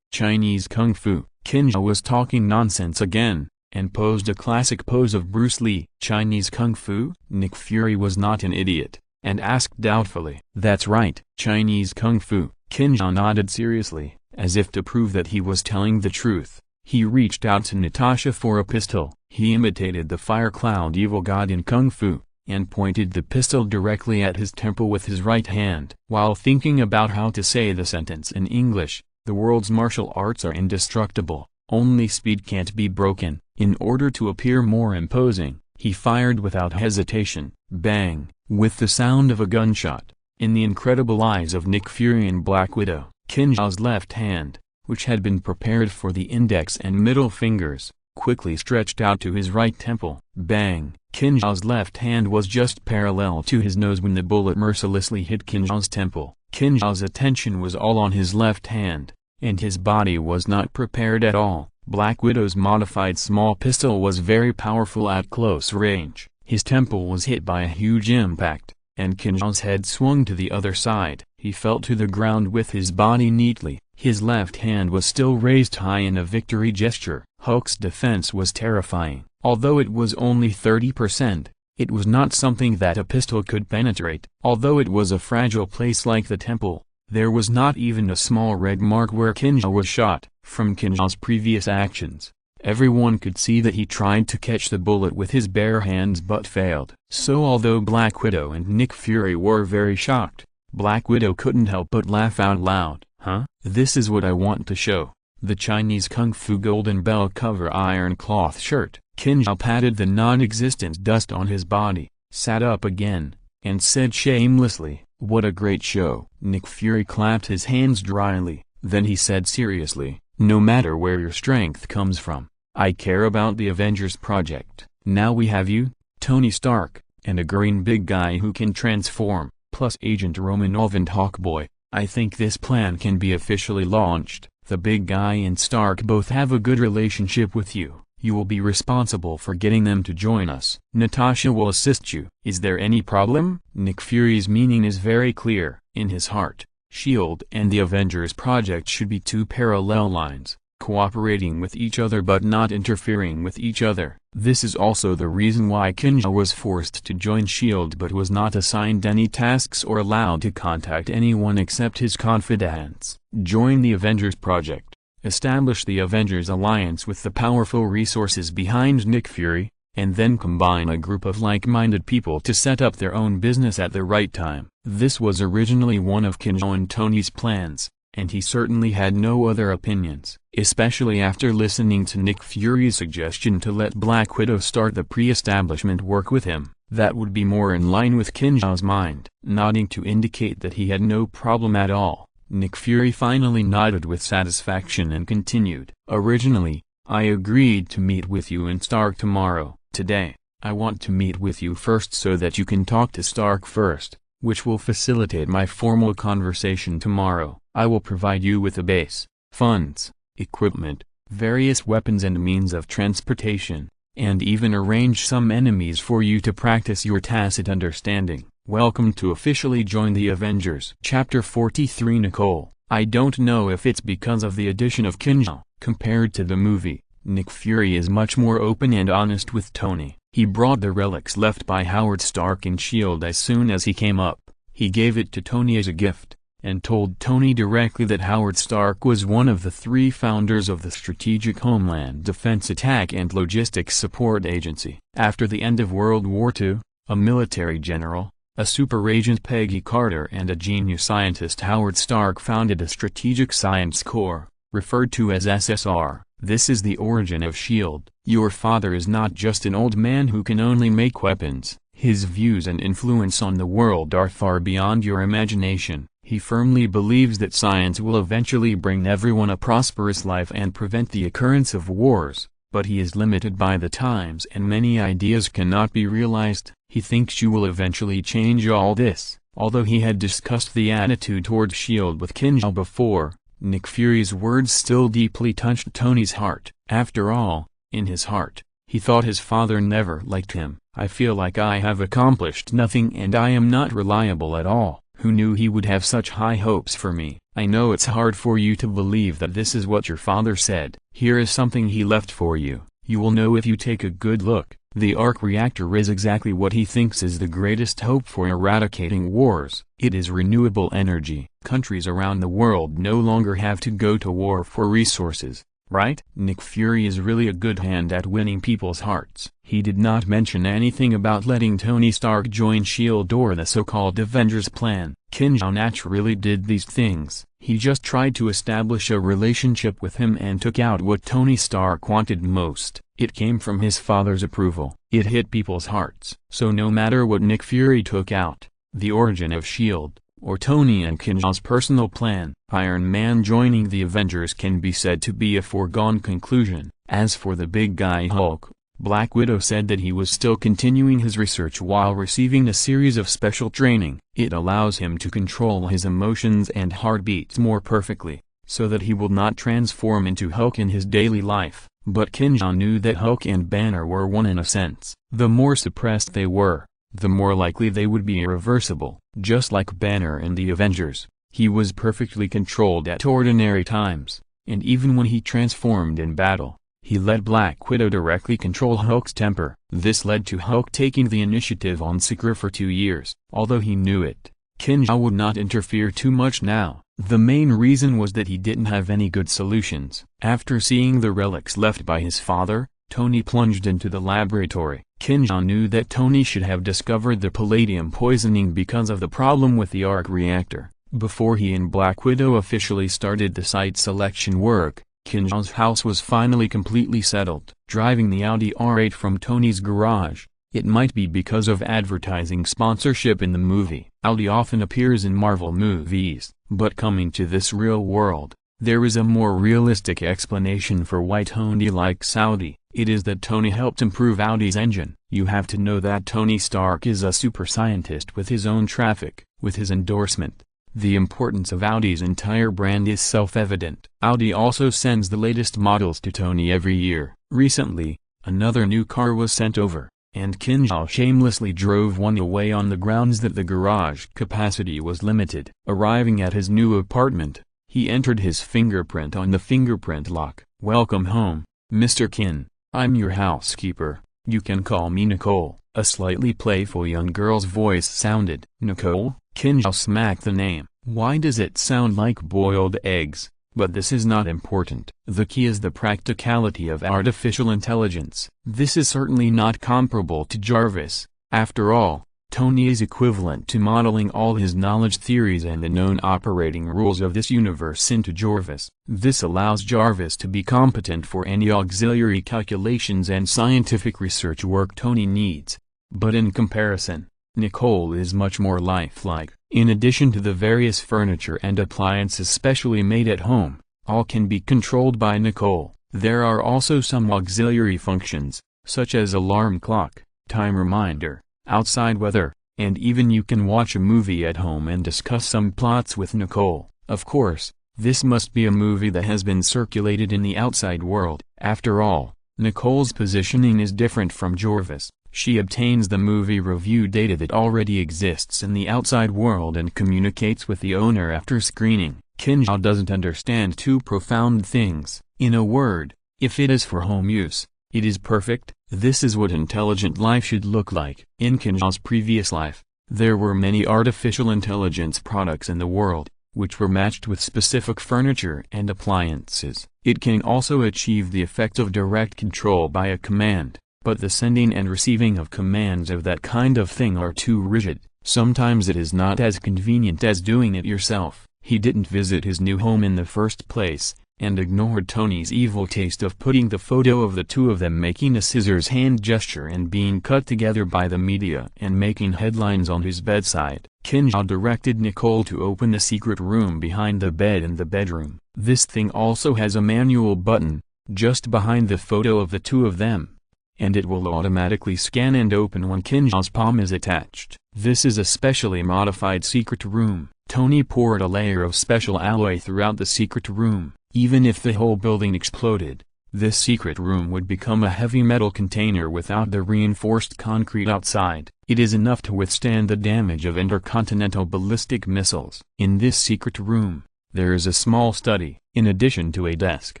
Chinese Kung Fu." Qin Xiao was talking nonsense again, and posed a classic pose of Bruce Lee. Chinese Kung Fu? Nick Fury was not an idiot, and asked doubtfully. "That's right, Chinese Kung Fu." Qin Xiao nodded seriously, as if to prove that he was telling the truth. He reached out to Natasha for a pistol. He imitated the fire cloud evil god in Kung Fu, and pointed the pistol directly at his temple with his right hand. While thinking about how to say the sentence in English, "The world's martial arts are indestructible, only speed can't be broken," in order to appear more imposing, he fired without hesitation. Bang! With the sound of a gunshot, in the incredible eyes of Nick Fury and Black Widow, Qin Xiao's left hand, which had been prepared for the index and middle fingers, quickly stretched out to his right temple. Bang! Qin Xiao's left hand was just parallel to his nose when the bullet mercilessly hit Qin Xiao's temple. Qin Xiao's attention was all on his left hand, and his body was not prepared at all. Black Widow's modified small pistol was very powerful at close range. His temple was hit by a huge impact, and Qin Xiao's head swung to the other side. He fell to the ground with his body neatly. His left hand was still raised high in a victory gesture. Hulk's defense was terrifying. Although it was only 30%, it was not something that a pistol could penetrate. Although it was a fragile place like the temple, there was not even a small red mark where Qin Xiao was shot. From Qin Xiao's previous actions, everyone could see that he tried to catch the bullet with his bare hands but failed. So although Black Widow and Nick Fury were very shocked, Black Widow couldn't help but laugh out loud. "Huh? This is what I want to show. The Chinese Kung Fu golden bell cover iron cloth shirt." Qin Xiao patted the non-existent dust on his body, sat up again, and said shamelessly, "What a great show." Nick Fury clapped his hands dryly, then he said seriously, "No matter where your strength comes from, I care about the Avengers project. Now we have you, Tony Stark, and a green big guy who can transform, plus Agent Romanov and Hawkboy. I think this plan can be officially launched. The big guy and Stark both have a good relationship with you. You will be responsible for getting them to join us. Natasha will assist you. Is there any problem?" Nick Fury's meaning is very clear. In his heart, S.H.I.E.L.D. and the Avengers project should be two parallel lines, cooperating with each other but not interfering with each other. This is also the reason why Qin Xiao was forced to join S.H.I.E.L.D. but was not assigned any tasks or allowed to contact anyone except his confidants. Join the Avengers project. Establish the Avengers alliance with the powerful resources behind Nick Fury, and then combine a group of like-minded people to set up their own business at the right time. This was originally one of Qin Xiao and Tony's plans, and he certainly had no other opinions, especially after listening to Nick Fury's suggestion to let Black Widow start the pre-establishment work with him. That would be more in line with Qin Xiao's mind. Nodding to indicate that he had no problem at all, Nick Fury finally nodded with satisfaction and continued. "Originally, I agreed to meet with you and Stark tomorrow. Today, I want to meet with you first so that you can talk to Stark first, which will facilitate my formal conversation tomorrow. I will provide you with a base, funds, equipment, various weapons and means of transportation, and even arrange some enemies for you to practice your tacit understanding. Welcome to officially join the Avengers." Chapter 43 Nicole. I don't know if it's because of the addition of Qin Xiao. Compared to the movie, Nick Fury is much more open and honest with Tony. He brought the relics left by Howard Stark in S.H.I.E.L.D. as soon as he came up. He gave it to Tony as a gift, and told Tony directly that Howard Stark was one of the 3 founders of the Strategic Homeland Defense Attack and Logistics Support Agency. After the end of World War II, a military general, a super agent Peggy Carter and a genius scientist Howard Stark founded a Strategic Science Corps, referred to as SSR. This is the origin of S.H.I.E.L.D. Your father is not just an old man who can only make weapons. His views and influence on the world are far beyond your imagination. He firmly believes that science will eventually bring everyone a prosperous life and prevent the occurrence of wars, but he is limited by the times and many ideas cannot be realized. He thinks you will eventually change all this. Although he had discussed the attitude towards S.H.I.E.L.D. with Qin Xiao before, Nick Fury's words still deeply touched Tony's heart. After all, in his heart, he thought his father never liked him. I feel like I have accomplished nothing and I am not reliable at all. Who knew he would have such high hopes for me? I know it's hard for you to believe that this is what your father said. Here is something he left for you. You will know if you take a good look. The arc reactor is exactly what he thinks is the greatest hope for eradicating wars. It is renewable energy. Countries around the world no longer have to go to war for resources, right? Nick Fury is really a good hand at winning people's hearts. He did not mention anything about letting Tony Stark join S.H.I.E.L.D. or the so-called Avengers plan. Qin Xiao naturally did these things. He just tried to establish a relationship with him and took out what Tony Stark wanted most. It came from his father's approval. It hit people's hearts. So no matter what Nick Fury took out, the origin of S.H.I.E.L.D., or Tony and Qin Xiao's personal plan, Iron Man joining the Avengers can be said to be a foregone conclusion. As for the big guy Hulk, Black Widow said that he was still continuing his research while receiving a series of special training. It allows him to control his emotions and heartbeats more perfectly, so that he will not transform into Hulk in his daily life. But Qin Xiao knew that Hulk and Banner were one in a sense. The more suppressed they were, the more likely they would be irreversible. Just like Banner in the Avengers, he was perfectly controlled at ordinary times, and even when he transformed in battle, he let Black Widow directly control Hulk's temper. This led to Hulk taking the initiative on Secret for 2 years. Although he knew it, Qin Xiao would not interfere too much now. The main reason was that he didn't have any good solutions. After seeing the relics left by his father, Tony plunged into the laboratory. Qin Xiao knew that Tony should have discovered the palladium poisoning because of the problem with the arc reactor. Before he and Black Widow officially started the site selection work, Qin Xiao's house was finally completely settled. Driving the Audi R8 from Tony's garage, it might be because of advertising sponsorship in the movie. Audi often appears in Marvel movies, but coming to this real world, there is a more realistic explanation for why Tony likes Audi. It is that Tony helped improve Audi's engine. You have to know that Tony Stark is a super scientist with his own traffic. With his endorsement, the importance of Audi's entire brand is self-evident. Audi also sends the latest models to Tony every year. Recently, another new car was sent over, and Qin Xiao shamelessly drove one away on the grounds that the garage capacity was limited. Arriving at his new apartment, he entered his fingerprint on the fingerprint lock. "Welcome home, Mr. Qin. I'm your housekeeper. You can call me Nicole." A slightly playful young girl's voice sounded. "Nicole?" Qin Xiao smacked the name. Why does it sound like boiled eggs? But this is not important. The key is the practicality of artificial intelligence. This is certainly not comparable to Jarvis. After all, Tony is equivalent to modeling all his knowledge theories and the known operating rules of this universe into Jarvis. This allows Jarvis to be competent for any auxiliary calculations and scientific research work Tony needs. But in comparison, Nicole is much more lifelike. In addition to the various furniture and appliances specially made at home, all can be controlled by Nicole. There are also some auxiliary functions, such as alarm clock, time reminder, outside weather, and even you can watch a movie at home and discuss some plots with Nicole. Of course, this must be a movie that has been circulated in the outside world. After all, Nicole's positioning is different from Jarvis. She obtains the movie review data that already exists in the outside world and communicates with the owner after screening. Qin Xiao doesn't understand two profound things. In a word, if it is for home use, it is perfect. This is what intelligent life should look like. In Qin Xiao's previous life, there were many artificial intelligence products in the world, which were matched with specific furniture and appliances. It can also achieve the effect of direct control by a command. But the sending and receiving of commands of that kind of thing are too rigid. Sometimes it is not as convenient as doing it yourself. He didn't visit his new home in the first place, and ignored Tony's evil taste of putting the photo of the two of them making a scissors hand gesture and being cut together by the media and making headlines on his bedside. Qin Xiao directed Nicole to open the secret room behind the bed in the bedroom. This thing also has a manual button, just behind the photo of the two of them, and it will automatically scan and open when Qin Xiao's palm is attached. This is a specially modified secret room. Tony poured a layer of special alloy throughout the secret room. Even if the whole building exploded, this secret room would become a heavy metal container without the reinforced concrete outside. It is enough to withstand the damage of intercontinental ballistic missiles. In this secret room, there is a small study. In addition to a desk,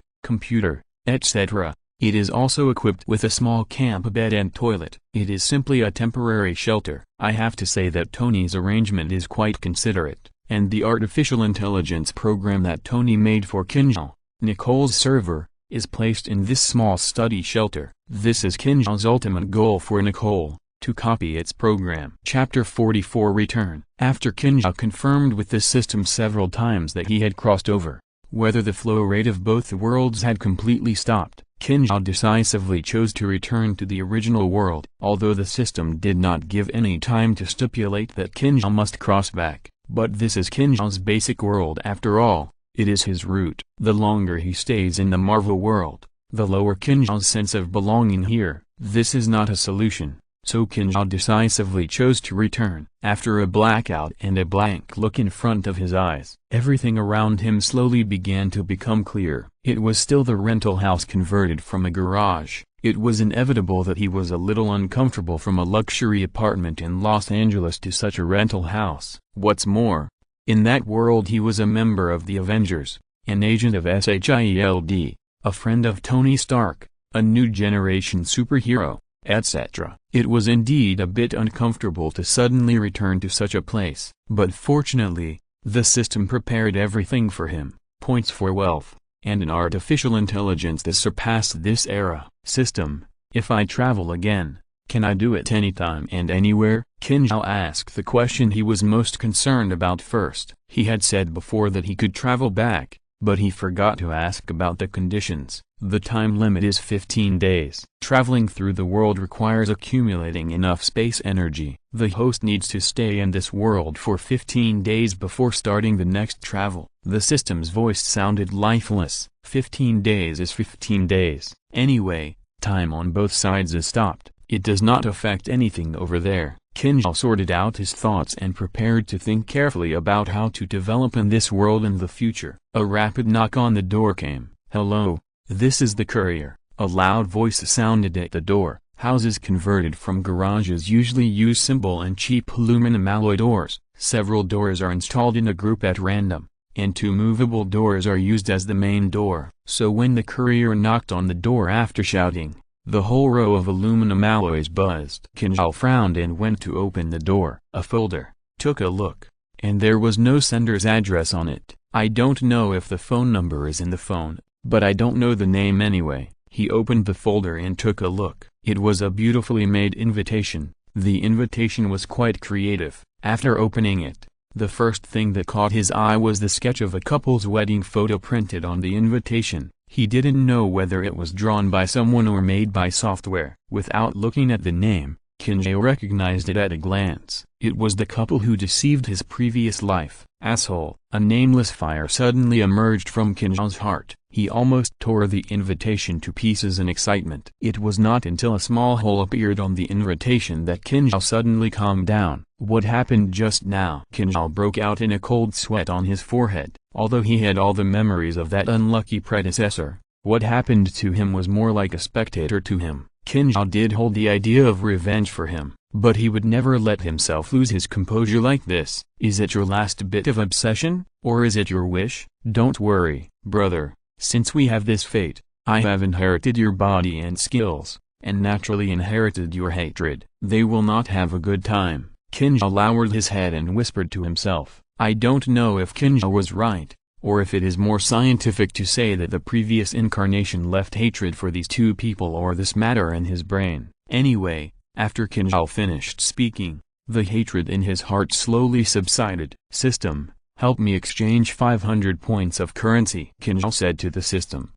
computer, etc., it is also equipped with a small camp bed and toilet. It is simply a temporary shelter. I have to say that Tony's arrangement is quite considerate, and the artificial intelligence program that Tony made for Qin Xiao, Nicole's server, is placed in this small study shelter. This is Qin Xiao's ultimate goal for Nicole, to copy its program. Chapter 44 Return. After Qin Xiao confirmed with this system several times that he had crossed over, whether the flow rate of both worlds had completely stopped, Qin Xiao decisively chose to return to the original world. Although the system did not give any time to stipulate that Qin Xiao must cross back, but this is Qin Xiao's basic world after all. It is his root. The longer he stays in the Marvel world, the lower Qin Xiao's sense of belonging here. This is not a solution, so Qin Xiao decisively chose to return. After a blackout and a blank look in front of his eyes, everything around him slowly began to become clear. It was still the rental house converted from a garage. It was inevitable that he was a little uncomfortable from a luxury apartment in Los Angeles to such a rental house. What's more, in that world he was a member of the Avengers, an agent of SHIELD, a friend of Tony Stark, a new generation superhero, etc. It was indeed a bit uncomfortable to suddenly return to such a place. But fortunately, the system prepared everything for him, points for wealth, and an artificial intelligence that surpassed this era. System, if I travel again, can I do it anytime and anywhere? Qin Xiao asked the question he was most concerned about first. He had said before that he could travel back, but he forgot to ask about the conditions. The time limit is 15 days. Traveling through the world requires accumulating enough space energy. The host needs to stay in this world for 15 days before starting the next travel. The system's voice sounded lifeless. 15 days is 15 days. Anyway, time on both sides is stopped. It does not affect anything over there. Qin Xiao sorted out his thoughts and prepared to think carefully about how to develop in this world in the future. A rapid knock on the door came. Hello, this is the courier. A loud voice sounded at the door. Houses converted from garages usually use simple and cheap aluminum alloy doors. Several doors are installed in a group at random, and two movable doors are used as the main door. So when the courier knocked on the door after shouting, the whole row of aluminum alloys buzzed. Qin Xiao frowned and went to open the door. A folder. Took a look, and there was no sender's address on it. I don't know if the phone number is in the phone, but I don't know the name anyway. He opened the folder and took a look. It was a beautifully made invitation. The invitation was quite creative. After opening it, the first thing that caught his eye was the sketch of a couple's wedding photo printed on the invitation. He didn't know whether it was drawn by someone or made by software. Without looking at the name, Qin Xiao recognized it at a glance. It was the couple who deceived his previous life. Asshole. A nameless fire suddenly emerged from Qin Xiao's heart. He almost tore the invitation to pieces in excitement. It was not until a small hole appeared on the invitation that Qin Xiao suddenly calmed down. What happened just now? Qin Xiao broke out in a cold sweat on his forehead. Although he had all the memories of that unlucky predecessor, what happened to him was more like a spectator to him. Qin Xiao did hold the idea of revenge for him, but he would never let himself lose his composure like this. Is it your last bit of obsession, or is it your wish? Don't worry, brother, since we have this fate, I have inherited your body and skills, and naturally inherited your hatred. They will not have a good time. Qin Xiao lowered his head and whispered to himself. I don't know if Qin Xiao was right, or if it is more scientific to say that the previous incarnation left hatred for these two people or this matter in his brain. Anyway, after Qin Xiao finished speaking, the hatred in his heart slowly subsided. System, help me exchange 500 points of currency, Qin Xiao said to the system.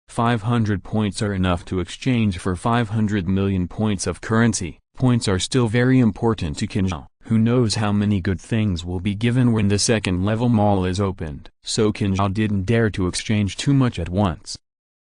500 points are enough to exchange for 500 million points of currency. Points are still very important to Qin Xiao, Who knows how many good things will be given when the second level mall is opened. So Qin Xiao didn't dare to exchange too much at once.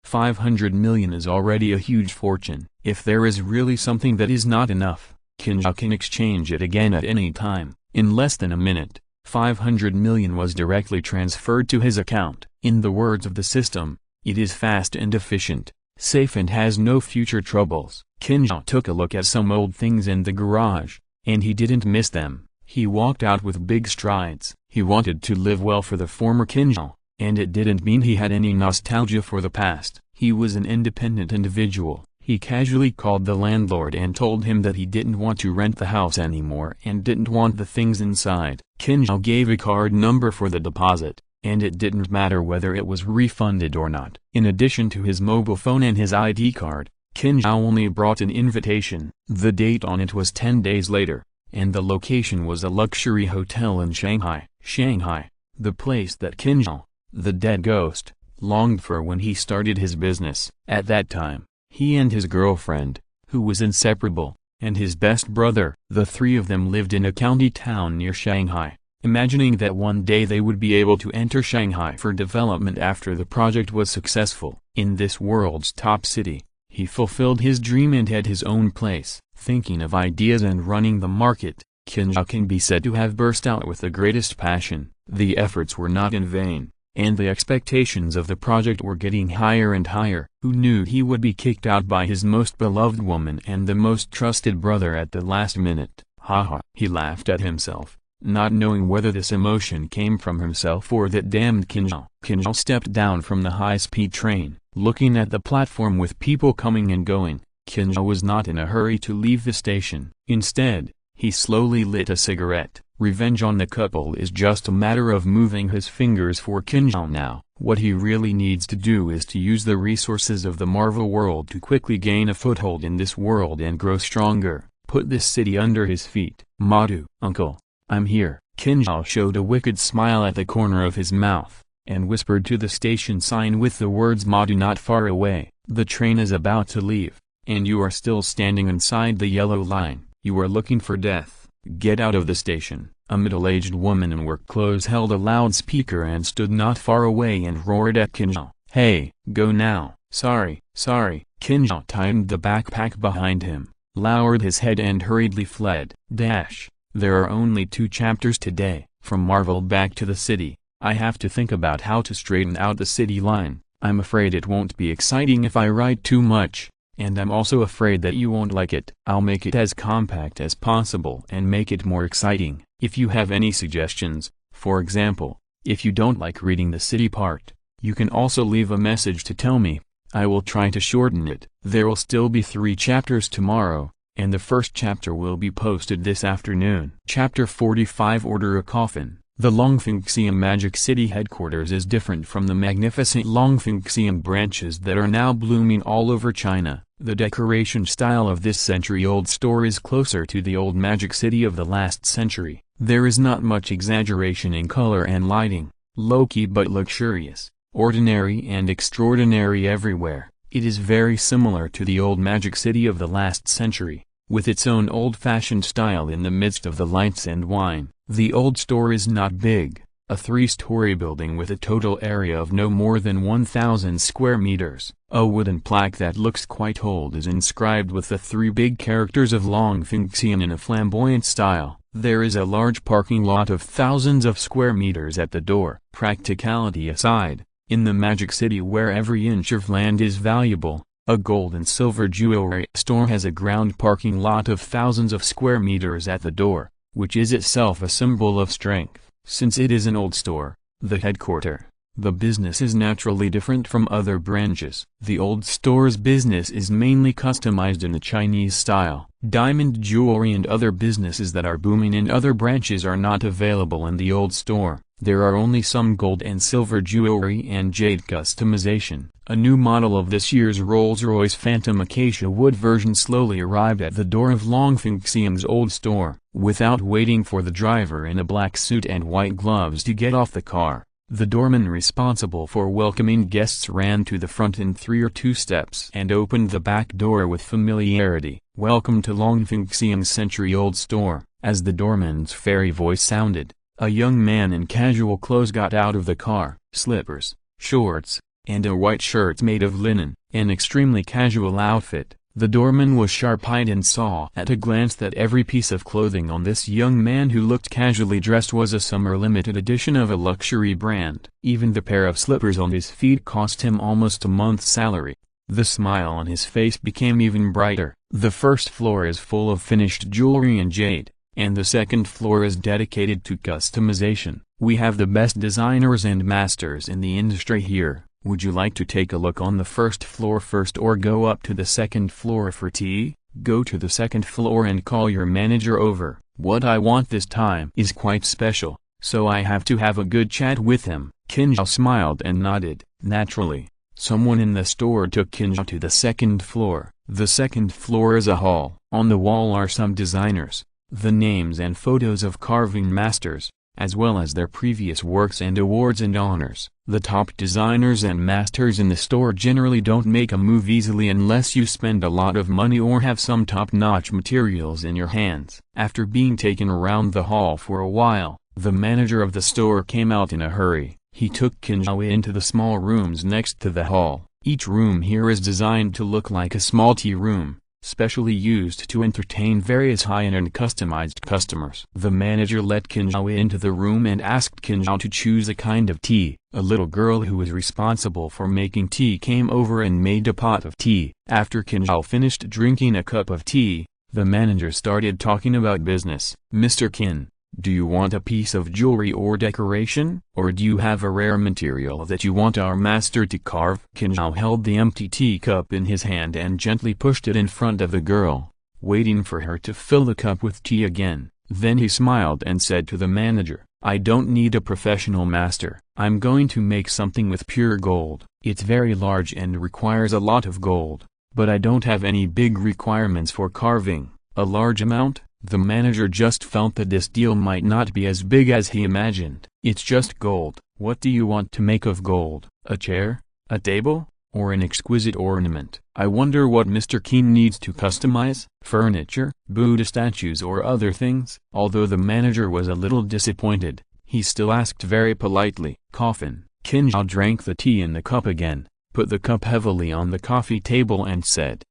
500 million is already a huge fortune. If there is really something that is not enough, Qin Xiao can exchange it again at any time. In less than a minute, 500 million was directly transferred to his account. In the words of the system, it is fast and efficient, safe and has no future troubles. Qin Xiao took a look at some old things in the garage, and he didn't miss them. He walked out with big strides. He wanted to live well for the former Qin Xiao, and it didn't mean he had any nostalgia for the past. He was an independent individual. He casually called the landlord and told him that he didn't want to rent the house anymore and didn't want the things inside. Qin Xiao gave a card number for the deposit, and it didn't matter whether it was refunded or not. In addition to his mobile phone and his ID card, Qin Xiao only brought an invitation. The date on it was 10 days later, and the location was a luxury hotel in Shanghai. Shanghai, the place that Qin Xiao, the dead ghost, longed for when he started his business. At that time, he and his girlfriend, who was inseparable, and his best brother, the three of them lived in a county town near Shanghai, imagining that one day they would be able to enter Shanghai for development after the project was successful. In this world's top city, he fulfilled his dream and had his own place. Thinking of ideas and running the market, Qin Xiao can be said to have burst out with the greatest passion. The efforts were not in vain, and the expectations of the project were getting higher and higher. Who knew he would be kicked out by his most beloved woman and the most trusted brother at the last minute? Haha. He laughed at himself, not knowing whether this emotion came from himself or that damned Qin Xiao. Qin Xiao stepped down from the high-speed train, looking at the platform with people coming and going. Qin Xiao was not in a hurry to leave the station. Instead, he slowly lit a cigarette. Revenge on the couple is just a matter of moving his fingers for Qin Xiao now. What he really needs to do is to use the resources of the Marvel world to quickly gain a foothold in this world and grow stronger, put this city under his feet. Madu, uncle, I'm here. Qin Xiao showed a wicked smile at the corner of his mouth, and whispered to the station sign with the words Madu not far away. The train is about to leave, and you are still standing inside the yellow line. You are looking for death. Get out of the station. A middle-aged woman in work clothes held a loudspeaker and stood not far away and roared at Qin Xiao. Hey, go now. Sorry. Qin Xiao tightened the backpack behind him, lowered his head and hurriedly fled. There are only 2 chapters today. From Marvel back to the city. I have to think about how to straighten out the city line. I'm afraid it won't be exciting if I write too much, and I'm also afraid that you won't like it. I'll make it as compact as possible and make it more exciting. If you have any suggestions, for example, if you don't like reading the city part, you can also leave a message to tell me. I will try to shorten it. There will still be 3 chapters tomorrow, and the first chapter will be posted this afternoon. Chapter 45 Order a Coffin. The Longfengxian Magic City headquarters is different from the magnificent Longfengxian branches that are now blooming all over China. The decoration style of this century-old store is closer to the old Magic City of the last century. There is not much exaggeration in color and lighting, low-key but luxurious, ordinary and extraordinary everywhere. It is very similar to the old Magic City of the last century, with its own old-fashioned style in the midst of the lights and wine. The old store is not big, a 3-story building with a total area of no more than 1,000 square meters. A wooden plaque that looks quite old is inscribed with the 3 big characters of Longfengxian in a flamboyant style. There is a large parking lot of thousands of square meters at the door. Practicality aside, in the Magic City where every inch of land is valuable, a gold and silver jewelry store has a ground parking lot of thousands of square meters at the door, which is itself a symbol of strength. Since it is an old store, the headquarters, the business is naturally different from other branches. The old store's business is mainly customized in the Chinese style. Diamond jewelry and other businesses that are booming in other branches are not available in the old store. There are only some gold and silver jewelry and jade customization. A new model of this year's Rolls-Royce Phantom Acacia wood version slowly arrived at the door of Longfengxian's old store. Without waiting for the driver in a black suit and white gloves to get off the car, the doorman responsible for welcoming guests ran to the front in 3 or 2 steps and opened the back door with familiarity. Welcome to Longfengxian's century-old store. As the doorman's fairy voice sounded, a young man in casual clothes got out of the car, slippers, shorts, and a white shirt made of linen, an extremely casual outfit. The doorman was sharp-eyed and saw at a glance that every piece of clothing on this young man who looked casually dressed was a summer limited edition of a luxury brand. Even the pair of slippers on his feet cost him almost a month's salary. The smile on his face became even brighter. The first floor is full of finished jewelry and jade, and the second floor is dedicated to customization. We have the best designers and masters in the industry here. Would you like to take a look on the first floor first or go up to the second floor for tea? Go to the second floor and call your manager over. What I want this time is quite special, so I have to have a good chat with him. Qin Xiao smiled and nodded. Naturally, someone in the store took Qin Xiao to the second floor. The second floor is a hall. On the wall are some designers, the names and photos of carving masters, as well as their previous works and awards and honors. The top designers and masters in the store generally don't make a move easily unless you spend a lot of money or have some top-notch materials in your hands. After being taken around the hall for a while, the manager of the store came out in a hurry. He took Qin Xiao into the small rooms next to the hall. Each room here is designed to look like a small tea room, specially used to entertain various high-end and customized customers. The manager let Qin Xiao into the room and asked Qin Xiao to choose a kind of tea. A little girl who was responsible for making tea came over and made a pot of tea. After Qin Xiao finished drinking a cup of tea, the manager started talking about business. Mr. Qin, do you want a piece of jewelry or decoration, or do you have a rare material that you want our master to carve? Qin Xiao held the empty teacup in his hand and gently pushed it in front of the girl, waiting for her to fill the cup with tea again. Then he smiled and said to the manager, I don't need a professional master. I'm going to make something with pure gold. It's very large and requires a lot of gold, but I don't have any big requirements for carving. A large amount? The manager just felt that this deal might not be as big as he imagined. It's just gold. What do you want to make of gold? A chair? A table? Or an exquisite ornament? I wonder what Mr. Qin needs to customize? Furniture, Buddha statues or other things? Although the manager was a little disappointed, he still asked very politely. Coffin. Qin Xiao drank the tea in the cup again, put the cup heavily on the coffee table and said,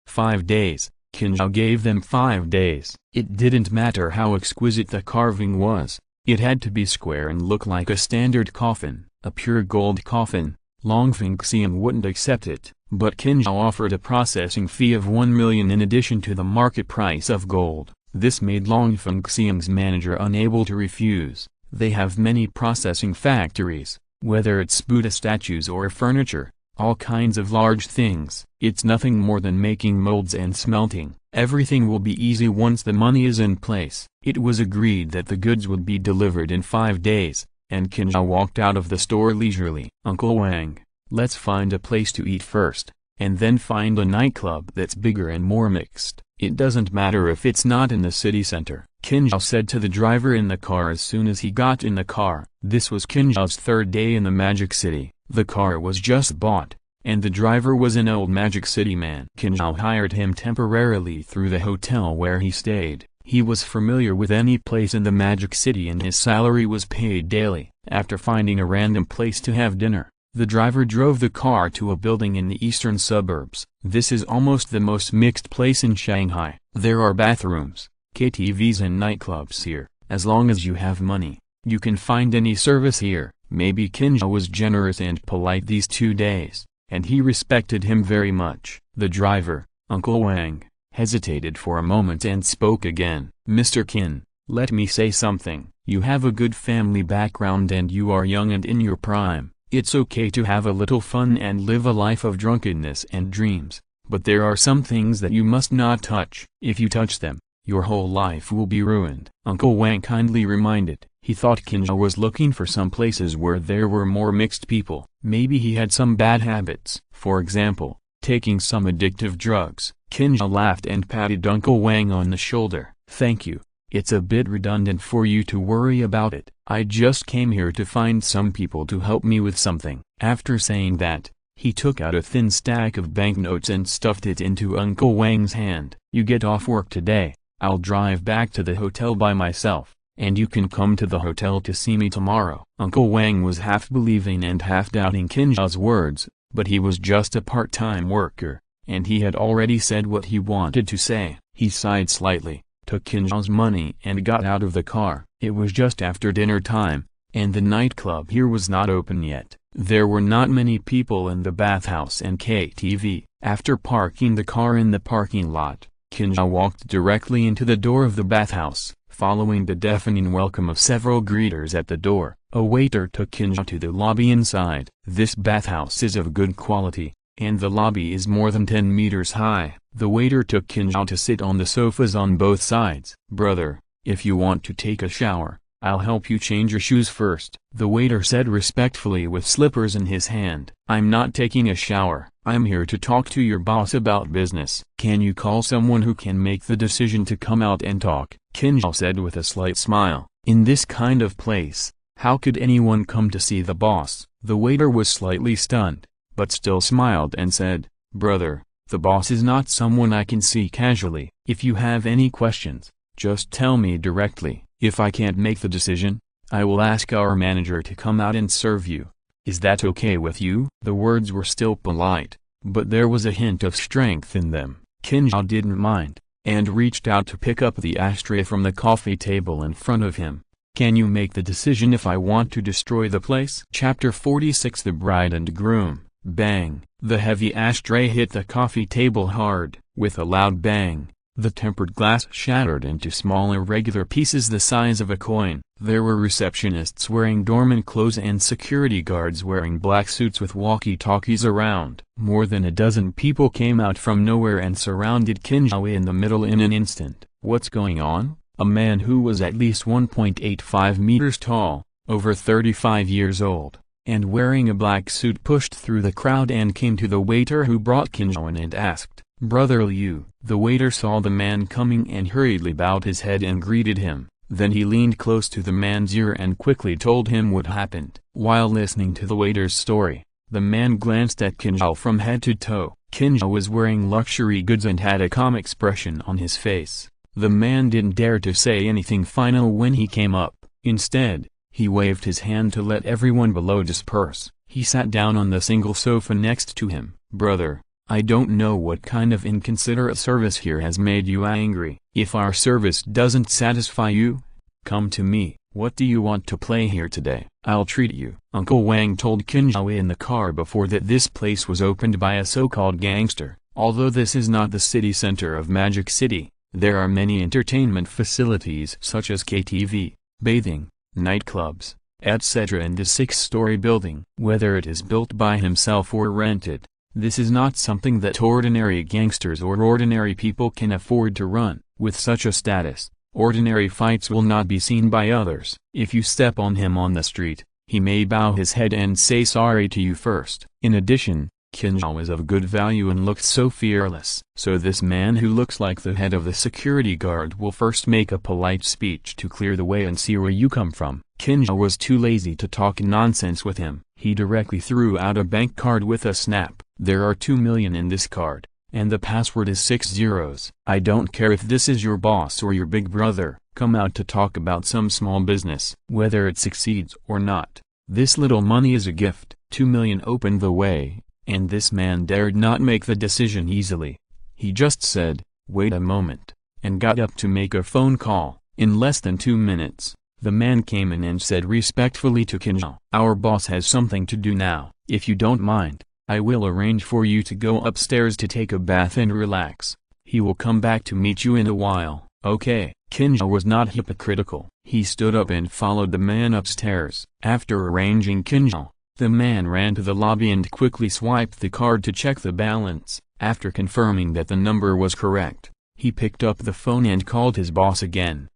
5 days. Qin Xiao gave them 5 days. It didn't matter how exquisite the carving was, it had to be square and look like a standard coffin, a pure gold coffin. Longfeng Xiang wouldn't accept it, but Qin Xiao offered a processing fee of 1 million in addition to the market price of gold. This made Longfeng Xiang's manager unable to refuse. They have many processing factories, whether it's Buddha statues or furniture, all kinds of large things. It's nothing more than making molds and smelting. Everything will be easy once the money is in place. It was agreed that the goods would be delivered in 5 days, and Qin Xiao walked out of the store leisurely. Uncle Wang, let's find a place to eat first, and then find a nightclub that's bigger and more mixed. It doesn't matter if it's not in the city center, Qin Xiao said to the driver in the car as soon as he got in the car. This was Qin Xiao's 3rd day in the Magic City. The car was just bought, and the driver was an old Magic City man. Qin Xiao hired him temporarily through the hotel where he stayed. He was familiar with any place in the Magic City and his salary was paid daily. After finding a random place to have dinner, the driver drove the car to a building in the eastern suburbs. This is almost the most mixed place in Shanghai. There are bathrooms, KTVs and nightclubs here. As long as you have money, you can find any service here. Maybe Qin Xiao was generous and polite these 2 days, and he respected him very much. The driver, Uncle Wang, hesitated for a moment and spoke again. Mr. Qin, let me say something. You have a good family background and you are young and in your prime. It's okay to have a little fun and live a life of drunkenness and dreams, but there are some things that you must not touch. If you touch them, your whole life will be ruined. Uncle Wang kindly reminded. He thought Qin Xiao was looking for some places where there were more mixed people. Maybe he had some bad habits. For example, taking some addictive drugs. Qin Xiao laughed and patted Uncle Wang on the shoulder. Thank you. It's a bit redundant for you to worry about it. I just came here to find some people to help me with something. After saying that, he took out a thin stack of banknotes and stuffed it into Uncle Wang's hand. You get off work today, I'll drive back to the hotel by myself, and you can come to the hotel to see me tomorrow. Uncle Wang was half believing and half doubting Qin Xiao's words, but he was just a part-time worker, and he had already said what he wanted to say. He sighed slightly, took Qin Xiao's money and got out of the car. It was just after dinner time, and the nightclub here was not open yet. There were not many people in the bathhouse and KTV. After parking the car in the parking lot, Qin Xiao walked directly into the door of the bathhouse, following the deafening welcome of several greeters at the door. A waiter took Qin Xiao to the lobby inside. This bathhouse is of good quality, and the lobby is more than 10 meters high. The waiter took Qin Xiao to sit on the sofas on both sides. "Brother, if you want to take a shower, I'll help you change your shoes first," the waiter said respectfully with slippers in his hand. "I'm not taking a shower. I'm here to talk to your boss about business." "Can you call someone who can make the decision to come out and talk?" Qin Xiao said with a slight smile. In this kind of place, how could anyone come to see the boss? The waiter was slightly stunned, but still smiled and said, "Brother, the boss is not someone I can see casually. If you have any questions, just tell me directly. If I can't make the decision, I will ask our manager to come out and serve you. Is that okay with you?" The words were still polite, but there was a hint of strength in them. Qin Xiao didn't mind, and reached out to pick up the ashtray from the coffee table in front of him. "Can you make the decision if I want to destroy the place?" Chapter 46 The Bride and Groom. Bang! The heavy ashtray hit the coffee table hard. With a loud bang, the tempered glass shattered into small irregular pieces the size of a coin. There were receptionists wearing dormant clothes and security guards wearing black suits with walkie-talkies around. More than a dozen people came out from nowhere and surrounded Qin Xiao in the middle in an instant. "What's going on?" A man who was at least 1.85 meters tall, over 35 years old, and wearing a black suit pushed through the crowd and came to the waiter who brought Qin Xiao in and asked, "Brother Liu." The waiter saw the man coming and hurriedly bowed his head and greeted him. Then he leaned close to the man's ear and quickly told him what happened. While listening to the waiter's story, the man glanced at Qin Xiao from head to toe. Qin Xiao was wearing luxury goods and had a calm expression on his face. The man didn't dare to say anything final when he came up. Instead, he waved his hand to let everyone below disperse. He sat down on the single sofa next to him. "Brother, I don't know what kind of inconsiderate service here has made you angry. If our service doesn't satisfy you, come to me. What do you want to play here today? I'll treat you." Uncle Wang told Qin Xiao in the car before that this place was opened by a so-called gangster. Although this is not the city center of Magic City, there are many entertainment facilities such as KTV, bathing, nightclubs, etc. in the 6-story building. Whether it is built by himself or rented, this is not something that ordinary gangsters or ordinary people can afford to run. With such a status, ordinary fights will not be seen by others. If you step on him on the street, he may bow his head and say sorry to you first. In addition, Qin Xiao is of good value and looks so fearless. So this man who looks like the head of the security guard will first make a polite speech to clear the way and see where you come from. Qin Xiao was too lazy to talk nonsense with him. He directly threw out a bank card with a snap. "There are 2 million in this card, and the password is 6 zeros. I don't care if this is your boss or your big brother. Come out to talk about some small business. Whether it succeeds or not, this little money is a gift." 2 million opened the way, and this man dared not make the decision easily. He just said, "Wait a moment," and got up to make a phone call. In less than 2 minutes, the man came in and said respectfully to Qin Xiao, "Our boss has something to do now. If you don't mind, I will arrange for you to go upstairs to take a bath and relax. He will come back to meet you in a while." "Okay." Qin Xiao was not hypocritical. He stood up and followed the man upstairs. After arranging Qin Xiao, the man ran to the lobby and quickly swiped the card to check the balance. After confirming that the number was correct, he picked up the phone and called his boss again.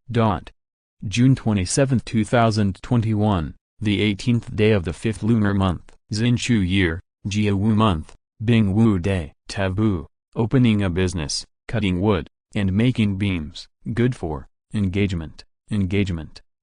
June 27, 2021, the 18th day of the 5th lunar month, Xinchu year, Jia Wu month, Bing Wu day. Taboo: opening a business, cutting wood, and making beams. Good for engagement,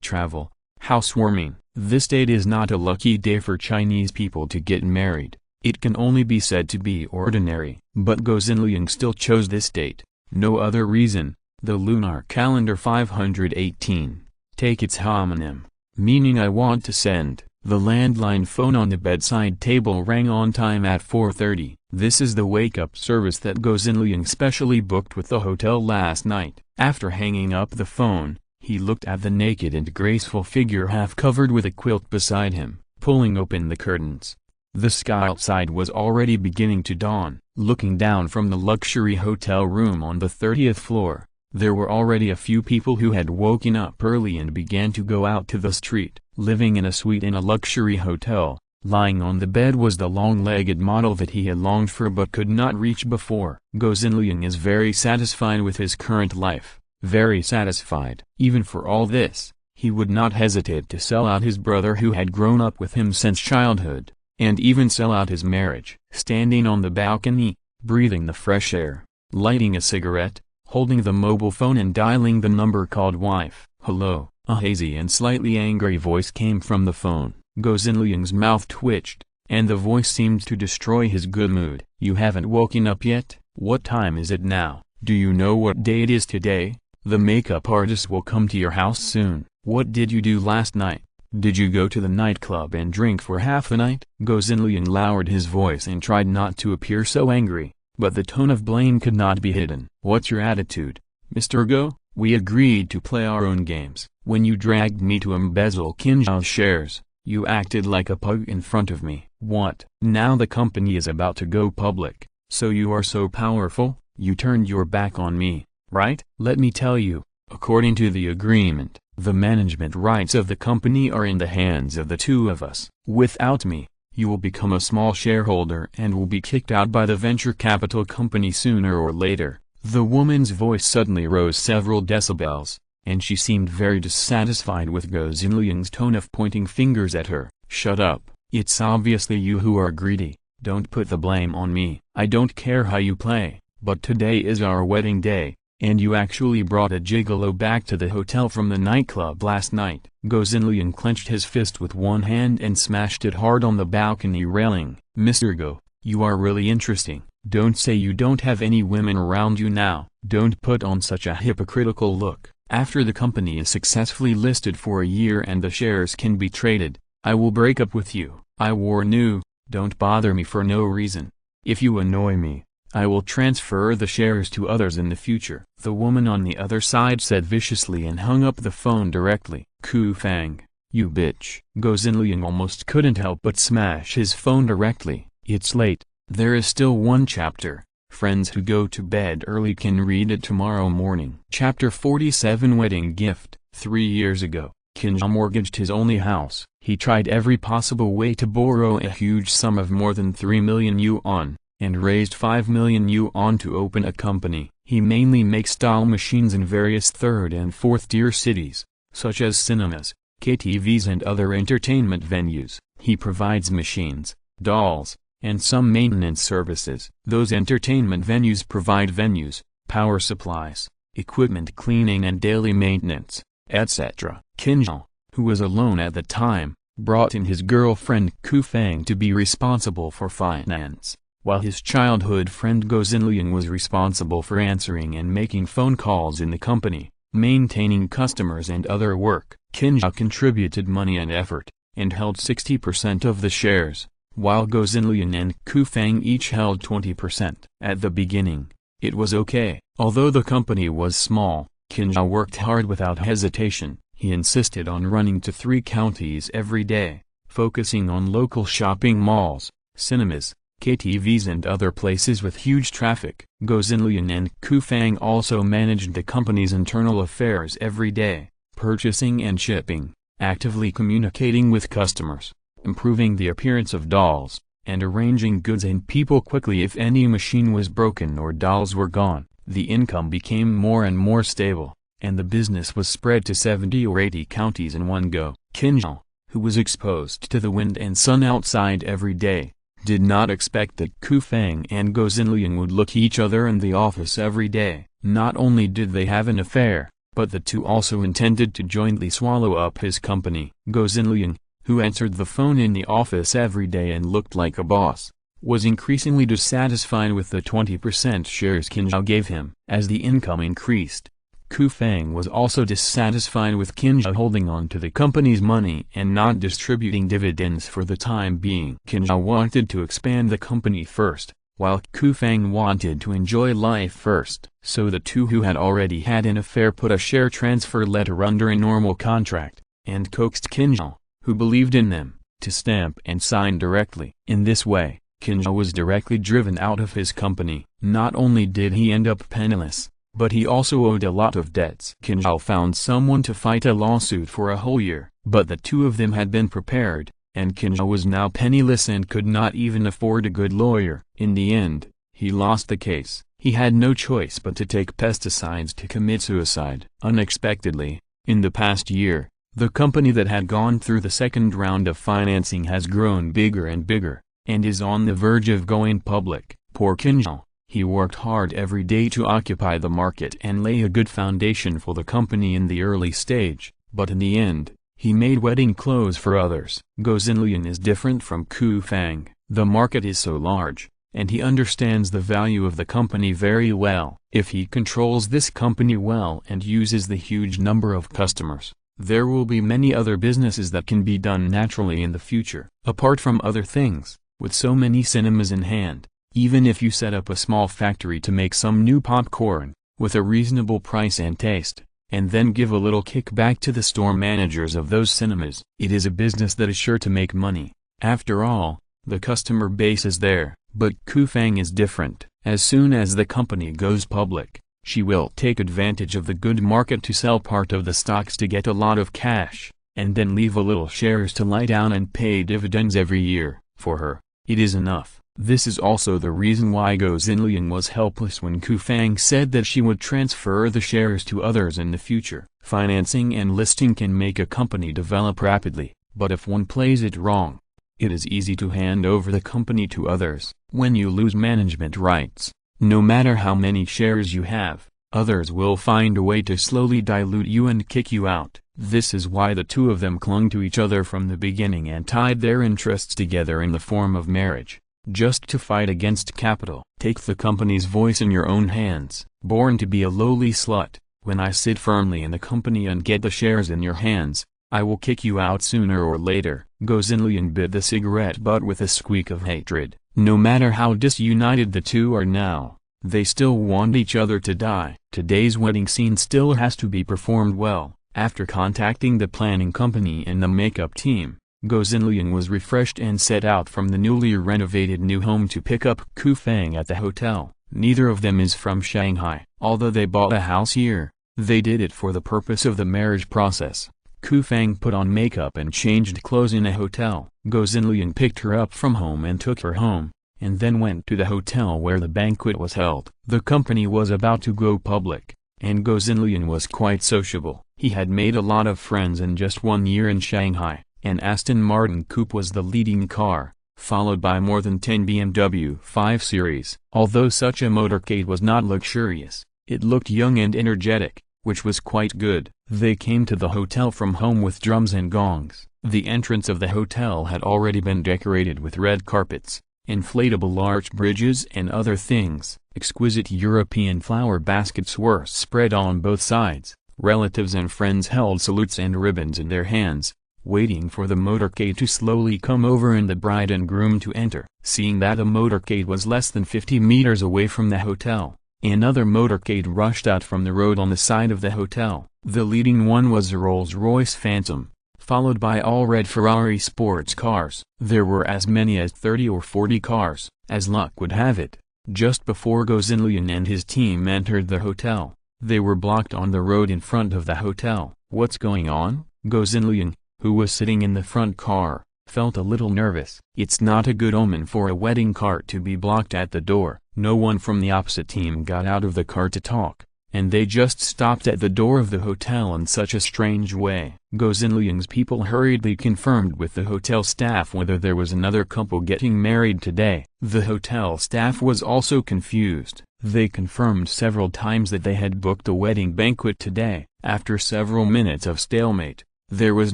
travel, housewarming. This date is not a lucky day for Chinese people to get married. It can only be said to be ordinary. But Go Xinliang still chose this date. No other reason, The lunar calendar 518. Take its homonym, meaning I want to send. The landline phone on the bedside table rang on time at 4:30. This is the wake-up service that Go Xinliang specially booked with the hotel last night. After hanging up the phone, he looked at the naked and graceful figure half covered with a quilt beside him, pulling open the curtains. The sky outside was already beginning to dawn. Looking down from the luxury hotel room on the 30th floor, there were already a few people who had woken up early and began to go out to the street. Living in a suite in a luxury hotel, lying on the bed was the long-legged model that he had longed for but could not reach before. Go Xinliang is very satisfied with his current life, very satisfied. Even for all this, he would not hesitate to sell out his brother who had grown up with him since childhood, and even sell out his marriage. Standing on the balcony, breathing the fresh air, lighting a cigarette, holding the mobile phone and dialing the number called wife. Hello. A hazy and slightly angry voice came from the phone. Go Xinliang's mouth twitched, and the voice seemed to destroy his good mood. You haven't woken up yet? What time is it now? Do you know what day it is today? The makeup artist will come to your house soon. What did you do last night? Did you go to the nightclub and drink for half a night? Go Xinliang lowered his voice and tried not to appear so angry, but the tone of blame could not be hidden. What's your attitude, Mr. Go? We agreed to play our own games. When you dragged me to embezzle Qin Xiao shares, you acted like a pug in front of me. What? Now the company is about to go public, so you are so powerful, you turned your back on me, right? Let me tell you, according to the agreement, the management rights of the company are in the hands of the two of us. Without me, you will become a small shareholder and will be kicked out by the venture capital company sooner or later. The woman's voice suddenly rose several decibels, and she seemed very dissatisfied with Go Xinliang's tone of pointing fingers at her. Shut up, it's obviously you who are greedy, don't put the blame on me. I don't care how you play, but today is our wedding day, and you actually brought a gigolo back to the hotel from the nightclub last night. Go Xinliang clenched his fist with one hand and smashed it hard on the balcony railing. Mr. Go, you are really interesting. Don't say you don't have any women around you now. Don't put on such a hypocritical look. After the company is successfully listed for a year and the shares can be traded, I will break up with you. I warn you, don't bother me for no reason. If you annoy me, I will transfer the shares to others in the future. The woman on the other side said viciously and hung up the phone directly. Ku Fang, you bitch. Go Xinliang almost couldn't help but smash his phone directly. It's late. There is still one chapter. Friends who go to bed early can read it tomorrow morning. Chapter 47 Wedding Gift. 3 years ago, Qin Xiao mortgaged his only house. He tried every possible way to borrow a huge sum of more than 3 million yuan, and raised 5 million yuan to open a company. He mainly makes doll machines in various third and fourth tier cities, such as cinemas, KTVs and other entertainment venues. He provides machines, dolls, and some maintenance services. Those entertainment venues provide venues, power supplies, equipment cleaning and daily maintenance, etc. Qin Xiao, who was alone at the time, brought in his girlfriend Ku Fang to be responsible for finance, while his childhood friend Go Xinliang was responsible for answering and making phone calls in the company, maintaining customers and other work. Qin Xiao contributed money and effort, and held 60% of the shares, while Go Xinliang and Ku Fang each held 20%. At the beginning, it was okay. Although the company was small, Qin Xiao worked hard without hesitation. He insisted on running to 3 counties every day, focusing on local shopping malls, cinemas, KTVs and other places with huge traffic. Go Xinliang and Ku Fang also managed the company's internal affairs every day, purchasing and shipping, actively communicating with customers, improving the appearance of dolls, and arranging goods and people quickly if any machine was broken or dolls were gone. The income became more and more stable, and the business was spread to 70 or 80 counties in one go. Qin Xiao, who was exposed to the wind and sun outside every day, did not expect that Ku Fang and Go Xinliang would look each other in the office every day. Not only did they have an affair, but the two also intended to jointly swallow up his company. Go Xinliang, who answered the phone in the office every day and looked like a boss, was increasingly dissatisfied with the 20% shares Qin Xiao gave him. As the income increased, Ku Feng was also dissatisfied with Qin Xiao holding on to the company's money and not distributing dividends for the time being. Qin Xiao wanted to expand the company first, while Ku Feng wanted to enjoy life first. So the two who had already had an affair put a share transfer letter under a normal contract, and coaxed Qin Xiao, who believed in them, to stamp and sign directly. In this way, Qin Xiao was directly driven out of his company. Not only did he end up penniless, but he also owed a lot of debts. Qin Xiao found someone to fight a lawsuit for a whole year, but the two of them had been prepared, and Qin Xiao was now penniless and could not even afford a good lawyer. In the end, he lost the case. He had no choice but to take pesticides to commit suicide. Unexpectedly, in the past year, the company that had gone through the second round of financing has grown bigger and bigger, and is on the verge of going public. Poor Qin Xiao. He worked hard every day to occupy the market and lay a good foundation for the company in the early stage, but in the end, he made wedding clothes for others. Guo Xinlian is different from Ku Feng. The market is so large, and he understands the value of the company very well. If he controls this company well and uses the huge number of customers, there will be many other businesses that can be done naturally in the future. Apart from other things, with so many cinemas in hand, even if you set up a small factory to make some new popcorn, with a reasonable price and taste, and then give a little kickback to the store managers of those cinemas, it is a business that is sure to make money. After all, the customer base is there. But Ku Feng is different. As soon as the company goes public, she will take advantage of the good market to sell part of the stocks to get a lot of cash, and then leave a little shares to lie down and pay dividends every year. For her, it is enough. This is also the reason why Guo Xinlian was helpless when Ku Feng said that she would transfer the shares to others in the future. Financing and listing can make a company develop rapidly, but if one plays it wrong, it is easy to hand over the company to others. When you lose management rights, no matter how many shares you have, others will find a way to slowly dilute you and kick you out. This is why the two of them clung to each other from the beginning and tied their interests together in the form of marriage, just to fight against capital. Take the company's voice in your own hands. Born to be a lowly slut, when I sit firmly in the company and get the shares in your hands, I will kick you out sooner or later. Guo Xinlian bit the cigarette butt with a squeak of hatred. No matter how disunited the two are now, they still want each other to die. Today's wedding scene still has to be performed well. After contacting the planning company and the makeup team, Guo Xinlian was refreshed and set out from the newly renovated new home to pick up Ku Feng at the hotel. Neither of them is from Shanghai. Although they bought a house here, they did it for the purpose of the marriage process. Ku Feng put on makeup and changed clothes in a hotel. Guo Xinlian picked her up from home and took her home, and then went to the hotel where the banquet was held. The company was about to go public, and Guo Xinlian was quite sociable. He had made a lot of friends in just 1 year in Shanghai. An Aston Martin Coupe was the leading car, followed by more than 10 BMW 5 Series. Although such a motorcade was not luxurious, it looked young and energetic, which was quite good. They came to the hotel from home with drums and gongs. The entrance of the hotel had already been decorated with red carpets, inflatable arch bridges and other things. Exquisite European flower baskets were spread on both sides. Relatives and friends held salutes and ribbons in their hands, waiting for the motorcade to slowly come over and the bride and groom to enter. Seeing that a motorcade was less than 50 meters away from the hotel, another motorcade rushed out from the road on the side of the hotel. The leading one was a Rolls-Royce Phantom, followed by all red Ferrari sports cars. There were as many as 30 or 40 cars. As luck would have it, just before Guo Xinlian and his team entered the hotel, they were blocked on the road in front of the hotel. What's going on? Guo Xinlian, who was sitting in the front car, felt a little nervous. It's not a good omen for a wedding cart to be blocked at the door. No one from the opposite team got out of the car to talk, and they just stopped at the door of the hotel in such a strange way. Guo Xinlian's people hurriedly confirmed with the hotel staff whether there was another couple getting married today. The hotel staff was also confused. They confirmed several times that they had booked a wedding banquet today. After several minutes of stalemate, there was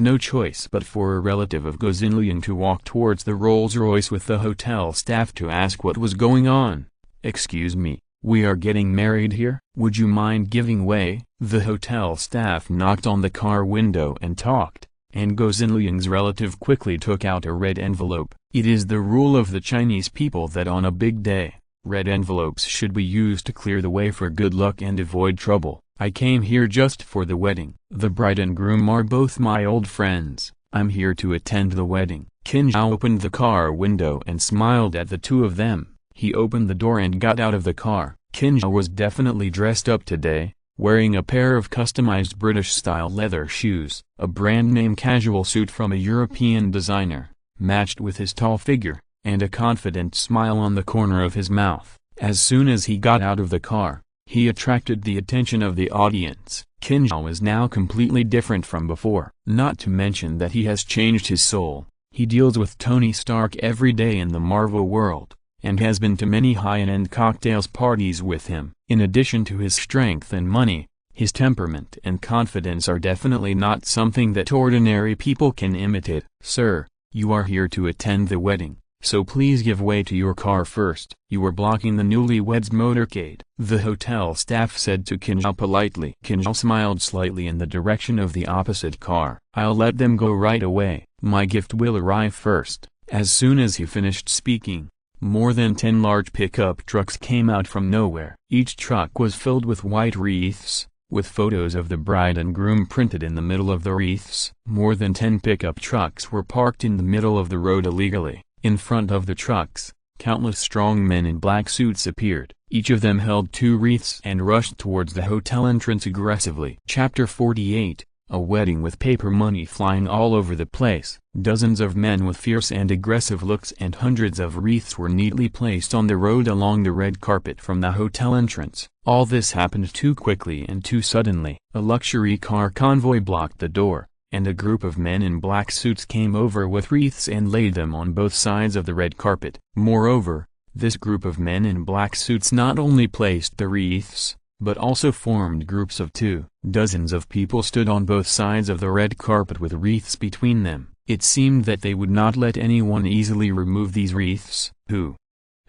no choice but for a relative of Guo Xinlian to walk towards the Rolls-Royce with the hotel staff to ask what was going on. "Excuse me, We are getting married here? Would you mind giving way? The hotel staff knocked on the car window and talked, and Go Xinliang's relative quickly took out a red envelope. It is the rule of the Chinese people that on a big day, red envelopes should be used to clear the way for good luck and avoid trouble. I came here just for the wedding. The bride and groom are both my old friends. I'm here to attend the wedding. Qin Xiao opened the car window and smiled at the two of them. He opened the door and got out of the car. Qin Xiao was definitely dressed up today, wearing a pair of customized British-style leather shoes, a brand-name casual suit from a European designer, matched with his tall figure, and a confident smile on the corner of his mouth. As soon as he got out of the car, he attracted the attention of the audience. Qin Xiao is now completely different from before. Not to mention that he has changed his soul. He deals with Tony Stark every day in the Marvel world, and has been to many high-end cocktails parties with him. In addition to his strength and money, his temperament and confidence are definitely not something that ordinary people can imitate. Sir, you are here to attend the wedding, so please give way to your car first. You are blocking the newlyweds' motorcade, the hotel staff said to Qin Xiao politely. Qin Xiao smiled slightly in the direction of the opposite car. I'll let them go right away. My gift will arrive first. As soon as he finished speaking, more than 10 large pickup trucks came out from nowhere. Each truck was filled with white wreaths, with photos of the bride and groom printed in the middle of the wreaths. More than 10 pickup trucks were parked in the middle of the road illegally. In front of the trucks, countless strong men in black suits appeared. Each of them held 2 wreaths and rushed towards the hotel entrance aggressively. Chapter 48, a wedding with paper money flying all over the place. Dozens of men with fierce and aggressive looks and hundreds of wreaths were neatly placed on the road along the red carpet from the hotel entrance. All this happened too quickly and too suddenly. A luxury car convoy blocked the door, and a group of men in black suits came over with wreaths and laid them on both sides of the red carpet. Moreover, this group of men in black suits not only placed the wreaths, but also formed groups of 2. Dozens of people stood on both sides of the red carpet with wreaths between them. It seemed that they would not let anyone easily remove these wreaths. Who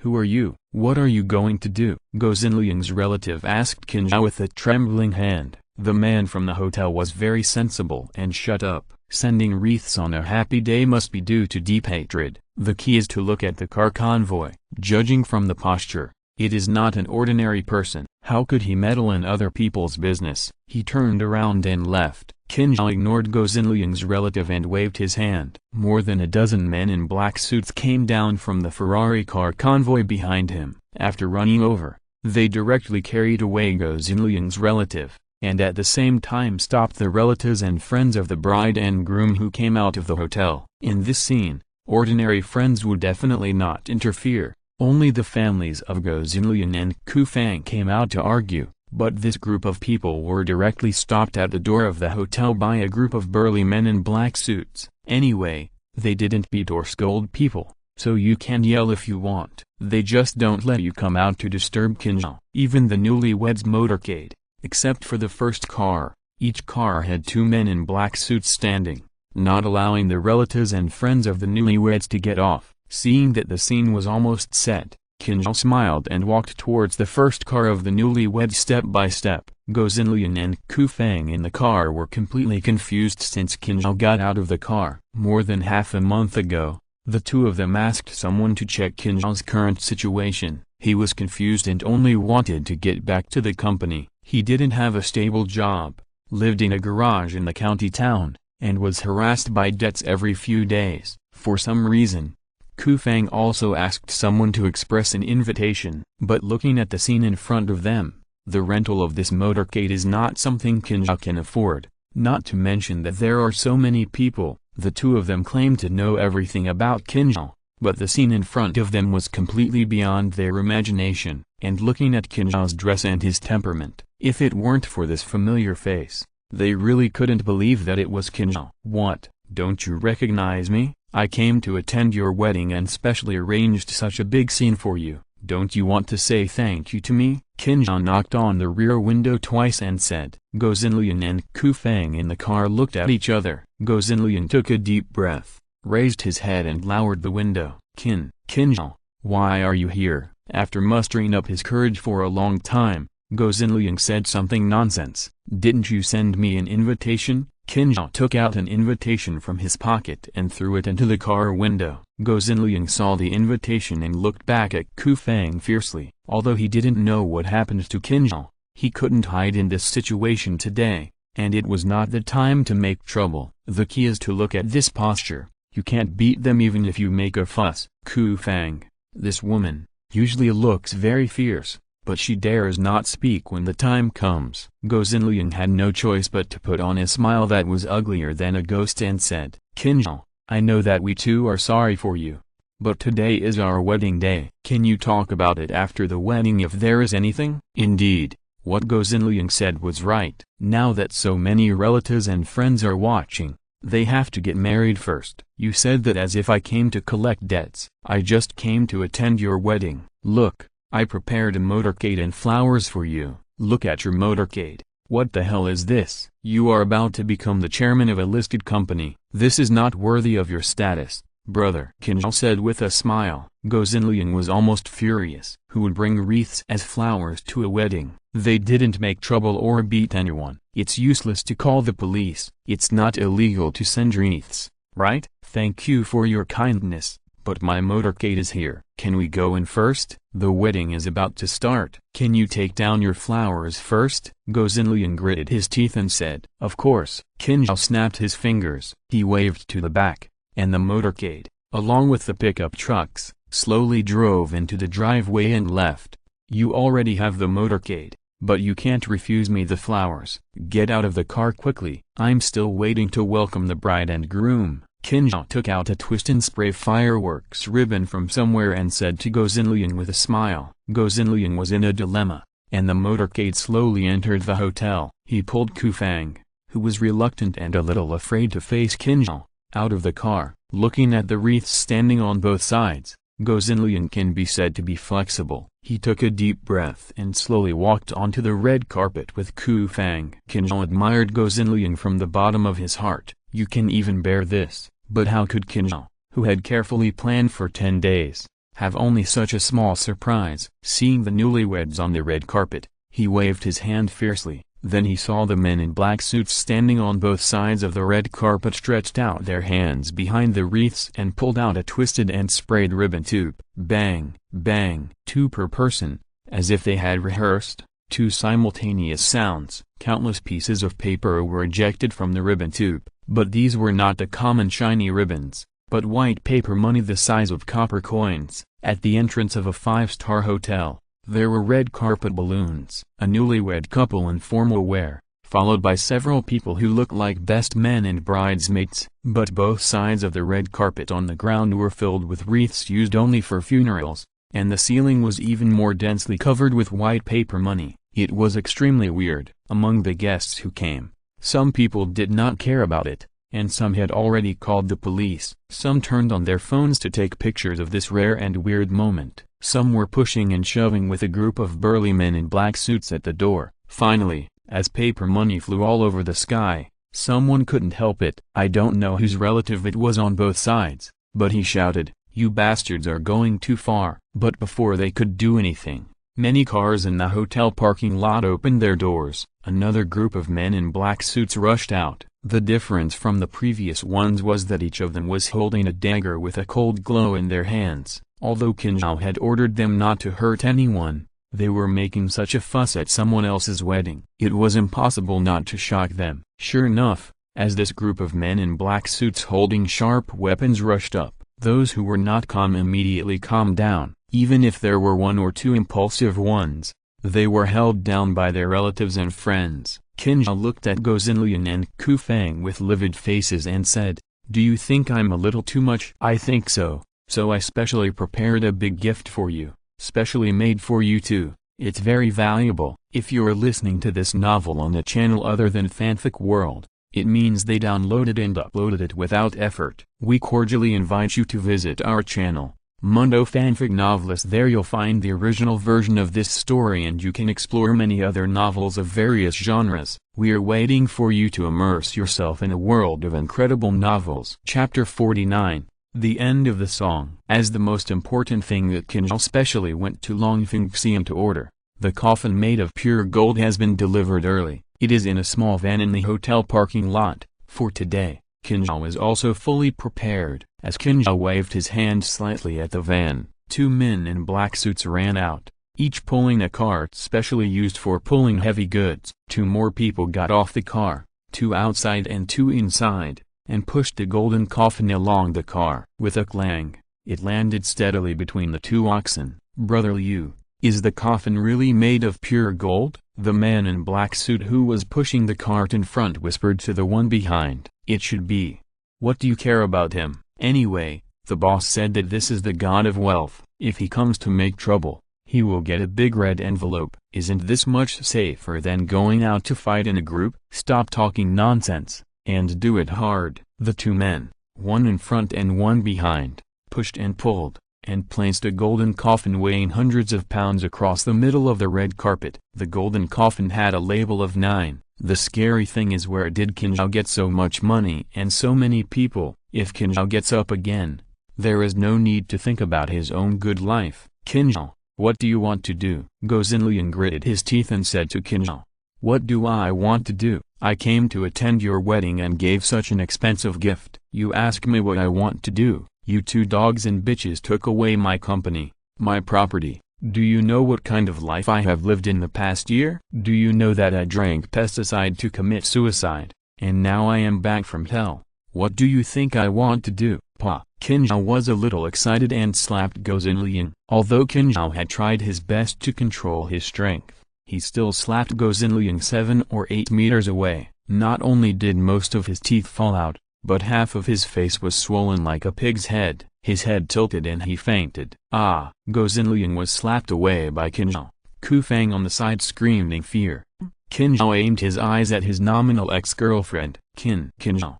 are you? What are you going to do? Go Xinliang's relative asked Qin Xiao with a trembling hand. The man from the hotel was very sensible and shut up. Sending wreaths on a happy day must be due to deep hatred. The key is to look at the car convoy. Judging from the posture, it is not an ordinary person. How could he meddle in other people's business? He turned around and left. Qin Xiao ignored Go Xinliang's relative and waved his hand. More than a dozen men in black suits came down from the Ferrari car convoy behind him. After running over, they directly carried away Go Xinliang's relative, and at the same time stopped the relatives and friends of the bride and groom who came out of the hotel. In this scene, ordinary friends would definitely not interfere. Only the families of Go Xinliang and Ku Fang came out to argue, but this group of people were directly stopped at the door of the hotel by a group of burly men in black suits. Anyway, they didn't beat or scold people, so you can yell if you want. They just don't let you come out to disturb Qin Xiao. Even the newlyweds' motorcade, except for the first car, each car had 2 men in black suits standing, not allowing the relatives and friends of the newlyweds to get off. Seeing that the scene was almost set, Qin Xiao smiled and walked towards the first car of the newlyweds step by step. Go Xinliang and Ku Fang in the car were completely confused since Qin Xiao got out of the car. More than half a month ago, the two of them asked someone to check Qin Xiao's current situation. He was confused and only wanted to get back to the company. He didn't have a stable job, lived in a garage in the county town, and was harassed by debts every few days. For some reason, Ku Fang also asked someone to express an invitation. But looking at the scene in front of them, the rental of this motorcade is not something Qin Xiao can afford, not to mention that there are so many people. The two of them claimed to know everything about Qin Xiao, but the scene in front of them was completely beyond their imagination. And looking at Qin Xiao's dress and his temperament, if it weren't for this familiar face, they really couldn't believe that it was Qin Xiao. What, don't you recognize me? I came to attend your wedding and specially arranged such a big scene for you. Don't you want to say thank you to me? Qin Xiao knocked on the rear window twice and said. Go Xinliang and Ku Fang in the car looked at each other. Go Xinliang took a deep breath, raised his head and lowered the window. Qin Xiao, why are you here? After mustering up his courage for a long time, Go Xinliang said something nonsense. "Didn't you send me an invitation?" Qin Xiao took out an invitation from his pocket and threw it into the car window. Go Xinliang saw the invitation and looked back at Ku Feng fiercely. Although he didn't know what happened to Qin Xiao, he couldn't hide in this situation today, and it was not the time to make trouble. The key is to look at this posture. You can't beat them even if you make a fuss. Ku Feng, this woman, usually looks very fierce, but she dares not speak when the time comes. Go Xinliang had no choice but to put on a smile that was uglier than a ghost and said, "Qin Xiao, I know that we too are sorry for you. But today is our wedding day. Can you talk about it after the wedding if there is anything?" Indeed, what Go Xinliang said was right. Now that so many relatives and friends are watching, they have to get married first. You said that as if I came to collect debts. I just came to attend your wedding. Look, I prepared a motorcade and flowers for you. Look at your motorcade. What the hell is this? You are about to become the chairman of a listed company. This is not worthy of your status, brother, Qin Xiao said with a smile. Go Xinliang was almost furious. Who would bring wreaths as flowers to a wedding? They didn't make trouble or beat anyone. It's useless to call the police. It's not illegal to send wreaths, right? Thank you for your kindness, but my motorcade is here. Can we go in first? The wedding is about to start. Can you take down your flowers first? Go Xinliang gritted his teeth and said, "Of course." Qin Xiao snapped his fingers. He waved to the back, and the motorcade, along with the pickup trucks, slowly drove into the driveway and left. "You already have the motorcade, but you can't refuse me the flowers. Get out of the car quickly. I'm still waiting to welcome the bride and groom." Qin Xiao took out a twist and spray fireworks ribbon from somewhere and said to Go Xinliang with a smile. Go Xinliang was in a dilemma, and the motorcade slowly entered the hotel. He pulled Ku Feng, who was reluctant and a little afraid to face Qin Xiao, out of the car. Looking at the wreaths standing on both sides, Go Xinliang can be said to be flexible. He took a deep breath and slowly walked onto the red carpet with Ku Feng. Qin Xiao admired Go Xinliang from the bottom of his heart. You can even bear this. But how could Qin Xiao, who had carefully planned for 10 days, have only such a small surprise? Seeing the newlyweds on the red carpet, he waved his hand fiercely. Then he saw the men in black suits standing on both sides of the red carpet stretched out their hands behind the wreaths and pulled out a twisted and sprayed ribbon tube. Bang, bang, two per person, as if they had rehearsed. Two simultaneous sounds. Countless pieces of paper were ejected from the ribbon tube, but these were not the common shiny ribbons, but white paper money the size of copper coins. At the entrance of a 5-star hotel, there were red carpet balloons. A newlywed couple in formal wear, followed by several people who looked like best men and bridesmaids. But both sides of the red carpet on the ground were filled with wreaths used only for funerals, and the ceiling was even more densely covered with white paper money. It was extremely weird. Among the guests who came, some people did not care about it, and some had already called the police. Some turned on their phones to take pictures of this rare and weird moment. Some were pushing and shoving with a group of burly men in black suits at the door. Finally, as paper money flew all over the sky, someone couldn't help it. I don't know whose relative it was on both sides, but he shouted, "You bastards are going too far." But before they could do anything, many cars in the hotel parking lot opened their doors. Another group of men in black suits rushed out. The difference from the previous ones was that each of them was holding a dagger with a cold glow in their hands. Although Qin Xiao had ordered them not to hurt anyone, they were making such a fuss at someone else's wedding. It was impossible not to shock them. Sure enough, as this group of men in black suits holding sharp weapons rushed up, those who were not calm immediately calmed down. Even if there were one or two impulsive ones, they were held down by their relatives and friends. Qin Xiao looked at Go Xinliang and Ku Feng with livid faces and said, "Do you think I'm a little too much?" "I think so. So I specially prepared a big gift for you, specially made for you too. It's very valuable." If you're listening to this novel on a channel other than Fanfic World, it means they downloaded and uploaded it without effort. We cordially invite you to visit our channel, Mundo Fanfic Novelist. There you'll find the original version of this story and you can explore many other novels of various genres. We are waiting for you to immerse yourself in a world of incredible novels. Chapter 49, The end of the song. As the most important thing that Qin Xiao specially went to Longfeng Xian to order, the coffin made of pure gold has been delivered early. It is in a small van in the hotel parking lot. For today, Qin Xiao is also fully prepared. As Qin Xiao waved his hand slightly at the van, two men in black suits ran out, each pulling a cart specially used for pulling heavy goods. Two more people got off the car, two outside and two inside, and pushed the golden coffin along the car. With a clang, it landed steadily between the two oxen. Brother Liu, is the coffin really made of pure gold? The man in black suit who was pushing the cart in front whispered to the one behind. It should be. What do you care about him? Anyway, the boss said that this is the god of wealth. If he comes to make trouble, he will get a big red envelope. Isn't this much safer than going out to fight in a group? Stop talking nonsense, and do it hard. The two men, one in front and one behind, pushed and pulled, and placed a golden coffin weighing hundreds of pounds across the middle of the red carpet. The golden coffin had a label of 9. The scary thing is, where did Qin Xiao get so much money and so many people? If Qin Xiao gets up again, there is no need to think about his own good life. Qin Xiao, what do you want to do? Go Xinliang gritted his teeth and said to Qin Xiao, what do I want to do? I came to attend your wedding and gave such an expensive gift. You ask me what I want to do? You two dogs and bitches took away my company, my property. Do you know what kind of life I have lived in the past year? Do you know that I drank pesticide to commit suicide, and now I am back from hell? What do you think I want to do? Pa. Qin Xiao was a little excited and slapped Go Xinliang. Although Qin Xiao had tried his best to control his strength, he still slapped Go Xinliang 7 or 8 meters away. Not only did most of his teeth fall out, but half of his face was swollen like a pig's head. His head tilted and he fainted. Ah! Go Xinliang was slapped away by Qin Xiao. Ku Fang on the side screamed in fear. Qin Xiao aimed his eyes at his nominal ex-girlfriend. Qin Xiao.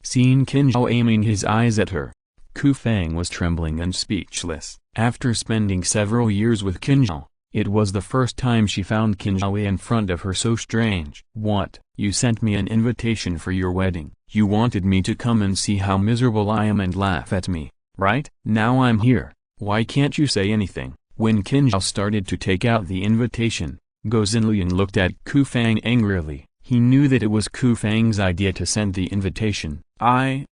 Seeing Qin Xiao aiming his eyes at her, Ku Fang was trembling and speechless. After spending several years with Qin Xiao, it was the first time she found Qin Xiao in front of her so strange. What? You sent me an invitation for your wedding. You wanted me to come and see how miserable I am and laugh at me, right? Now I'm here. Why can't you say anything? When Qin Xiao started to take out the invitation, Go Xinliang looked at Ku Fang angrily. He knew that it was Ku Fang's idea to send the invitation. I'm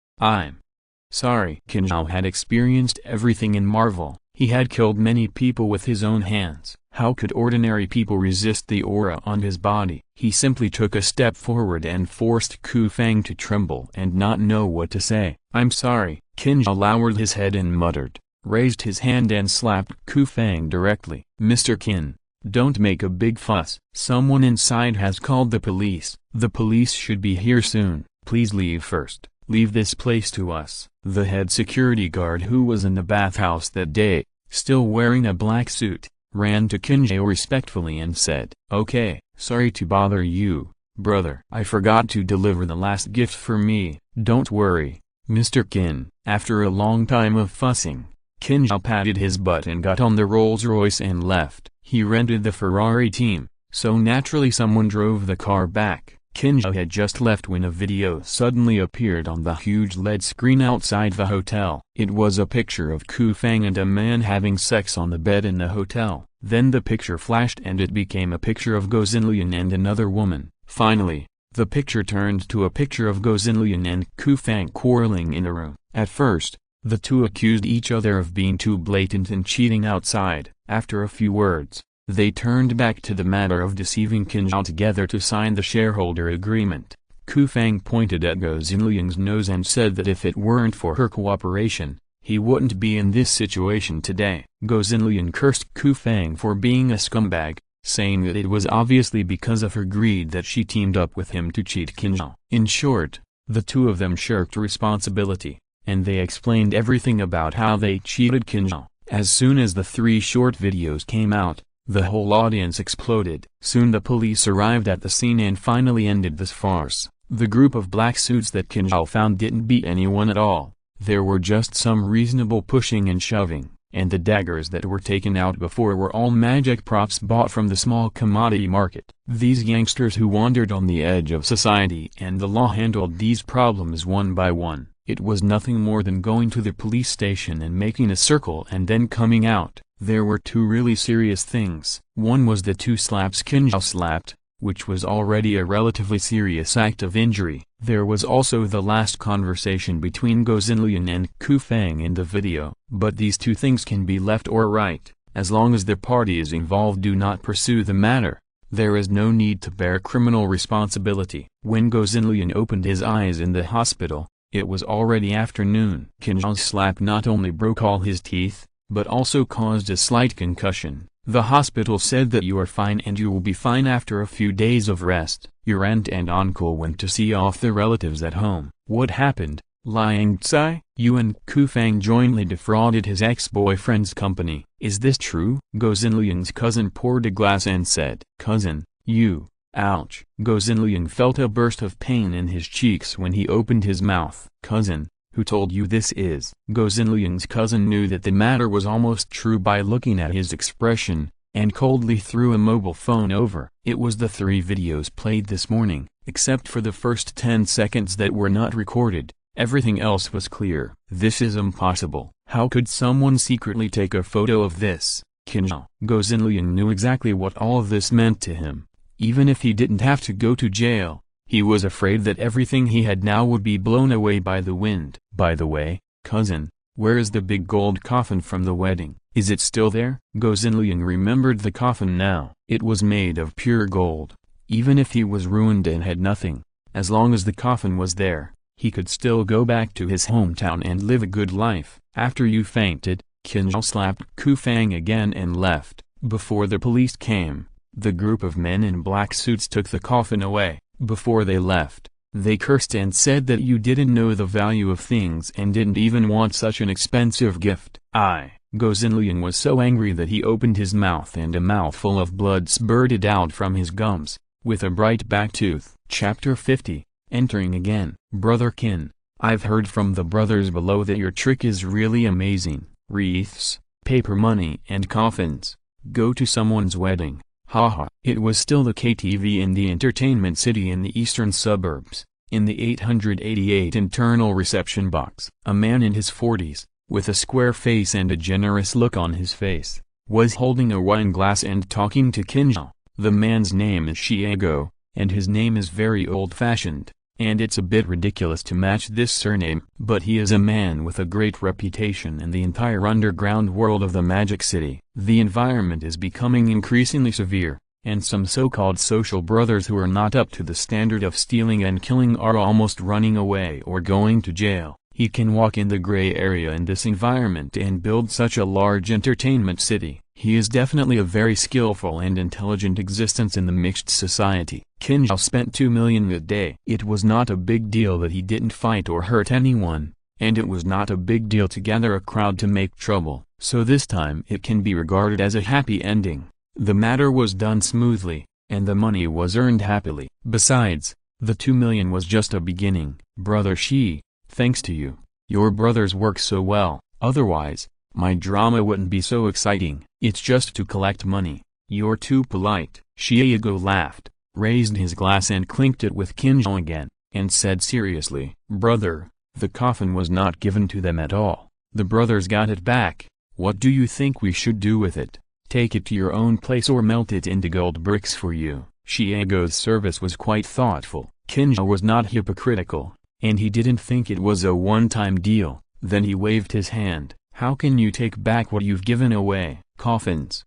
sorry. Qin Xiao had experienced everything in Marvel. He had killed many people with his own hands. How could ordinary people resist the aura on his body? He simply took a step forward and forced Ku Fang to tremble and not know what to say. I'm sorry. Qin Xiao lowered his head and muttered, raised his hand and slapped Ku Fang directly. Mr. Qin, don't make a big fuss. Someone inside has called the police. The police should be here soon. Please leave first. Leave this place to us. The head security guard, who was in the bathhouse that day, still wearing a black suit, ran to Qin Xiao respectfully and said, okay, sorry to bother you, brother. I forgot to deliver the last gift for me. Don't worry, Mr. Qin. After a long time of fussing, Qin Xiao patted his butt and got on the Rolls-Royce and left. He rented the Ferrari team, so naturally someone drove the car back. Qin Xiao had just left when a video suddenly appeared on the huge LED screen outside the hotel. It was a picture of Ku Fang and a man having sex on the bed in the hotel. Then the picture flashed and it became a picture of Go Xinliang and another woman. Finally, the picture turned to a picture of Go Xinliang and Ku Fang quarreling in a room. At first, the two accused each other of being too blatant and cheating outside. After a few words, they turned back to the matter of deceiving Qin Xiao together to sign the shareholder agreement. Ku Fang pointed at Go Xinliang's nose and said that if it weren't for her cooperation, he wouldn't be in this situation today. Go Xinliang cursed Ku Fang for being a scumbag, saying that it was obviously because of her greed that she teamed up with him to cheat Qin Xiao. In short, the two of them shirked responsibility, and they explained everything about how they cheated Qin Xiao. As soon as the 3 short videos came out, the whole audience exploded. Soon the police arrived at the scene and finally ended this farce. The group of black suits that Qin Xiao found didn't beat anyone at all. There were just some reasonable pushing and shoving, and the daggers that were taken out before were all magic props bought from the small commodity market. These gangsters who wandered on the edge of society and the law handled these problems one by one. It was nothing more than going to the police station and making a circle and then coming out. There were two really serious things. One was the 2 slaps Qin Xiao slapped, which was already a relatively serious act of injury. There was also the last conversation between Guo Xinliang and Ku Feng in the video. But these two things can be left or right. As long as the parties involved do not pursue the matter, there is no need to bear criminal responsibility. When Guo Xinliang opened his eyes in the hospital, it was already afternoon. Qin Xiao's slap not only broke all his teeth, but also caused a slight concussion. The hospital said that you are fine and you will be fine after a few days of rest. Your aunt and uncle went to see off the relatives at home. What happened? Liang Tsai? You and Ku Feng jointly defrauded his ex-boyfriend's company. Is this true? Guo Xinliang's cousin poured a glass and said, "Cousin, you." Ouch. Guo Xinliang felt a burst of pain in his cheeks when he opened his mouth. Cousin, who told you this is? Guo Xinliang's cousin knew that the matter was almost true by looking at his expression, and coldly threw a mobile phone over. It was the 3 videos played this morning, except for the first 10 seconds that were not recorded. Everything else was clear. This is impossible. How could someone secretly take a photo of this? Qin Xiao. Guo Xinliang knew exactly what all of this meant to him. Even if he didn't have to go to jail, he was afraid that everything he had now would be blown away by the wind. By the way, cousin, where is the big gold coffin from the wedding? Is it still there? Guo Xinliang remembered the coffin now. It was made of pure gold. Even if he was ruined and had nothing, as long as the coffin was there, he could still go back to his hometown and live a good life. After you fainted, Qin Xiao slapped Ku Feng again and left. Before the police came, the group of men in black suits took the coffin away. Before they left, they cursed and said that you didn't know the value of things and didn't even want such an expensive gift. Guo Xinliang was so angry that he opened his mouth and a mouthful of blood spurted out from his gums, with a bright back tooth. Chapter 50, Entering Again. Brother Qin, I've heard from the brothers below that your trick is really amazing. Wreaths, paper money and coffins. Go to someone's wedding. Haha. It was still the KTV in the entertainment city in the eastern suburbs, in the 888 internal reception box. A man in his 40s, with a square face and a generous look on his face, was holding a wine glass and talking to Qin Xiao. The man's name is Xiao, and his name is very old-fashioned, and it's a bit ridiculous to match this surname, but he is a man with a great reputation in the entire underground world of the Magic City. The environment is becoming increasingly severe, and some so-called social brothers who are not up to the standard of stealing and killing are almost running away or going to jail. He can walk in the gray area in this environment and build such a large entertainment city. He is definitely a very skillful and intelligent existence in the mixed society. Qin Xiao spent 2 million a day. It was not a big deal that he didn't fight or hurt anyone, and it was not a big deal to gather a crowd to make trouble, so this time it can be regarded as a happy ending. The matter was done smoothly, and the money was earned happily. Besides, the 2 million was just a beginning. Brother Shi, thanks to you, your brothers work so well, otherwise, my drama wouldn't be so exciting. It's just to collect money. You're too polite. Xiao laughed, raised his glass and clinked it with Qin Xiao again, and said seriously, Brother, the coffin was not given to them at all. The brothers got it back. What do you think we should do with it? Take it to your own place or melt it into gold bricks for you. Xiao's service was quite thoughtful. Qin Xiao was not hypocritical, and he didn't think it was a one-time deal. Then he waved his hand. How can you take back what you've given away? Coffins,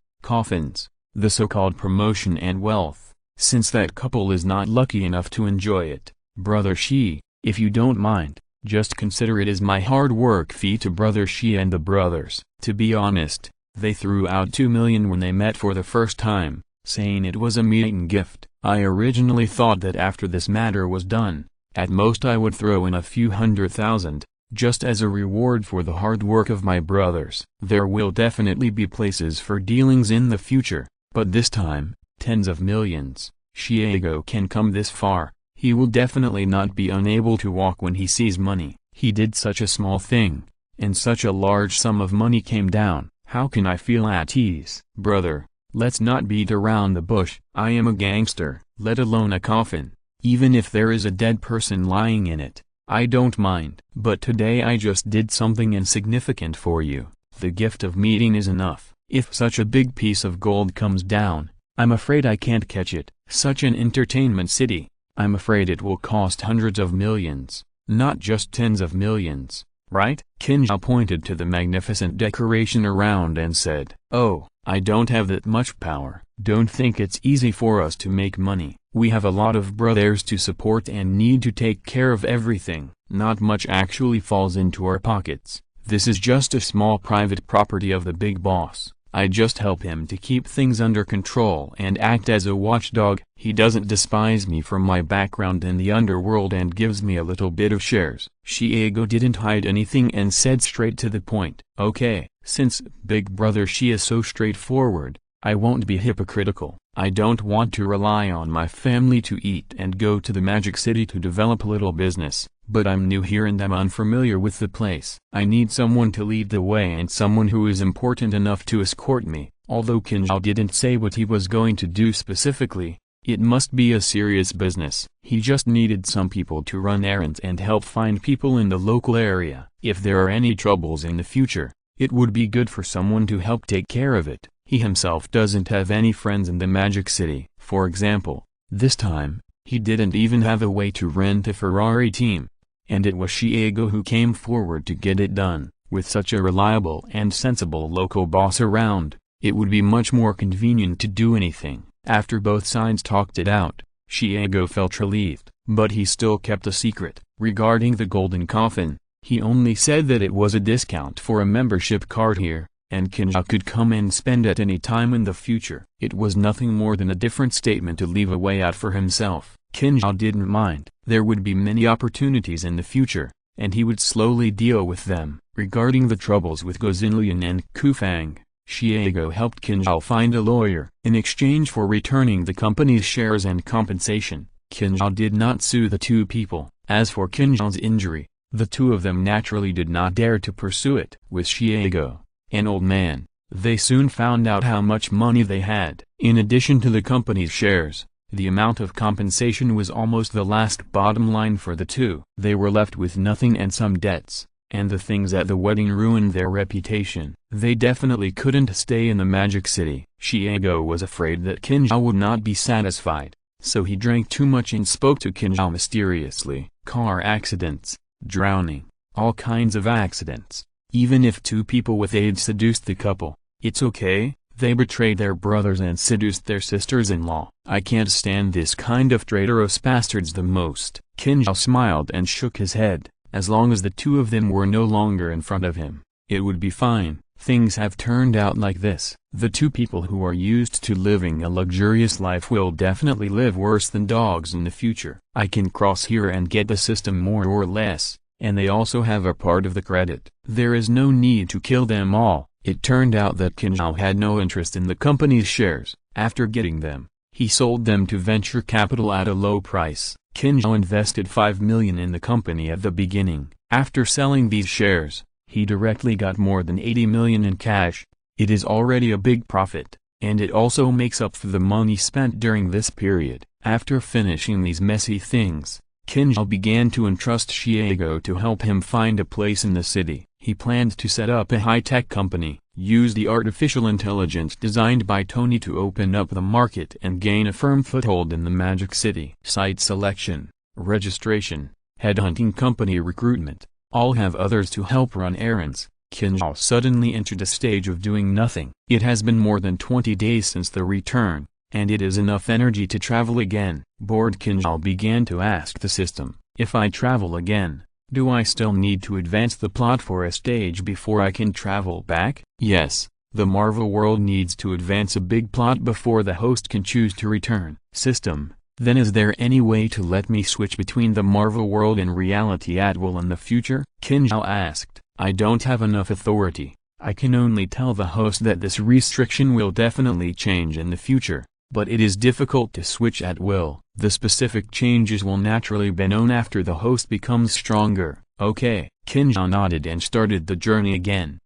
the so-called promotion and wealth, since that couple is not lucky enough to enjoy it. Brother Shi, if you don't mind, just consider it as my hard work fee to Brother Shi and the brothers. To be honest, they threw out 2 million when they met for the first time, saying it was a meeting gift. I originally thought that after this matter was done, at most I would throw in a few 100,000. Just as a reward for the hard work of my brothers. There will definitely be places for dealings in the future, but this time, tens of millions. Xiao can come this far, he will definitely not be unable to walk when he sees money. He did such a small thing, and such a large sum of money came down. How can I feel at ease? Brother, let's not beat around the bush. I am a gangster, let alone a coffin. Even if there is a dead person lying in it, I don't mind. But today I just did something insignificant for you. The gift of meeting is enough. If such a big piece of gold comes down, I'm afraid I can't catch it. Such an entertainment city, I'm afraid it will cost hundreds of millions, not just tens of millions, right? Qin Xiao pointed to the magnificent decoration around and said, "Oh, I don't have that much power. Don't think it's easy for us to make money. We have a lot of brothers to support and need to take care of everything. Not much actually falls into our pockets. This is just a small private property of the big boss. I just help him to keep things under control and act as a watchdog. He doesn't despise me for my background in the underworld and gives me a little bit of shares." Xiao didn't hide anything and said straight to the point. "Okay, since Big Brother Xi is so straightforward, I won't be hypocritical. I don't want to rely on my family to eat and go to the Magic City to develop a little business, but I'm new here and I'm unfamiliar with the place. I need someone to lead the way and someone who is important enough to escort me." Although Qin Xiao didn't say what he was going to do specifically, it must be a serious business. He just needed some people to run errands and help find people in the local area. If there are any troubles in the future, it would be good for someone to help take care of it. He himself doesn't have any friends in the Magic City. For example, this time, he didn't even have a way to rent a Ferrari team. And it was Xiao who came forward to get it done. With such a reliable and sensible local boss around, it would be much more convenient to do anything. After both sides talked it out, Xiao felt relieved. But he still kept a secret. Regarding the golden coffin, he only said that it was a discount for a membership card here, and Qin Xiao could come and spend at any time in the future. It was nothing more than a different statement to leave a way out for himself. Qin Xiao didn't mind. There would be many opportunities in the future, and he would slowly deal with them. Regarding the troubles with Gozinlian and Kufang, Xiao helped Qin Xiao find a lawyer. In exchange for returning the company's shares and compensation, Qin Xiao did not sue the two people. As for Qin Xiao's injury, the two of them naturally did not dare to pursue it. With Xiao, an old man, they soon found out how much money they had. In addition to the company's shares, the amount of compensation was almost the last bottom line for the two. They were left with nothing and some debts, and the things at the wedding ruined their reputation. They definitely couldn't stay in the Magic City. Xiao was afraid that Qin Xiao would not be satisfied, so he drank too much and spoke to Qin Xiao mysteriously. Car accidents, drowning, all kinds of accidents. Even if two people with AIDS seduced the couple, it's okay. They betrayed their brothers and seduced their sisters-in-law. I can't stand this kind of traitorous bastards the most. Qin Xiao smiled and shook his head. As long as the two of them were no longer in front of him, it would be fine. Things have turned out like this. The two people who are used to living a luxurious life will definitely live worse than dogs in the future. I can cross here and get the system more or less, and they also have a part of the credit. There is no need to kill them all. It turned out that Qin Xiao had no interest in the company's shares. After getting them, he sold them to venture capital at a low price. Qin Xiao invested 5 million in the company at the beginning. After selling these shares, he directly got more than 80 million in cash. It is already a big profit, and it also makes up for the money spent during this period. After finishing these messy things, Qin Xiao began to entrust Xiao to help him find a place in the city. He planned to set up a high-tech company, use the artificial intelligence designed by Tony to open up the market and gain a firm foothold in the Magic City. Site selection, registration, headhunting, company recruitment, all have others to help run errands. Qin Xiao suddenly entered a stage of doing nothing. It has been more than 20 days since the return, and it is enough energy to travel again. Bored, Qin Xiao began to ask the system, if I travel again, do I still need to advance the plot for a stage before I can travel back? Yes, the Marvel world needs to advance a big plot before the host can choose to return. System, then is there any way to let me switch between the Marvel world and reality at will in the future? Qin Xiao asked. I don't have enough authority. I can only tell the host that this restriction will definitely change in the future, but it is difficult to switch at will. The specific changes will naturally be known after the host becomes stronger. Okay. Qin Xiao nodded and started the journey again.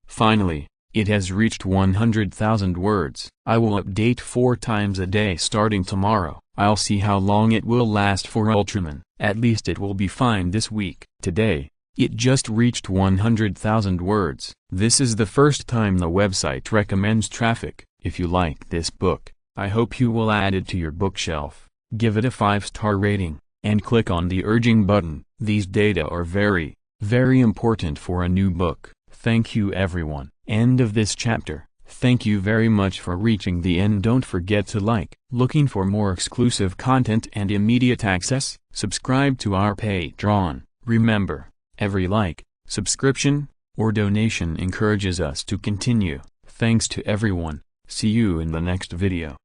Finally, It has reached 100,000 words. I will update 4 times a day starting tomorrow. I'll see how long it will last for Ultraman. At least it will be fine this week. Today, it just reached 100,000 words. This is the first time the website recommends traffic. If you like this book, I hope you will add it to your bookshelf, give it a 5-star rating, and click on the urging button. These data are very, very important for a new book. Thank you everyone. End of this chapter. Thank you very much for reaching the end. Don't forget to like. Looking for more exclusive content and immediate access? Subscribe to our Patreon. Remember, every like, subscription, or donation encourages us to continue. Thanks to everyone. See you in the next video.